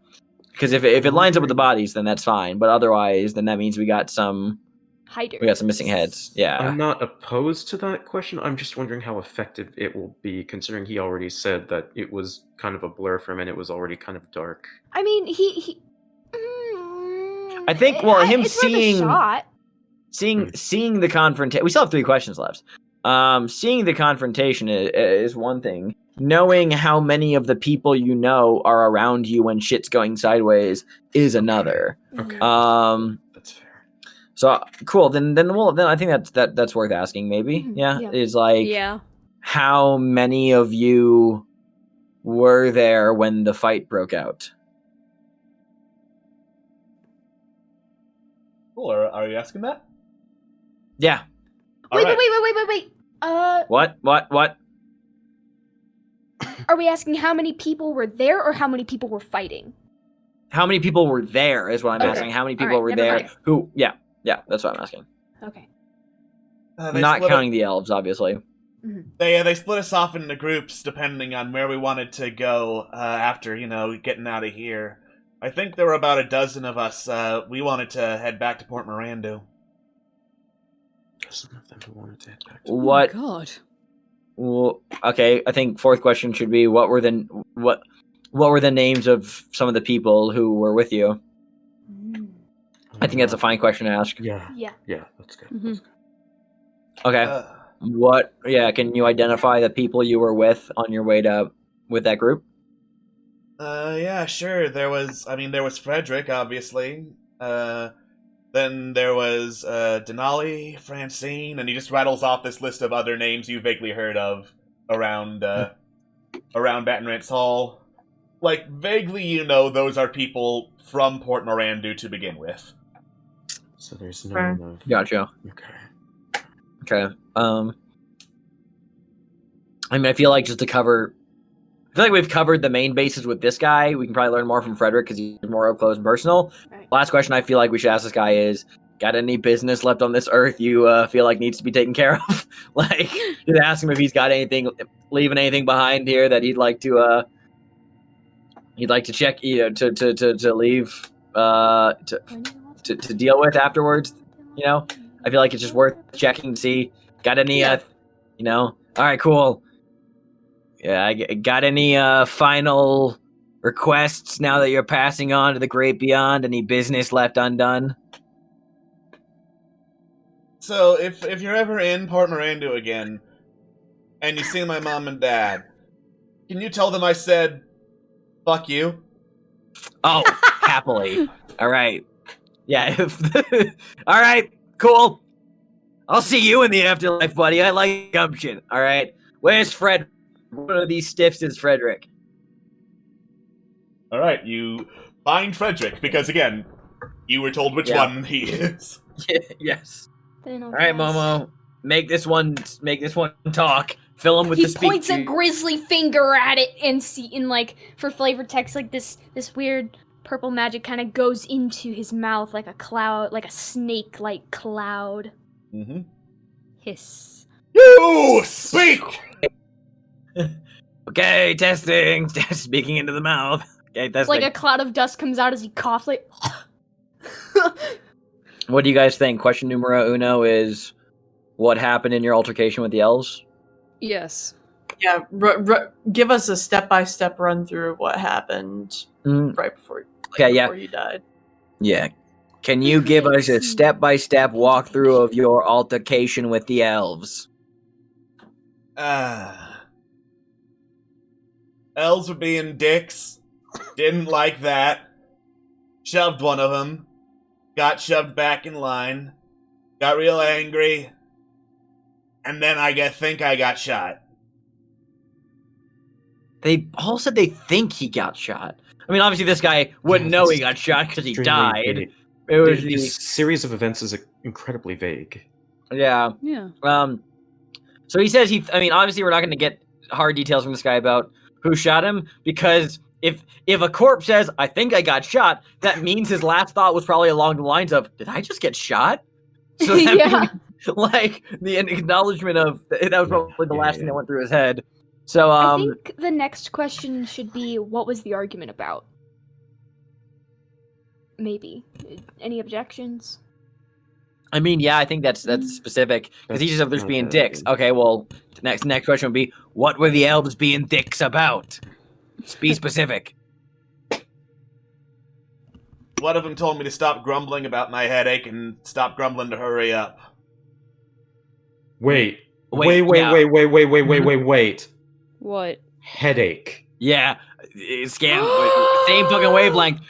because if it lines up with the bodies, then that's fine. But otherwise, then that means we got some hiders. We got some missing heads. Yeah. I'm not opposed to that question. I'm just wondering how effective it will be, considering he already said that it was kind of a blur for him and it was already kind of dark. I mean, he I think. Well, him it's worth a shot. seeing the confrontation. We still have 3 questions left. Seeing the confrontation is one thing. Knowing how many of the people you know are around you when shit's going sideways is another. Okay. That's fair. So cool. Then I think that's worth asking. Maybe. Mhm, Yeah. yeah. Is like Yeah. how many of you were there when the fight broke out? Cool. Are you asking that? Yeah. All Wait, right. wait. What? Are we asking how many people were there or how many people were fighting? How many people were there is what I'm Okay. asking. How many All people right, were never there? mind. Who? Yeah. That's what I'm asking. Okay. They Not split counting the elves, obviously. They split us off into groups depending on where we wanted to go after getting out of here. I think there were about a dozen of us. We wanted to head back to Port Miranda. Some of them who wanted to head back to What? Oh, God. Well, okay, I think 4th question should be what were the names of some of the people who were with you? I think that's a fine question to ask. Yeah. Yeah. That's good. Mhm. That's good. Okay. What? Yeah. Can you identify the people you were with on your way with that group? Yeah, sure. There was Frederick, obviously. Then there was Denali, Francine, and he just rattles off this list of other names you vaguely heard of around Baton Rance Hall. Like, vaguely, those are people from Port Miranda to begin with. So there's no one of... Gotcha. Okay. I mean, I feel like just to cover... I feel like we've covered the main bases with this guy. We can probably learn more from Frederick because he's more up close and personal. Right. Last question I feel like we should ask this guy is, got any business left on this earth you feel like needs to be taken care of? Like, just ask him if he's got anything, leaving anything behind here that he'd like to check, to leave, to deal with afterwards. I feel like it's just worth checking to see. Got any, all right, cool. Yeah, got any final requests now that you're passing on to the great beyond? Any business left undone? So, if you're ever in Port Miranda again, and you see my mom and dad, can you tell them I said, fuck you? Oh, happily. All right. Yeah. All right, cool. I'll see you in the afterlife, buddy. I like gumption. All right. Where's Fred? One of these stiffs is Frederick. All right, you find Frederick, because again, you were told which one he is. Yes. All right, Momo. Make this one talk. Fill him with he the speech. points a grisly finger at it and for flavor text, like this weird purple magic kind of goes into his mouth like a cloud, like a snake-like cloud. Mm-hmm. Hiss. You speak! Okay, testing. Speaking into the mouth. Okay, testing. Like a cloud of dust comes out as he coughs, like... What do you guys think? Question numero uno is, what happened in your altercation with the elves? Yes. Yeah, give us a step-by-step run-through of what happened right before, before you died. Yeah. Can you give us a step-by-step walkthrough of your altercation with the elves? Elves were being dicks. Didn't like that. Shoved one of them. Got shoved back in line. Got real angry. And then I think I got shot. They all said they think he got shot. I mean, obviously this guy wouldn't know he got shot because he died. Vague. It was This series of events is incredibly vague. Yeah. Yeah. So he says obviously we're not going to get hard details from this guy about who shot him, because if a corpse says, I think I got shot, that means his last thought was probably along the lines of, did I just get shot? So that means, like, the acknowledgement of, that was probably the last thing that went through his head. So, I think the next question should be, what was the argument about? Maybe. Any objections? I mean, yeah, I think that's specific because he just said there's being dicks. Okay, well, next question would be, what were the elves being dicks about? Be specific. One of them told me to stop grumbling about my headache and stop grumbling to hurry up. Wait. What? Headache. Yeah, scam. Same fucking wavelength.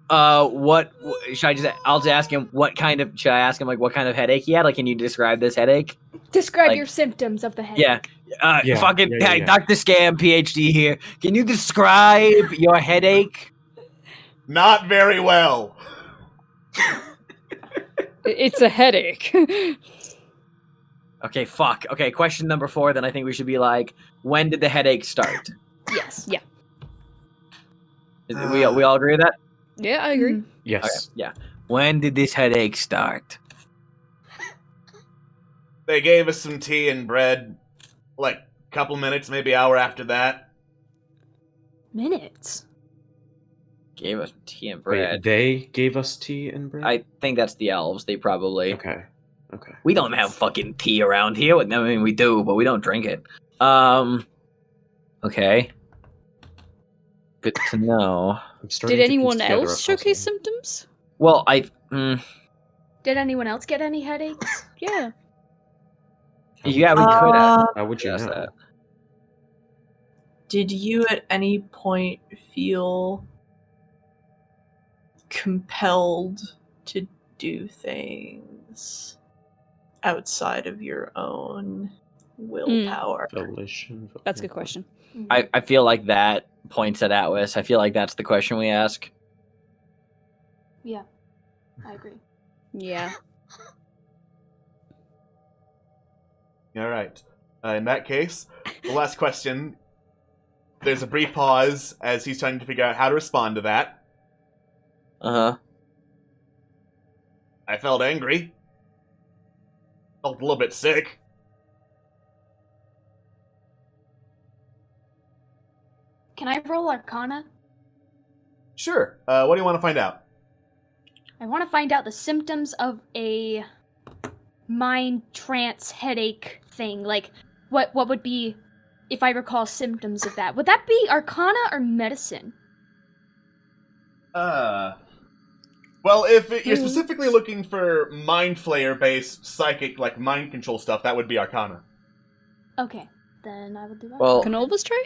What should I just? I'll just ask him what kind of. Should I ask him like what kind of headache he had? Like, can you describe this headache? Describe Like- your symptoms of the headache. Yeah. Fucking Dr. Scam, PhD here. Can you describe your headache? Not very well. It's a headache. Okay, fuck. Okay, question number 4. Then I think we should be like, when did the headache start? Yes. Yeah. We all agree with that? Yeah, I agree. Yes. Okay, yeah. When did this headache start? They gave us some tea and bread, like a couple minutes, maybe hour after that. Minutes. Gave us tea and Wait, bread. they gave us tea and bread? I think that's the elves. They probably. Okay. We don't have fucking tea around here. I mean, we do, but we don't drink it. Okay. Good to know. Did anyone else showcase symptoms? Well, Did anyone else get any headaches? Yeah. Yeah, we could have. How would you guessed know? that. Did you at any point feel compelled to do things outside of your own willpower? Volition. That's a good question. I feel like that points at Atlas. I feel like that's the question we ask. Yeah, I agree. Yeah. All right. In that case, the last question. There's a brief pause as he's trying to figure out how to respond to that. I felt angry. Felt a little bit sick. Can I roll Arcana? Sure. What do you want to find out? I want to find out the symptoms of a mind trance headache thing. Like, what would be, if I recall, symptoms of that? Would that be Arcana or Medicine? Well, if you're specifically looking for Mind Flayer-based psychic, like mind control stuff, that would be Arcana. Okay, then I will do that. Well, Can all of us try?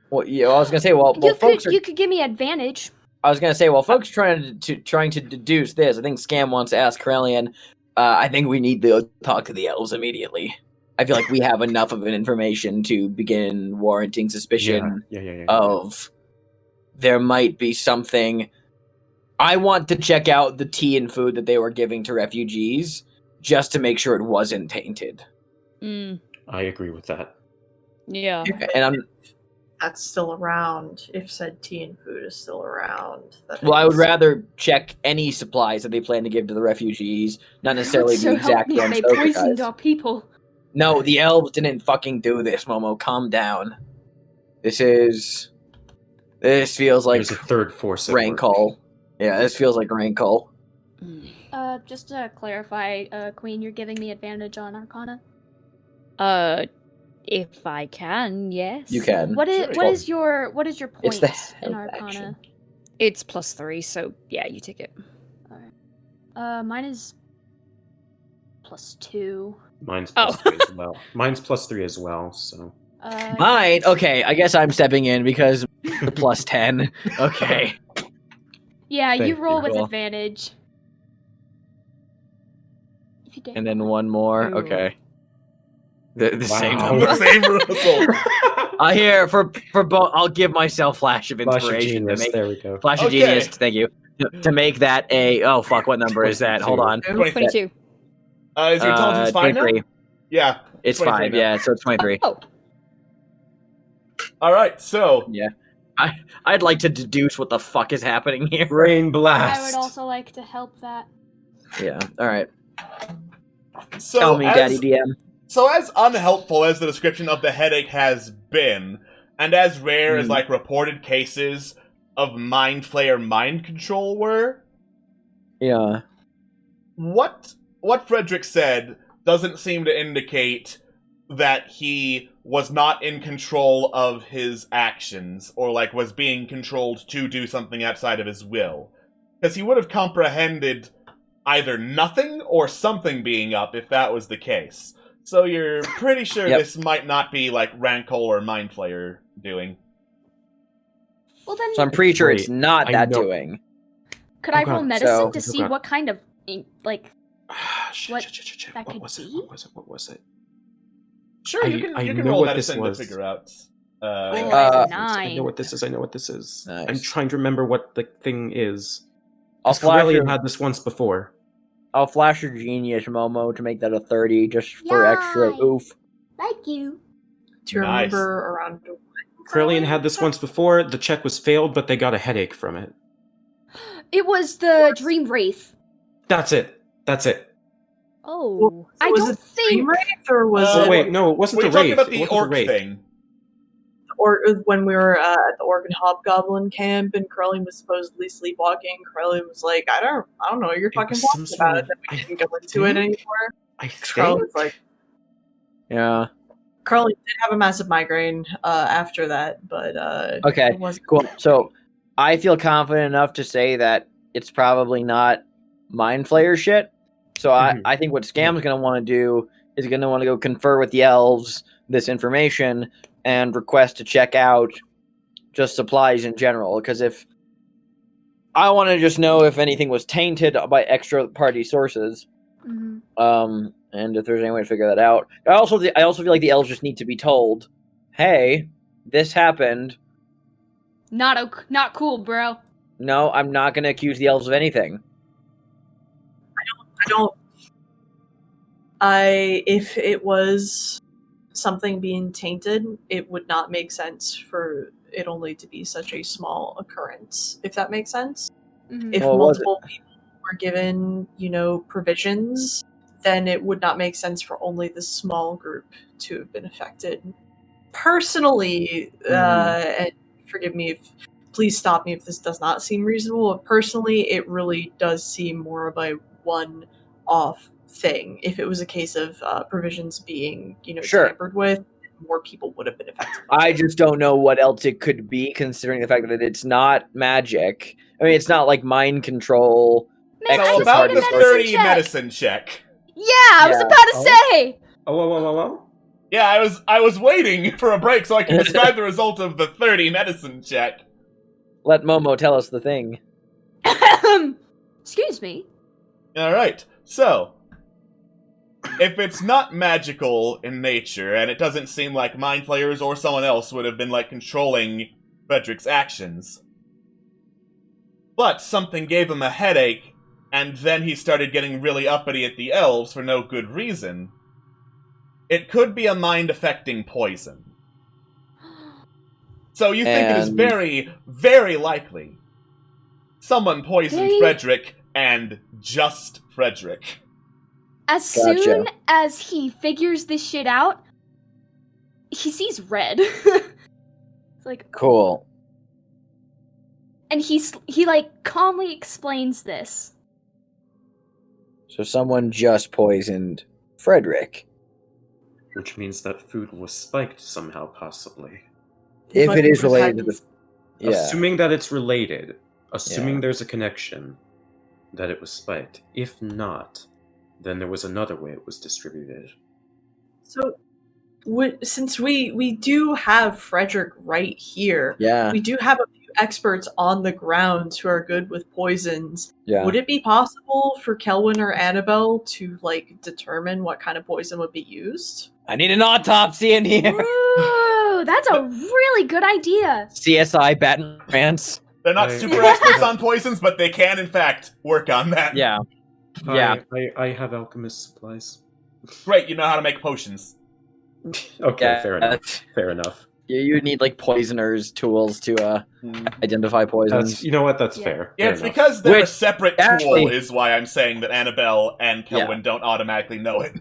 Well, yeah, I was gonna say, well, folks you could give me advantage. I was gonna say, well, folks trying to deduce this. I think Scam wants to ask Corellian. I think we need to talk to the elves immediately. I feel like we have enough of an information to begin warranting suspicion of there might be something. I want to check out the tea and food that they were giving to refugees just to make sure it wasn't tainted. I agree with that. Yeah. And That's still around. If said tea and food is still around. I would rather check any supplies that they plan to give to the refugees, not necessarily So the help exact me, ones. they those poisoned guys. our people. No, the elves didn't fucking do this, Momo. Calm down. This feels like There's a third force at rain work. call. Yeah, this feels like rain call. Just to clarify, Queen, you're giving me advantage on Arcana? If I can, yes. You can. What is your point It's the in help Arcana? action. It's +3, so yeah, you take it. Alright. Mine is +2. Mine's +3 as well. Mine's +3 as well, so. Mine? Okay, I guess I'm stepping in because the +10. Okay. Yeah, you Thank roll you. with Cool. advantage. If you did. And then one more. Ooh. Okay. The same Wow. number. Same result. I hear for both. I'll give myself flash of Flash of inspiration. genius, to make, there we go. Flash of Okay. genius. Thank you. To make that a. Oh fuck! What number is that? Hold on. 22. 22. Is your intelligence 5 now? 23. Yeah. It's 23 5. now. Yeah, so it's 23. Oh. All right, so Yeah. I'd like to deduce what the fuck is happening here. Rain I blast. would also like to help that. Yeah. All right. so Tell me, as, Daddy DM. So as unhelpful as the description of the headache has been, and as rare as like reported cases of Mind Flayer mind control were, Yeah. what what Frederick said doesn't seem to indicate that he was not in control of his actions, or like was being controlled to do something outside of his will. Because he would have comprehended either nothing or something being up if that was the case. So you're pretty sure this might not be like Rankle or Mind Flayer doing. Well then, So I'm pretty sure it's Wait, not I that know- doing. could I God. roll medicine to Oh, see God. what kind of like what that What could was it? be? What was it? Sure, you I can know roll what this medicine to was. figure out. I have a I 9. know what this is. I know what this is. Nice. I'm trying to remember what the thing is. I'll flash Corellian your, had this once before. I'll flash your genius, Momo, to make that a 30, just for extra Yay. oof. Thank you. Do you Nice. remember around? Corellian had this once before. The check was failed, but they got a headache from it. It was the Dream Wraith. That's it. That's it. Oh. I was don't it think. Dream Wraith, or was Uh, it Wait, no, it wasn't We're the talking wraith. about It the wasn't orc wraith. thing. or when we were at the Organ Hobgoblin camp and Corellian was supposedly sleepwalking? Corellian was like, I don't know what you're It fucking was some talking sort about. of- And then we I didn't go into it think- anymore. I Corellian think. was like, Yeah. Corellian did have a massive migraine after that, but Okay, it wasn't cool. So I feel confident enough to say that it's probably not Mind Flayer shit. So Mhm. I think what Scam's going to want to do is going to want to go confer with the elves this information and request to check out just supplies in general. Because if I want to just know if anything was tainted by extra party sources, Mhm. and if there's any way to figure that out. I also feel like the elves just need to be told, hey, this happened. Not cool, bro. No, I'm not going to accuse the elves of anything. if it was something being tainted, it would not make sense for it only to be such a small occurrence, if that makes sense. Mhm. If Well, was it? multiple people were given, provisions, then it would not make sense for only this small group to have been affected. Personally, and forgive me please stop me if this does not seem reasonable, but personally, it really does seem more of a one-off thing. If it was a case of provisions being, Sure. tampered with, more people would have been affected. I just don't know what else it could be, considering the fact that it's not magic. I mean, it's not like mind control. Man, So I just about made a the medicine 30 check. medicine check. Yeah, I was Yeah. about to say. Oh. Yeah, I was waiting for a break so I can describe the result of the 30 medicine check. Let Momo tell us the thing. Excuse me. Alright, so if it's not magical in nature, and it doesn't seem like Mind Flayers or someone else would have been controlling Frederick's actions, but something gave him a headache, and then he started getting really uppity at the elves for no good reason, it could be a mind-affecting poison. So you think it is And- very, very likely someone poisoned They- Frederick, and just Frederick. As Gotcha. soon as he figures this shit out, he sees red. It's like, Cool. and he calmly explains this. So someone just poisoned Frederick. Which means that food was spiked somehow, possibly. If But it is we related had to the... this- Yeah. Assuming that it's related, assuming Yeah. there's a connection, that it was spiked. If not, then there was another way it was distributed. So, since we do have Frederick right here, Yeah. we do have a few experts on the ground who are good with poisons. Yeah. Would it be possible for Kelwyn or Annabelle to determine what kind of poison would be used? I need an autopsy in here. Ooh, that's a really good idea. CSI Batman. They're not I- super experts on poisons, but they can, in fact, work on that. Yeah. Yeah. I have alchemist supplies. Great, you know how to make potions. Okay, Yeah, fair enough. Fair enough. You would need poisoners' tools to identify poisons. That's, you know what? That's Yeah. fair. Yeah, Fair it's enough. because they're a Which, separate actually- tool is why I'm saying that Annabelle and Kelwyn don't automatically know it.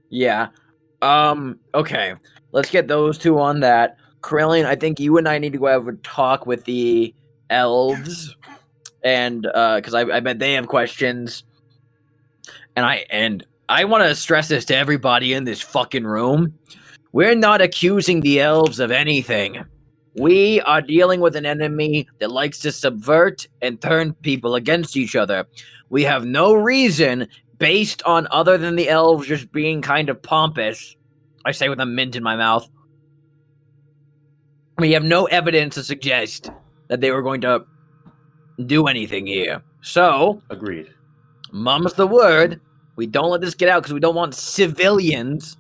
Yeah. Okay. Let's get those two on that. Corellian, I think you and I need to go have a talk with the elves. And, because I bet they have questions. And I want to stress this to everybody in this fucking room. We're not accusing the elves of anything. We are dealing with an enemy that likes to subvert and turn people against each other. We have no reason, based on other than the elves just being kind of pompous, I say with a mint in my mouth, we have no evidence to suggest that they were going to do anything here. So, Agreed. mum's the word. We don't let this get out because we don't want civilians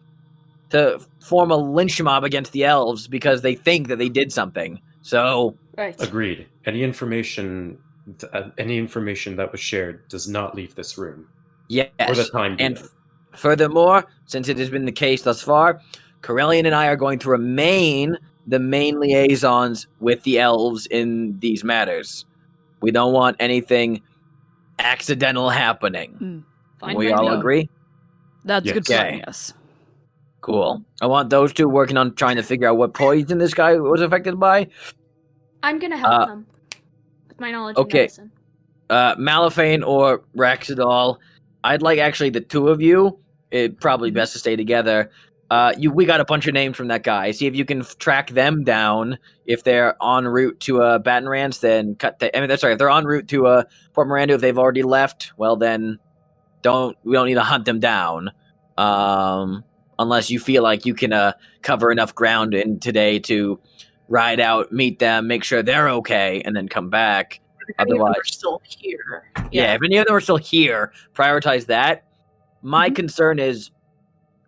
to form a lynch mob against the elves because they think that they did something. So, Right. Agreed. Any information that was shared does not leave this room. yes. For the time being. And furthermore, since it has been the case thus far, Corellian and I are going to remain the main liaisons with the elves in these matters. We don't want anything accidental happening. Fine We by all me. agree? That's Yes. good plan, Okay. yes. Cool. I want those two working on trying to figure out what poison this guy was affected by. I'm gonna help them with my knowledge of okay. medicine. Malifane or Raxidol. I'd like actually the two of you. It probably best to stay together. We got a bunch of names from that guy. See if you can track them down. If they're en route to Baton Rance, then if they're en route to Port Miranda, if they've already left, well then, we don't need to hunt them down. Unless you feel like you can cover enough ground in today to ride out, meet them, make sure they're okay, and then come back. Otherwise, They're still here. yeah, if any of them are still here, prioritize that. My concern is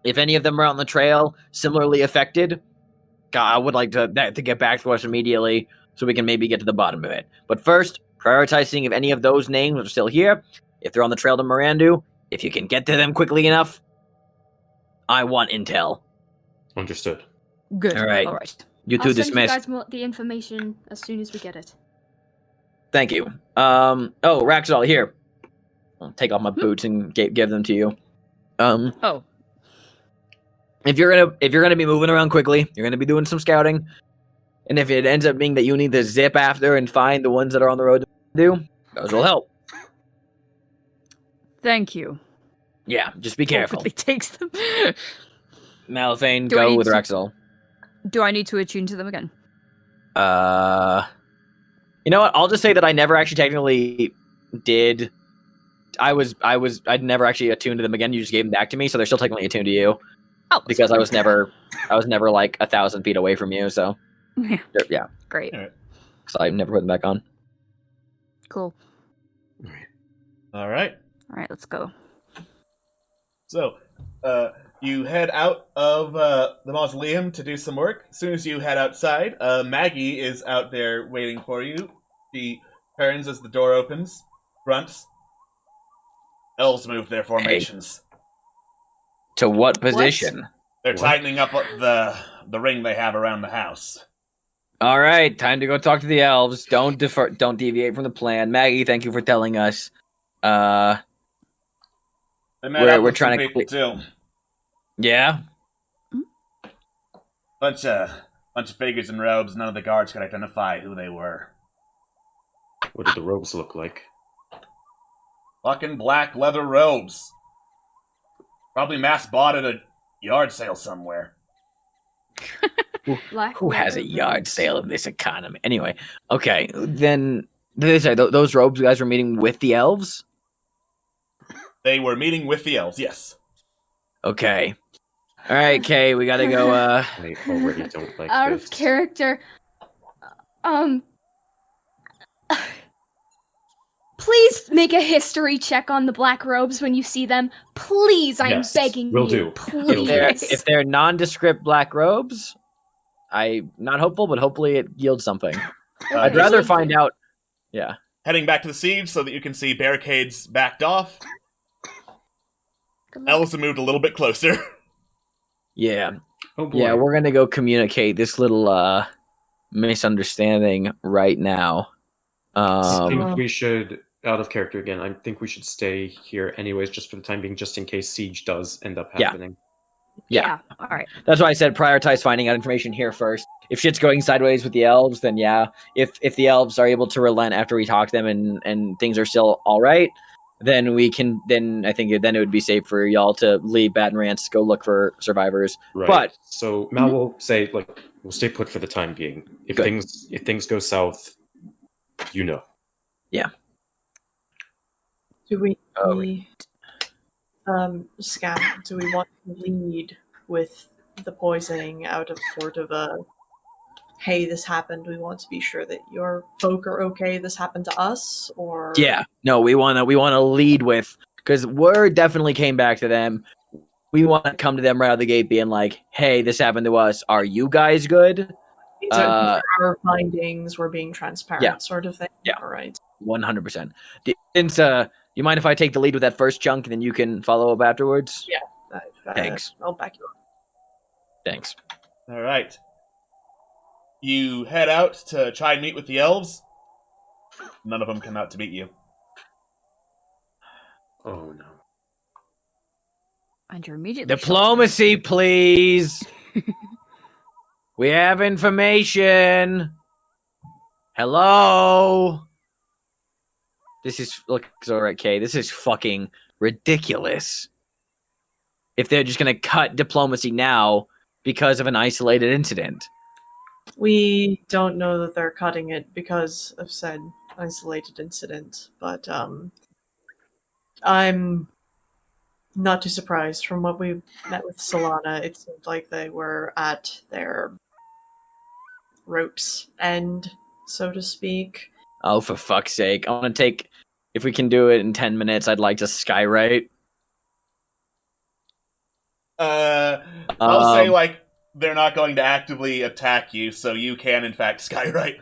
if any of them are on the trail similarly affected, God, I would like to get back to us immediately so we can maybe get to the bottom of it. But first, prioritizing if any of those names are still here. If they're on the trail to Mirandu, if you can get to them quickly enough, I want intel. Understood. Good. All right. All right. You two I'll send dismissed. you guys the information as soon as we get it. Thank you. Raxol, here. I'll take off my boots and give them to you. Oh. If you're gonna be moving around quickly, you're gonna be doing some scouting, and if it ends up being that you need to zip after and find the ones that are on the road to do, those will help. Thank you. Yeah, just be careful. Hopefully takes them. Malifane, Do I go need with to- Raxol. Do I need to attune to them again? You know what? I'll just say that I never actually technically did. I'd never actually attuned to them again. You just gave them back to me, so they're still technically attuned to you. Oh, Because I was never like 1,000 feet away from you, so yeah. Great. So I never put them back on. Cool. All right. All right, let's go. So, you head out of the mausoleum to do some work. As soon as you head outside, Maggie is out there waiting for you. She turns as the door opens, grunts. Elves move their formations. To what position? They're tightening up the ring they have around the house. All right, time to go talk to the elves. Don't deviate from the plan. Maggie, thank you for telling us. They met up we're with trying some to people too. Yeah. Bunch of figures in robes. None of the guards could identify who they were. What did the robes look like? Fucking black leather robes. Probably mass bought at a yard sale somewhere. Who has a yard sale in this economy? Anyway, okay. Then those robes guys were meeting with the elves? They were meeting with the elves, yes. Okay. All right, Kay, we gotta go. I already don't like Out this. of character. Please make a history check on the black robes when you see them. Please, I'm Yes, begging will you. do. Please. If they're nondescript black robes, I'm not hopeful, but hopefully it yields something. I'd rather find out. Yeah. Heading back to the siege so that you can see barricades backed off. Elves have moved a little bit closer. Yeah. Oh boy. Yeah, we're gonna go communicate this little misunderstanding right now. I think we should, out of character again, I think we should stay here anyways, just for the time being, just in case siege does end up happening. Yeah. All right. That's why I said prioritize finding out information here first. If shit's going sideways with the elves, then yeah. If the elves are able to relent after we talk to them and things are still all right, then we can. Then I think then it would be safe for y'all to leave Bat and Rance, go look for survivors. Right. But so Mal will say, like, we'll stay put for the time being. If Good. things go south, you know. Yeah. Do we Scam, do we want to lead with the poisoning out of sort of a hey, this happened, we want to be sure that your folk are okay, this happened to us, or yeah, no, we wanna lead with, because word definitely came back to them. We want to come to them right out of the gate, being like, "Hey, this happened to us. Are you guys good?" these are our findings, we're being transparent, sort of thing. Yeah. All right. 100%. Since you mind if I take the lead with that first chunk, and then you can follow up afterwards? Yeah. Thanks. I'll back you up. Thanks. All right. You head out to try and meet with the elves. None of them come out to meet you. Oh no. And you're immediately Diplomacy, please. We have information. Hello. This is alright, Kay. This is fucking ridiculous. If they're just gonna cut diplomacy now because of an isolated incident. We don't know that they're cutting it because of said isolated incident, but I'm not too surprised. From what we met with Solana, it seemed like they were at their rope's end, so to speak. Oh, for fuck's sake. I want to take... If we can do it in 10 minutes, I'd like to skywrite. I'll say, like, they're not going to actively attack you, so you can, in fact, skywrite.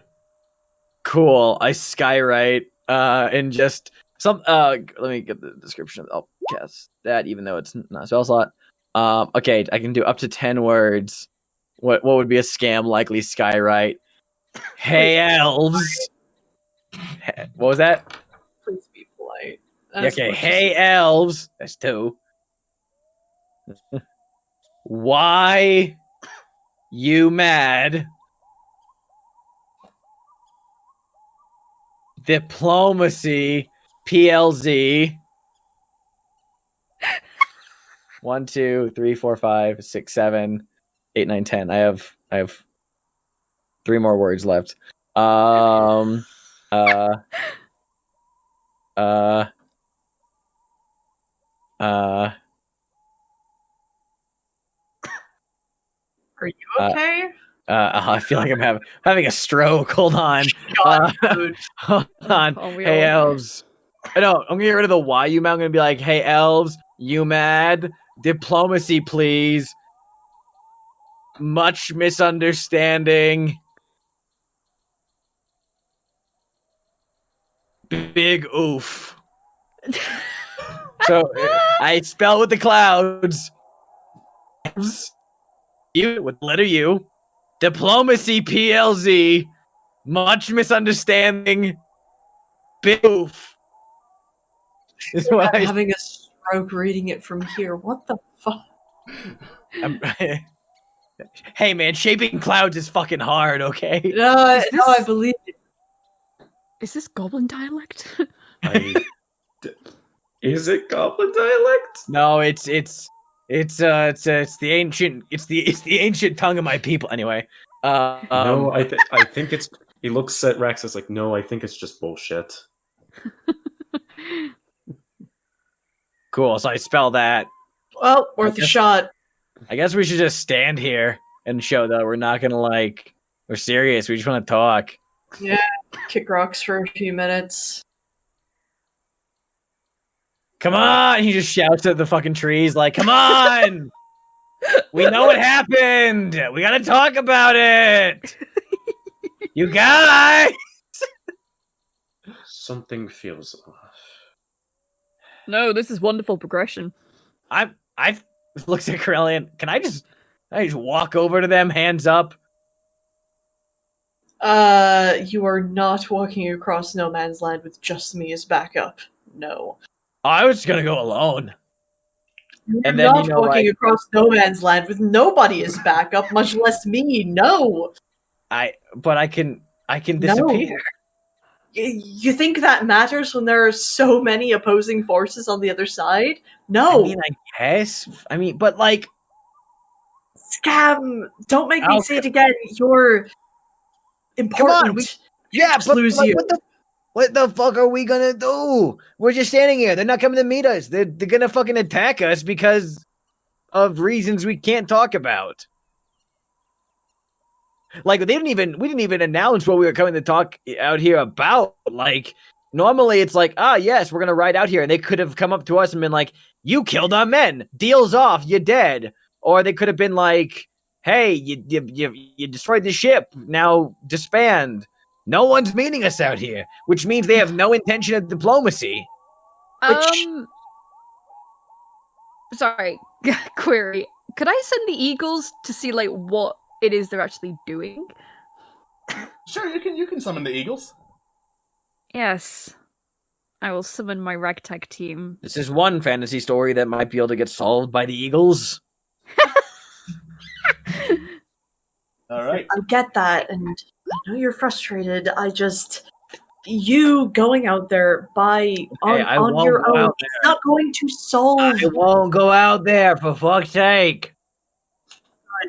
Cool. I skywrite, and just... let me get the description. I'll cast that, even though it's not a spell slot. Okay, I can do up to 10 words. What would be a scam likely skywrite? Hey, elves! What was that? Please be polite. Okay, hey, elves! That's 2. Why you mad? Diplomacy, PLZ. 1, 2, 3, 4, 5, 6, 7, 8, 9, 10. I have 3 more words left. Are you okay? I feel like I'm having a stroke. Hold on. Hold on. Hey, elves. No, I'm gonna get rid of the why you mad. I'm gonna be like, hey, elves, you mad? Diplomacy, please. Much misunderstanding. Big oof. So I spell with the clouds. You with the letter U. Diplomacy, PLZ. Much misunderstanding. Big oof. Is what I'm having a stroke reading it from here. What the fuck? Hey man, shaping clouds is fucking hard, okay? No, I believe it. Is this goblin dialect? Is it goblin dialect? No, it's the ancient tongue of my people. Anyway, no, I think it's. He looks at Rex as like, no, I think it's just bullshit. Cool. So I spell that. Well, worth a shot. I guess we should just stand here and show that we're not gonna we're serious. We just want to talk. Yeah, kick rocks for a few minutes. Come on! He just shouts at the fucking trees like, come on! We know what happened! We gotta talk about it! You guys! Something feels off. No, this is wonderful progression. I looks at Corellian. Can I just walk over to them, hands up? You are not walking across no man's land with just me as backup. No. I was gonna go alone. You're and then not walking across no man's land with nobody as backup, much less me. No. But I can disappear. You think that matters when there are so many opposing forces on the other side? No. I mean, I guess. I mean, but like, Scam! Don't make me I'll- say it again. You're important. yeah, just but lose like, you. what the fuck are we gonna do? We're just standing here. They're not coming to meet us. They're gonna fucking attack us because of reasons we can't talk about. Like we didn't even announce what we were coming to talk out here about. Like normally it's like, yes, we're gonna ride out here, and they could have come up to us and been like, "You killed our men. Deal's off. You're dead." Or they could have been like, "Hey, you destroyed the ship. Now disband." No one's meeting us out here, which means they have no intention of diplomacy. Sorry, query. Could I send the eagles to see like what it is they're actually doing? Sure, you can summon the eagles. Yes. I will summon my ragtag team. This is one fantasy story that might be able to get solved by the Eagles. All right. I get that, and I know you're frustrated. You going out there on your own, it's not going to solve. I won't go out there, for fuck's sake.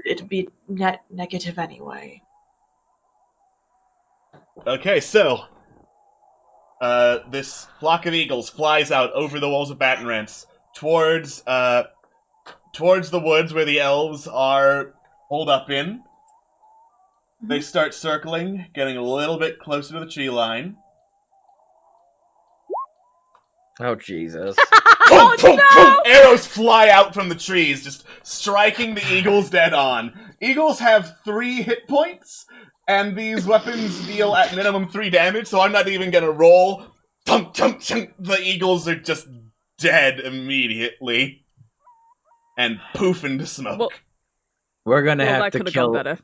It'd be net negative anyway. Okay, so this flock of eagles flies out over the walls of Baton Rance towards the woods where the elves are holed up in. They start circling, getting a little bit closer to the tree line. Oh, Jesus. Boom, boom, boom! Arrows fly out from the trees, just striking the eagles dead on. Eagles have 3 hit points, and these weapons deal at minimum 3 damage, so I'm not even gonna roll. Tunk, tunk, tunk. The eagles are just dead immediately. And poof into smoke. Well, We're gonna have to kill... better.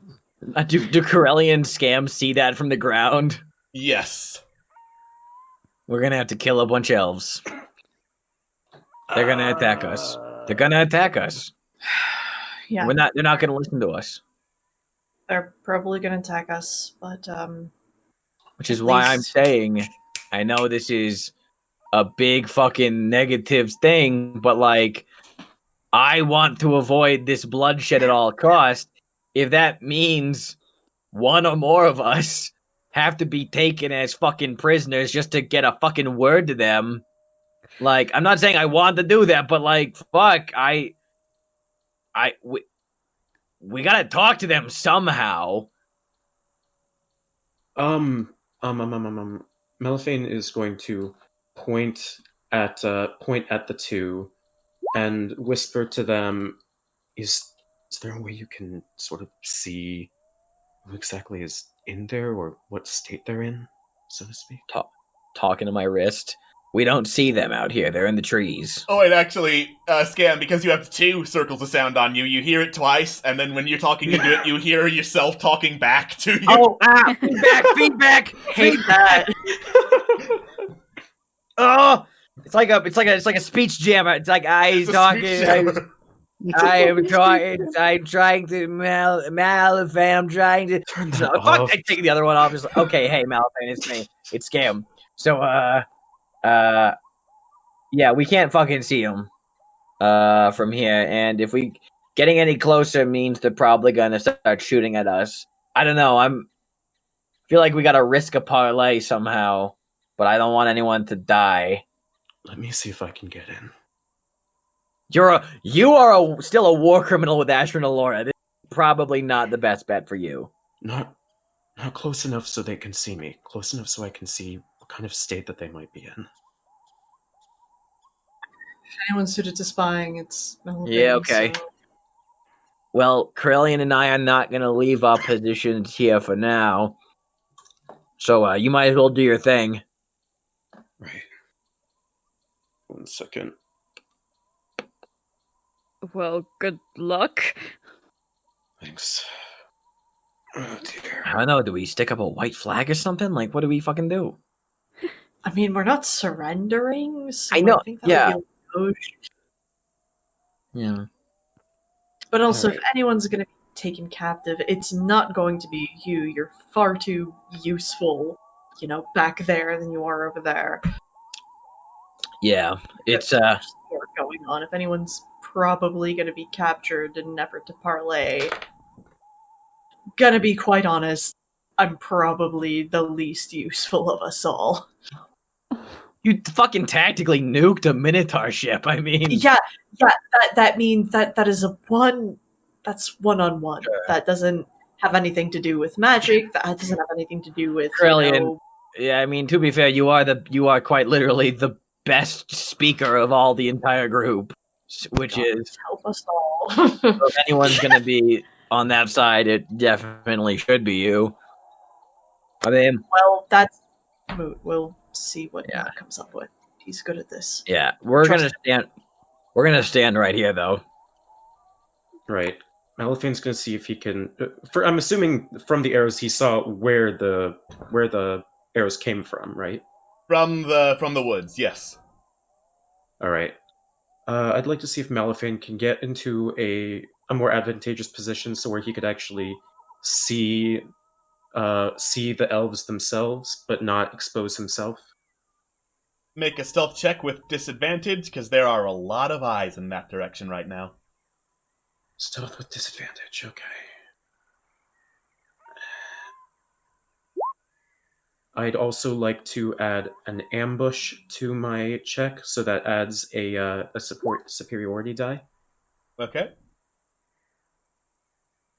Do Corellian scams see that from the ground? Yes. We're gonna have to kill a bunch of elves. They're gonna attack us. They're gonna attack us. Yeah. They're not gonna listen to us. They're probably gonna attack us, but which is why I'm saying, I know this is a big fucking negative thing, but like, I want to avoid this bloodshed at all costs. If that means one or more of us have to be taken as fucking prisoners just to get a fucking word to them, like, I'm not saying I want to do that, but like, fuck, we gotta talk to them somehow. Melifane is going to point at the two and whisper to them, is there a way you can sort of see who exactly is in there, or what state they're in, so to speak? Talking to my wrist. We don't see them out here. They're in the trees. Oh, and actually, Scam, because you have 2 circles of sound on you, you hear it twice, and then when you're talking into it, you hear yourself talking back to you. Oh, feedback! hate that. Oh, it's like a speech jammer. It's like I'm trying to Malifane. I'm trying to turn that fuck. off. I take the other one off. Just, okay, hey Malifane, it's me. It's Scam. So yeah, we can't fucking see them from here, and if we getting any closer means they're probably gonna start shooting at us. I don't know. Feel like we gotta risk a parlay somehow, but I don't want anyone to die. Let me see if I can get in. You are still a war criminal with Ashran Alora. This is probably not the best bet for you. Not close enough so they can see me. Close enough so I can see what kind of state that they might be in. If anyone's suited to spying, it's Melifane, Yeah, okay. so... Well, Corellian and I are not going to leave our positions here for now. So, you might as well do your thing. Right. 1 second. Well, good luck. Thanks. Oh dear. I don't know, do we stick up a white flag or something? Like, what do we fucking do? I mean, we're not surrendering, so I know, I think that yeah. would be a no. Yeah. But also, Alright. if anyone's going to be taken captive, it's not going to be you. You're far too useful back there than you are over there. Yeah, it's There's more going on. If anyone's probably going to be captured in an effort to parlay, gonna be quite honest, I'm probably the least useful of us all. You fucking tactically nuked a Minotaur ship. I mean, Yeah. That means that is that's one-on-one. Sure. That doesn't have anything to do with magic. That doesn't have anything to do with Krellian. Yeah, I mean, to be fair, you are quite literally the best speaker of all the entire group, which God, is help us all. if anyone's gonna be on that side, it definitely should be you. I mean, Well, that's moot. We'll see what Matt comes up with. He's good at this. yeah, we're Trust gonna stand. We're gonna stand right here, though. Right. Malaphane's gonna see if he can. I'm assuming from the arrows he saw where the arrows came from, right? From the woods, yes. All right. I'd like to see if Malaphane can get into a more advantageous position, so where he could actually see the elves themselves, but not expose himself. Make a stealth check with disadvantage, because there are a lot of eyes in that direction right now. Stealth with disadvantage, okay. I'd also like to add an ambush to my check, so that adds a support superiority die. Okay.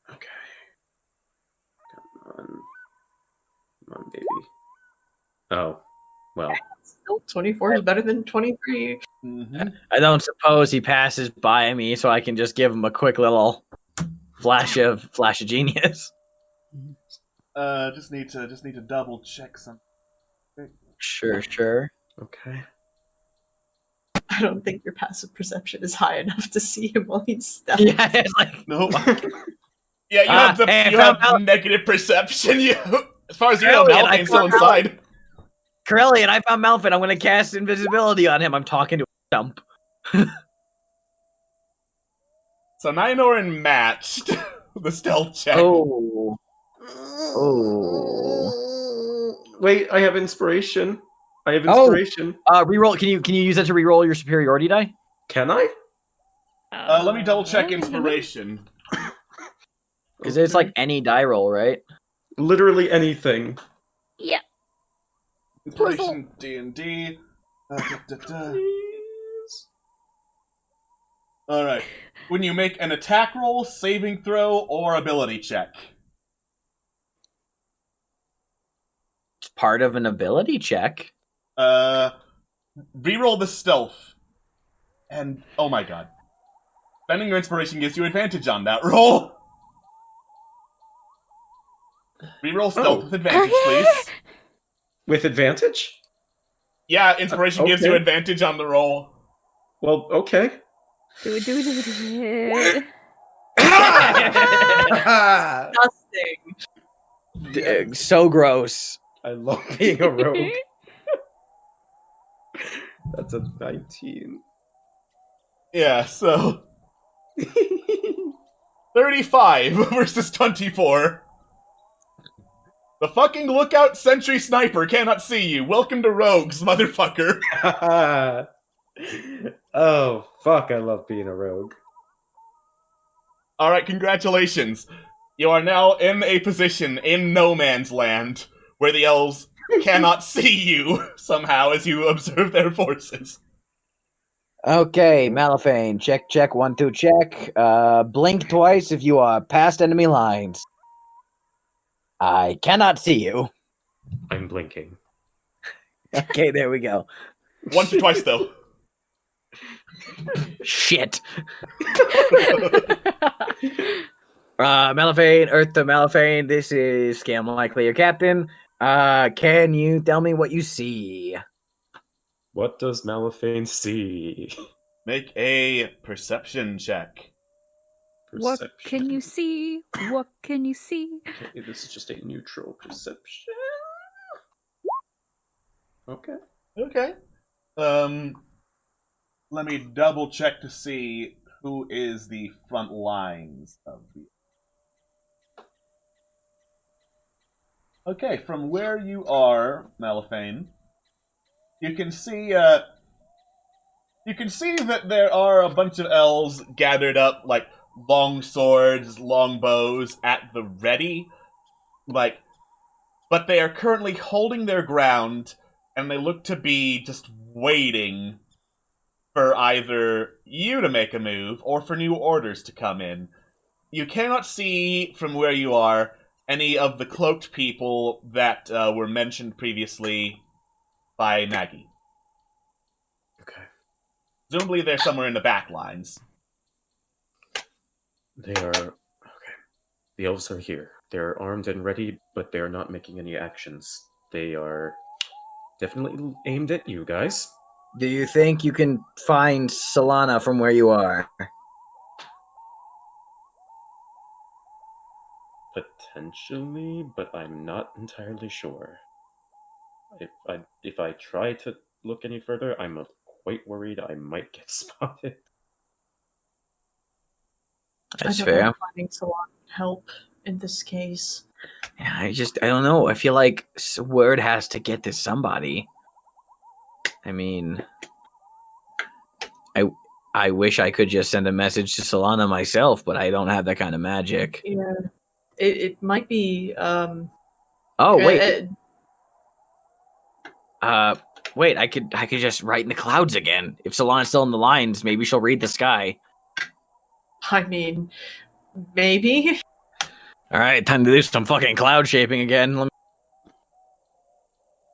Okay. Come on, baby. Oh, well. Still, 24 is better than 23. Mm-hmm. I don't suppose he passes by me, so I can just give him a quick little flash of genius. Just need to double check something. Sure. Okay. I don't think your passive perception is high enough to see him while he's stealth. Yeah, it's like Nope. Yeah, you have negative perception. You, as far as you know, Malaphane's still inside. Corellian, I found Malphine. I'm going to cast invisibility on him. I'm talking to a stump. So Ninorin matched the stealth check. Oh. Wait, I have inspiration. Reroll. Can you use that to reroll your superiority die? Can I? Let me double check inspiration. Because it's like any die roll, right? Literally anything. Yeah. Inspiration D&D. Alright. When you make an attack roll, saving throw, or ability check. It's part of an ability check. Reroll the stealth. And, oh my god. Spending your inspiration gives you advantage on that roll. Reroll stealth with advantage, please. With advantage? Yeah, inspiration gives you advantage on the roll. Well, okay. Do it. Disgusting. So gross. I love being a rogue. That's a 19. Yeah, so 35 versus 24. The fucking lookout sentry sniper cannot see you. Welcome to rogues, motherfucker. Oh, fuck, I love being a rogue. Alright, congratulations. You are now in a position in no man's land where the elves cannot see you somehow as you observe their forces. Okay, Malaphane. Check, 1, 2, check. Blink twice if you are past enemy lines. I cannot see you. I'm blinking. Okay, there we go. Once or twice, though. Shit. Malaphane, Earth to Malaphane, this is Scam Likely, your captain. Can you tell me what you see? What does Malaphane see? Make a perception check. What can you see? What can you see? Okay, this is just a neutral perception. Okay. Okay. Let me double check to see who is the front lines of the... Okay, from where you are, Malifane, you can see that there are a bunch of elves gathered up, like long swords, long bows at the ready, like, but they are currently holding their ground, and they look to be just waiting for either you to make a move or for new orders to come in. You cannot see from where you are any of the cloaked people that were mentioned previously by Maggie. Okay. Presumably they're somewhere in the back lines. They are... Okay. The elves are here. They're armed and ready, but they're not making any actions. They are definitely aimed at you guys. Do you think you can find Solana from where you are? Potentially, but I'm not entirely sure. If I try to look any further, I'm quite worried I might get spotted. That's I don't fair. know if finding Solana would help in this case. Yeah, I don't know. I feel like word has to get to somebody. I mean, I wish I could just send a message to Solana myself, but I don't have that kind of magic. Yeah, it might be. Oh wait, wait. I could just write in the clouds again. If Solana's still in the lines, maybe she'll read the sky. I mean, maybe. All right, time to do some fucking cloud shaping again.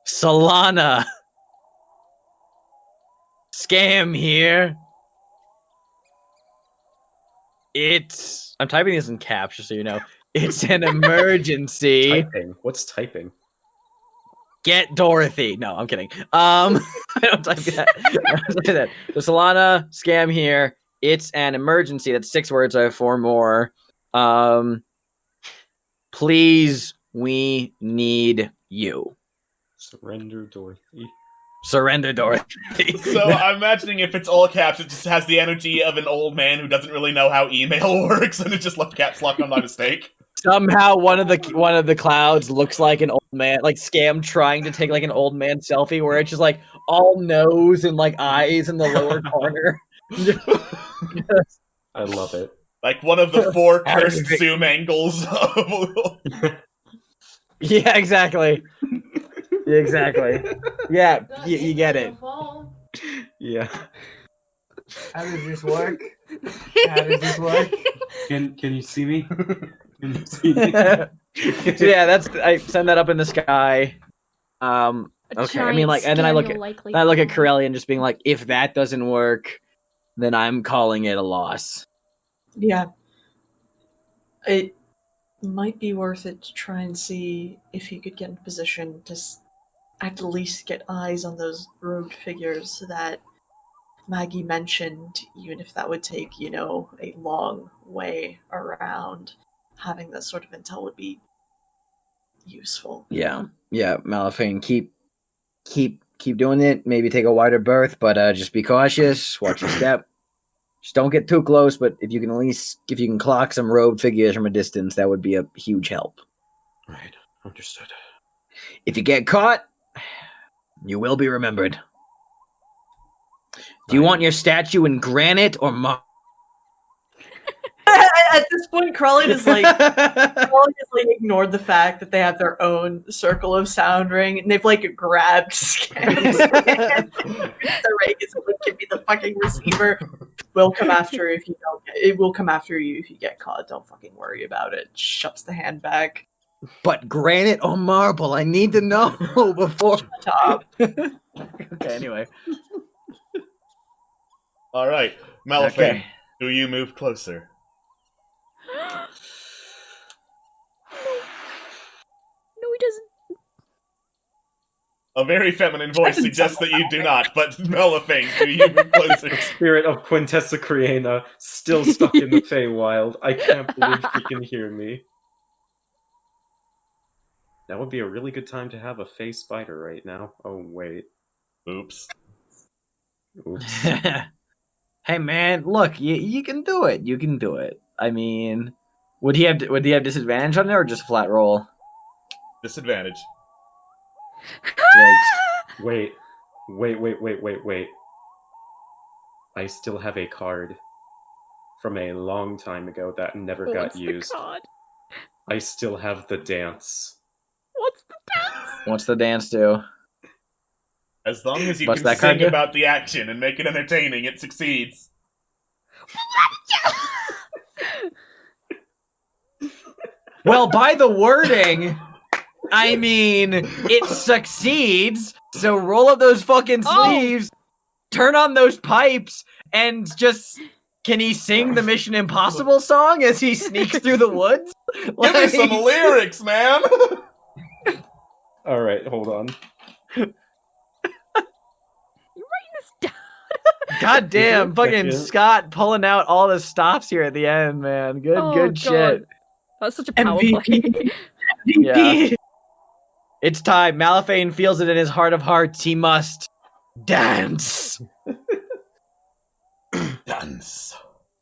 Solana, scam here. I'm typing this in caps, just so you know. It's an emergency. Typing? What's typing? Get Dorothy. No, I'm kidding. I don't type that. I don't type that. So Solana, scam here. It's an emergency. That's 6 words. I have 4 more. Please, we need you. Surrender, Dorothy. Surrender, Dorothy. So I'm imagining if it's all caps, it just has the energy of an old man who doesn't really know how email works, and it just left caps lock on by mistake. Somehow one of the clouds looks like an old man, like Scam trying to take like an old man selfie, where it's just like all nose and like eyes in the lower corner. I love it. Like one of the 4 cursed zoom angles. Yeah, exactly. Exactly. Yeah, you get it. Yeah. How does this work? Can you see me? Can you see me? So yeah, I send that up in the sky. Okay, I mean, like, and then I look at Corellian just being like, if that doesn't work, then I'm calling it a loss. Yeah. It might be worth it to try and see if you could get in position to at least get eyes on those robed figures that Maggie mentioned, even if that would take, a long way around. Having that sort of intel would be useful. Yeah, Malifane, keep doing it. Maybe take a wider berth, but just be cautious. Watch your step. Just don't get too close. But if you can clock some robed figures from a distance, that would be a huge help. Right, understood. If you get caught, you will be remembered. Do you want your statue in granite or marble? At this point, Crawley is like ignored the fact that they have their own circle of sound ring, and they've grabbed Scams. Give me the fucking receiver. We'll come after if you don't. It will come after you if you get caught. Don't fucking worry about it. Shuts the handbag. But granite or marble? I need to know before. Top. Okay. Anyway. All right, Malifane, do you move closer? No, he doesn't. A very feminine voice suggests that you do not, but Malifane, do you move closer? The spirit of Quintessa Creana, still stuck in the Feywild. I can't believe she can hear me. That would be a really good time to have a Fey spider right now. Oh, wait. Oops. Hey man, look, you can do it. You can do it. I mean, would he have disadvantage on it or just flat roll? Disadvantage. Wait. I still have a card from a long time ago that never got used. I still have the dance. What's the dance? What's the dance do? As long as you What's can that card sing do? about the action and make it entertaining, it succeeds. Well, by the wording, I mean, it succeeds, so roll up those fucking sleeves, turn on those pipes, and just... Can he sing the Mission Impossible song as he sneaks through the woods? Give me some lyrics, man! Alright, hold on. You're writing this down. God damn, fucking Second. Scott pulling out all the stops here at the end, man. Good, Oh, good God. shit. That's such a power play. MVP. Yeah. It's time. Malifane feels it in his heart of hearts. He must dance. Dance.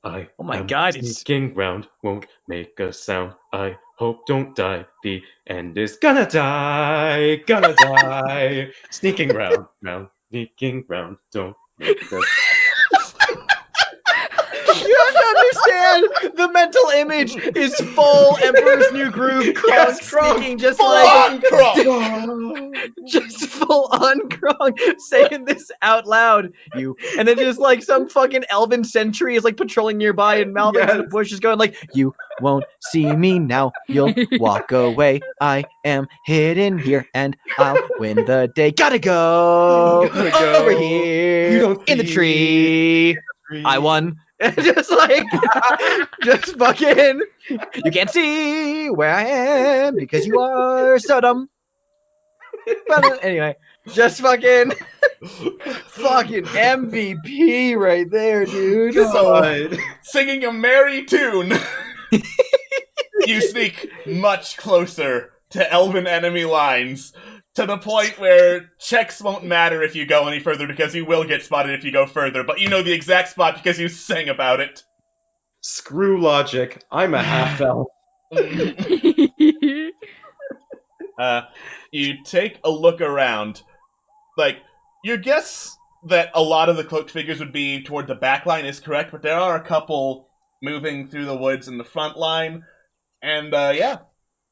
I Oh my am God, it's- sneaking round, won't make a sound. I hope don't die. The end is gonna die, Sneaking round, sneaking round, don't make a sound. You have to understand, the mental image is full Emperor's New Groove, Krog Yes, Krog, speaking just full like... on, Krog! Just full on Krog saying this out loud. And then just like some fucking elven sentry is like patrolling nearby and Malvin's in the bush is going like, you won't see me now, you'll walk away. I am hidden here and I'll win the day. Gotta go over here in the tree. I won. Just like, just fucking, you can't see where I am because you are so dumb. But anyway, just fucking MVP right there, dude. So, singing a merry tune, you sneak much closer to elven enemy lines, to the point where checks won't matter if you go any further because you will get spotted if you go further, but you know the exact spot because you sang about it. Screw logic. I'm a half elf. You take a look around. Like, your guess that a lot of the cloaked figures would be toward the back line is correct, but there are a couple moving through the woods in the front line. And, yeah,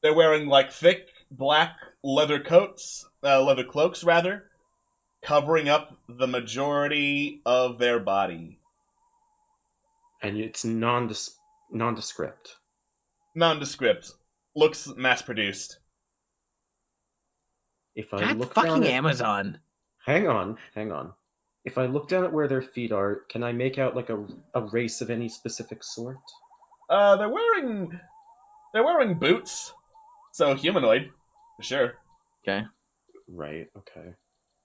they're wearing, like, thick black leather cloaks, covering up the majority of their body. And it's nondescript. Nondescript. Looks mass-produced. If I God look fucking down at... Amazon. Hang on. If I look down at where their feet are, can I make out like a race of any specific sort? They're wearing boots, so humanoid, for sure. Okay. Right. Okay.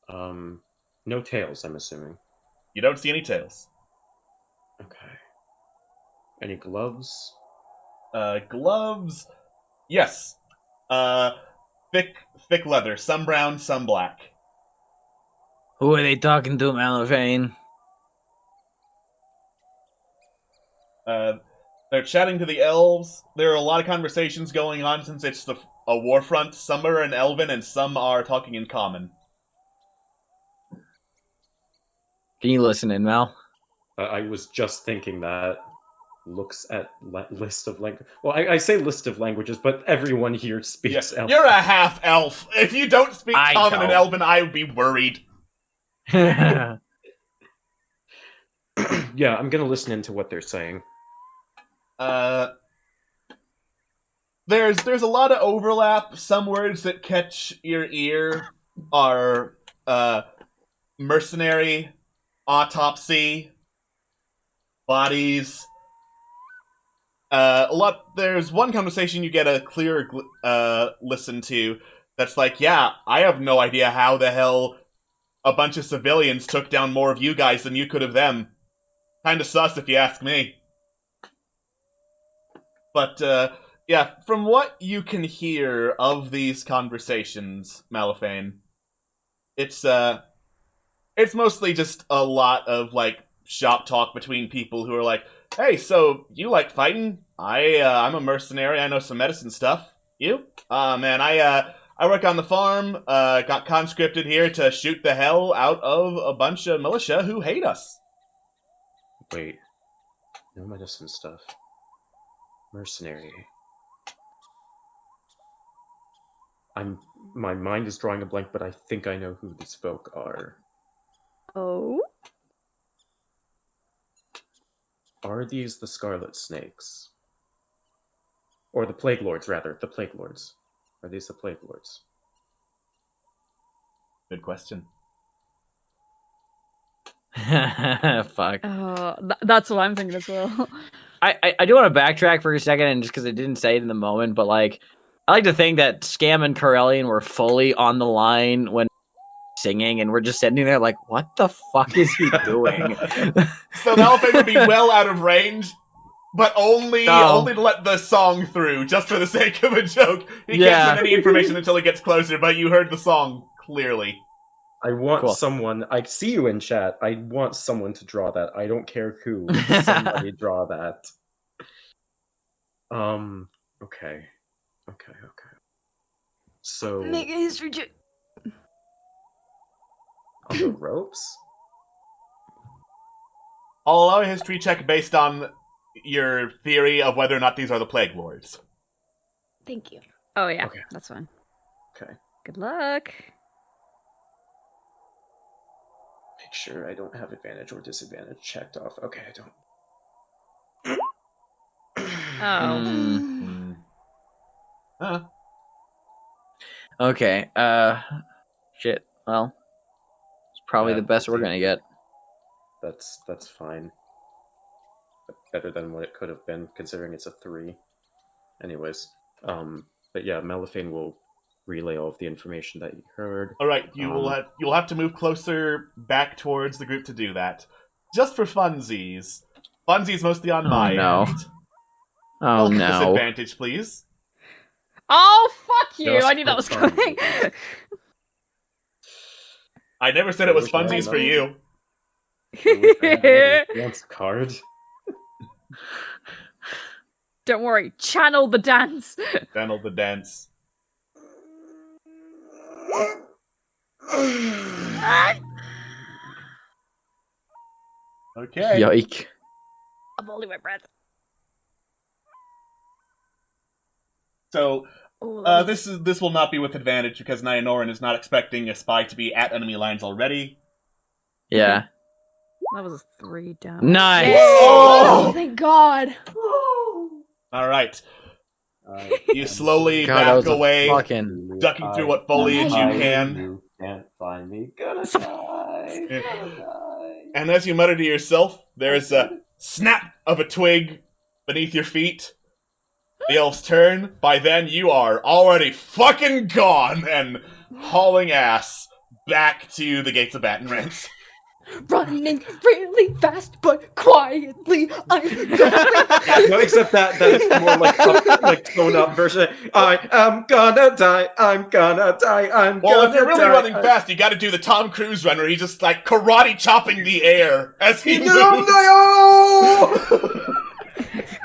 No tails, I'm assuming. You don't see any tails. Okay. Any gloves? Gloves. Yes. Thick leather. Some brown, some black. Who are they talking to, Malifane? They're chatting to the elves. There are a lot of conversations going on since it's a war front. Some are in Elven and some are talking in Common. Can you listen in, Mal? I was just thinking that. Looks at list of language. Well, I say list of languages, but everyone here speaks elf. You're a half elf. If you don't speak Common and Elven, I would be worried. Yeah, I'm gonna listen into what they're saying. There's a lot of overlap. Some words that catch your ear are mercenary, autopsy, bodies. There's one conversation you get a clear listen to that's like, yeah, I have no idea how the hell a bunch of civilians took down more of you guys than you could of them. Kinda sus if you ask me. But, yeah, from what you can hear of these conversations, Malifane, it's mostly just a lot of, like, shop talk between people who are like, hey, so, you like fighting? I'm a mercenary, I know some medicine stuff. You? Man, I I work on the farm, got conscripted here to shoot the hell out of a bunch of militia who hate us. Wait. No medicine stuff. Mercenary. My mind is drawing a blank, but I think I know who these folk are. Oh? Are these the Scarlet Snakes? Or the Plague Lords, rather. The Plague Lords. Are these the Plague Lords? Good question. Fuck. That's what I'm thinking as well. I do want to backtrack for a second, and just because I didn't say it in the moment, but like, I like to think that Scam and Corellian were fully on the line when singing, and we're just sitting there like, what the fuck is he doing? So Malphite would be well out of range, but only to let the song through, just for the sake of a joke. He can't send any information until he gets closer, but you heard the song clearly. I want someone. I see you in chat. I want someone to draw that. I don't care who. Somebody draw that. Okay. So Make a history check. On the ropes? I'll allow a history check based on your theory of whether or not these are the Plague Lords. Thank you. Oh yeah, Okay. that's fine. Okay. Good luck. Make sure I don't have advantage or disadvantage checked off. Okay, I don't. Oh. Okay. Shit. Well, it's probably the best we're gonna get. That's fine. Better than what it could have been, considering it's a 3. Anyways, but yeah, Malifane will relay all of the information that you heard. All right, you'll have to move closer back towards the group to do that, just for funsies. Funsies mostly on my end. Oh no! Disadvantage, please. Oh fuck you! Just I knew that was coming. I never said it was funsies for you. Dance card. Don't worry, channel the dance. Channel the dance. Okay. Yike. I'm holding my breath. So, this will not be with advantage because Nyanoran is not expecting a spy to be at enemy lines already. Yeah. That was a 3 down. Nice. Oh, thank God. All right. You slowly back away, ducking through what foliage you can. You can't find me. Gonna die. And as you mutter to yourself, there's a snap of a twig beneath your feet. The elves turn. By then, you are already fucking gone and hauling ass back to the gates of Baton Rouge. Running really fast, but quietly. No, except that it's more like toned up version. I am gonna die. I'm gonna die. Well, if you're really running fast, you got to do the Tom Cruise run where he's just like karate chopping the air as he moves.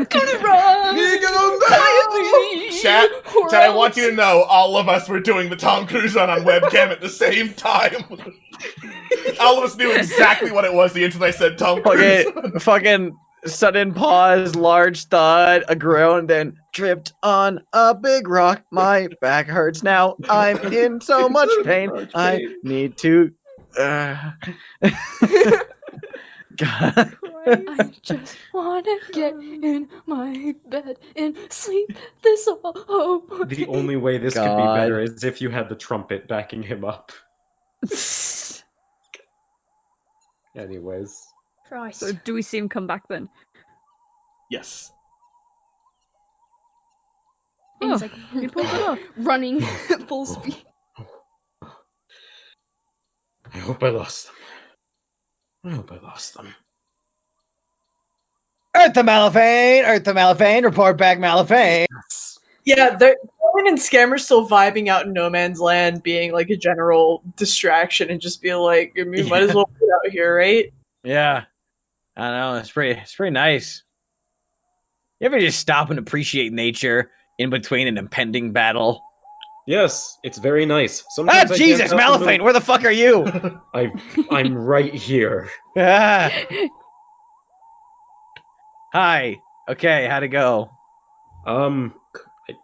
Gonna run quietly. Chat, I want you to know all of us were doing the Tom Cruise run on webcam at the same time. All of us knew exactly what it was the instant I said Tom Cruise. Okay, fucking sudden pause, large thud, a groan, then tripped on a big rock. My back hurts now. I'm in so much pain. I need to. God. I just wanna get in my bed and sleep this all over. The only way this could be better is if you had the trumpet backing him up. Anyways. Christ. So do we see him come back then? Yes. And he's like, he pulled it off. Running full speed. I hope I lost them. Earth to Malifane, report back Malifane. Yeah, Cohen and Scammer still vibing out in no man's land, being like a general distraction, and just be like, I mean, might as well get out here, right? Yeah, I know it's pretty nice. You ever just stop and appreciate nature in between an impending battle? Yes, it's very nice. Ah, Sometimes I can't Jesus, help but Malphite, move- where the fuck are you? I'm right here. Ah. Hi. Okay, how'd it go? I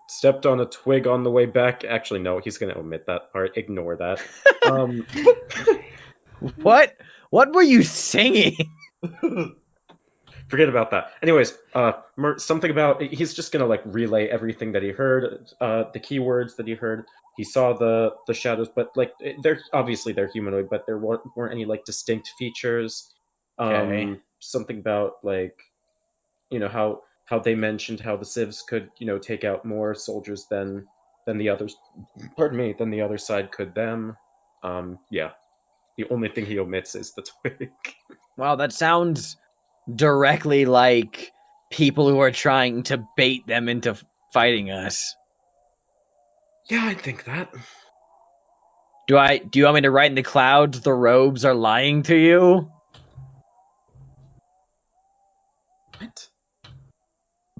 stepped on a twig on the way back. Actually, no, he's gonna omit that part. Ignore that. What? What were you singing? Forget about that. Anyways, something about he's just gonna like relay everything that he heard, the keywords that he heard. He saw the shadows, but like they're obviously they're humanoid, but there weren't any like distinct features. Okay. Something about like how they mentioned how the civs could take out more soldiers than the others. Pardon me, than the other side could them. Yeah. The only thing he omits is the twig. Wow, that sounds directly like people who are trying to bait them into fighting us. Yeah, I think that. Do you want me to write in the clouds the robes are lying to you? What?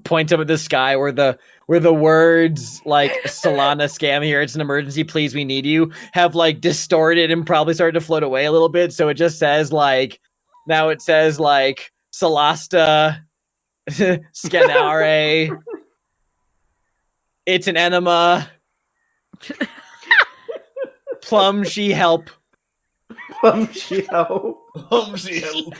Point up at the sky where the words like Solana scam here, it's an emergency, please we need you, have like distorted and probably started to float away a little bit, so it just says like now it says like Solasta Scanare. It's an enema. Plum she help. Plum she help. Plum she help.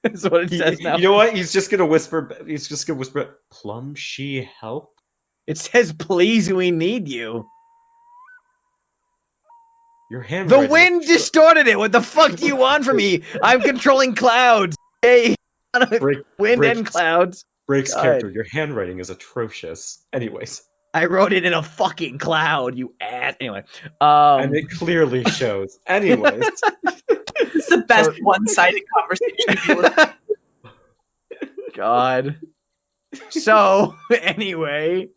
That's what it says now. You know what? He's just gonna whisper. He's just gonna whisper. Plum she help. It says, "Please, we need you." Your hand. The wind distorted it. What the fuck do you want from me? I'm controlling clouds. Hey, wind and clouds. Breaks God. character. Your handwriting is atrocious. Anyways, I wrote it in a fucking cloud. You ass. Anyway, and it clearly shows. Anyways, it's the best one-sided conversation. God. So anyway,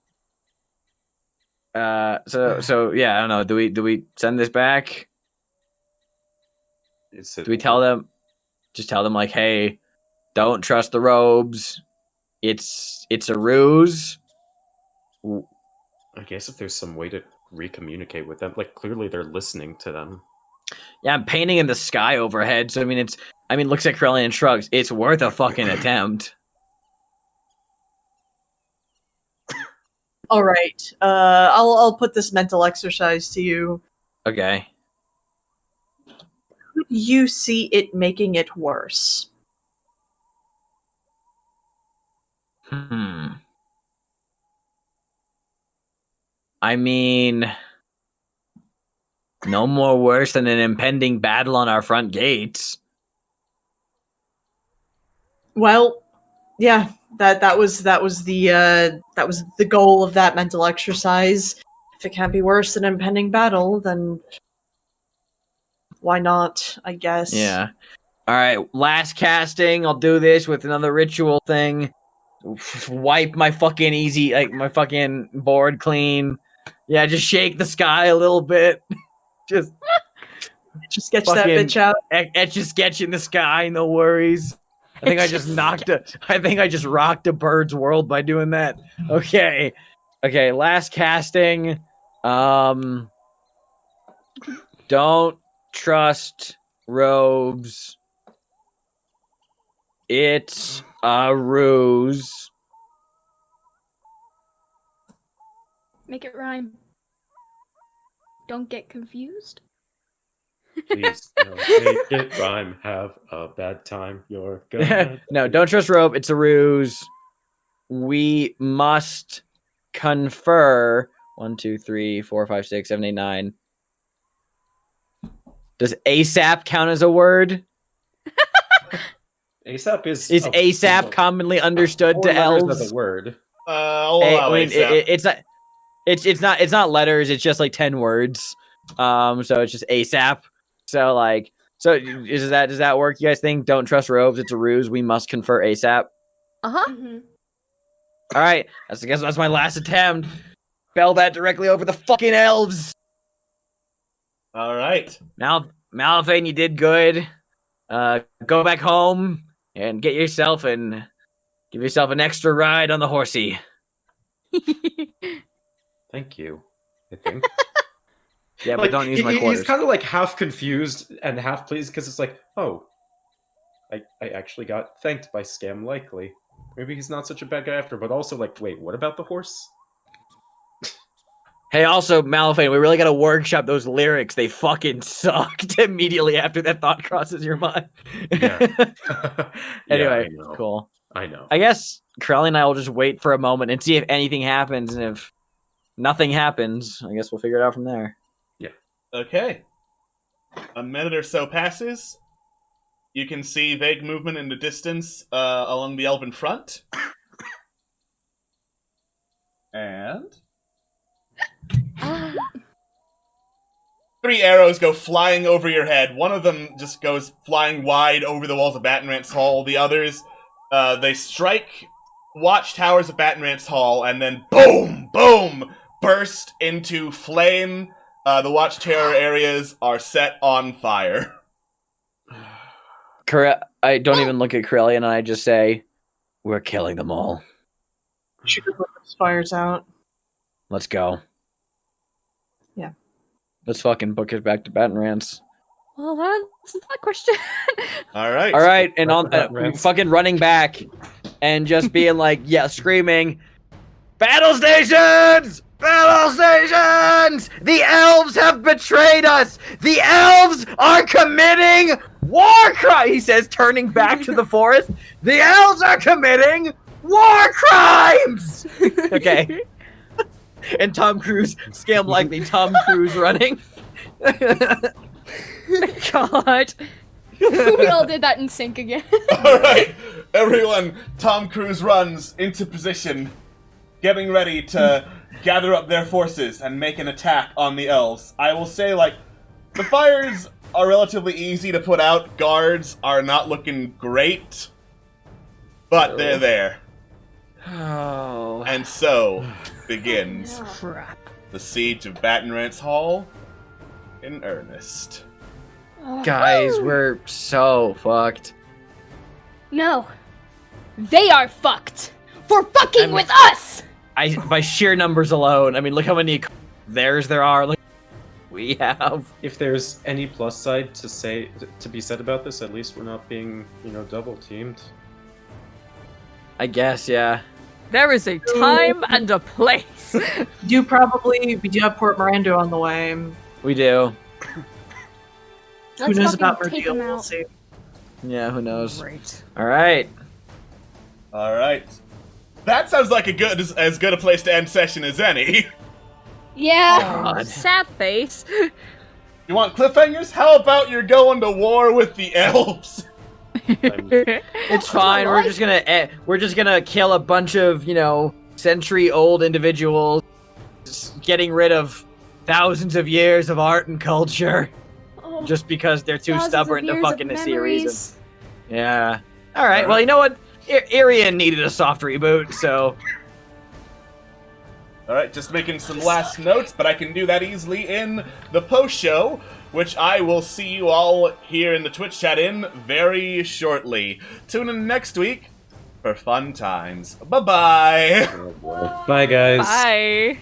so yeah, I don't know. Do we send this back? Do we tell them? Just tell them like, hey, don't trust the robes. It's a ruse. I guess if there's some way to recommunicate with them, like clearly they're listening to them. Yeah, I'm painting in the sky overhead, so I mean, looks at Krellian and shrugs. It's worth a fucking attempt. All right, I'll put this mental exercise to you. Okay. Could you see it making it worse? I mean, no more worse than an impending battle on our front gates. Well, yeah, that was the goal of that mental exercise. If it can't be worse than an impending battle, then why not? I guess. Yeah. All right. Last casting. I'll do this with another ritual thing. Wipe my fucking my fucking board clean. Yeah, just shake the sky a little bit. Just sketch that bitch out. Etch a sketch in the sky. No worries. I think I just rocked a bird's world by doing that. Okay. Last casting. Don't trust robes. It's a ruse. Make it rhyme. Don't get confused. Please don't make it rhyme. Have a bad time. You're gonna. No, don't trust rope. It's a ruse. We must confer. 1, 2, 3, 4, 5, 6, 7, 8, 9. Does ASAP count as a word? ASAP is ASAP commonly understood to elves? As a word. I'll allow ASAP. It's not letters. It's just like 10 words. So it's just ASAP. So does that work? You guys think? Don't trust robes. It's a ruse. We must confer ASAP. Mm-hmm. All right. I guess that's my last attempt. Spell that directly over the fucking elves. All right. Malphite, you did good. Go back home and give yourself an extra ride on the horsey. Thank you. I think. Yeah, but don't use my He's quarters. kind of like half confused and half pleased because it's like, oh, I actually got thanked by Scam Likely. Maybe he's not such a bad guy after, but also like, wait, what about the horse? Hey, also, Malifane, we really gotta workshop those lyrics. They fucking sucked immediately after that thought crosses your mind. Yeah. Anyway, Yeah, I know. cool. I know. I guess Corelli and I will just wait for a moment and see if anything happens, and if nothing happens, I guess we'll figure it out from there. Yeah. Okay. A minute or so passes. You can see vague movement in the distance along the elven front. And 3 arrows go flying over your head. One of them just goes flying wide over the walls of Battenrance Hall. The others, they strike watchtowers of Battenrance Hall, and then boom, boom, burst into flame. The watchtower areas are set on fire. I don't even look at Corelli, and I just say, we're killing them all. Should we put those fires out? Let's go. Yeah. Let's fucking book it back to Battenrance. Well, that's that question. All right. All right, and on Battenrance. fucking running back and just being like, yeah, screaming, battle stations! Battle stations! The elves have betrayed us! The elves are committing war crimes! He says, turning back to the forest. The elves are committing war crimes! Okay. And Tom Cruise, Scam Likely, Tom Cruise running. God. We all did that in sync again. All right, everyone. Tom Cruise runs into position, getting ready to gather up their forces and make an attack on the elves. I will say, like, the fires are relatively easy to put out. Guards are not looking great, but they're there. Oh. And so begins Crap. the siege of Battenrance Hall in earnest. Guys, we're so fucked. No. They are fucked. For fucking with us! By sheer numbers alone, I mean, look how many theirs there are. Look, we have. If there's any plus side to be said about this, at least we're not being, double teamed. I guess, yeah. There is a time and a place. We do have Port Miranda on the way. We do. Who knows about fucking take Merdeel? them We'll out. see. Yeah, who knows? Great. All right. All right. That sounds like as good a place to end session as any. Yeah. God. Sad face. You want cliffhangers? How about you're going to war with the elves? It's fine. We're just gonna kill a bunch of century-old individuals, getting rid of thousands of years of art and culture, just because they're too Thousands stubborn of to years fucking of see a reason. memories. Yeah. All right. Well, you know what? Irian needed a soft reboot, so. All right, just making some last notes, but I can do that easily in the post show, which I will see you all here in the Twitch chat in very shortly. Tune in next week for fun times. Bye-bye. Bye, guys. Bye.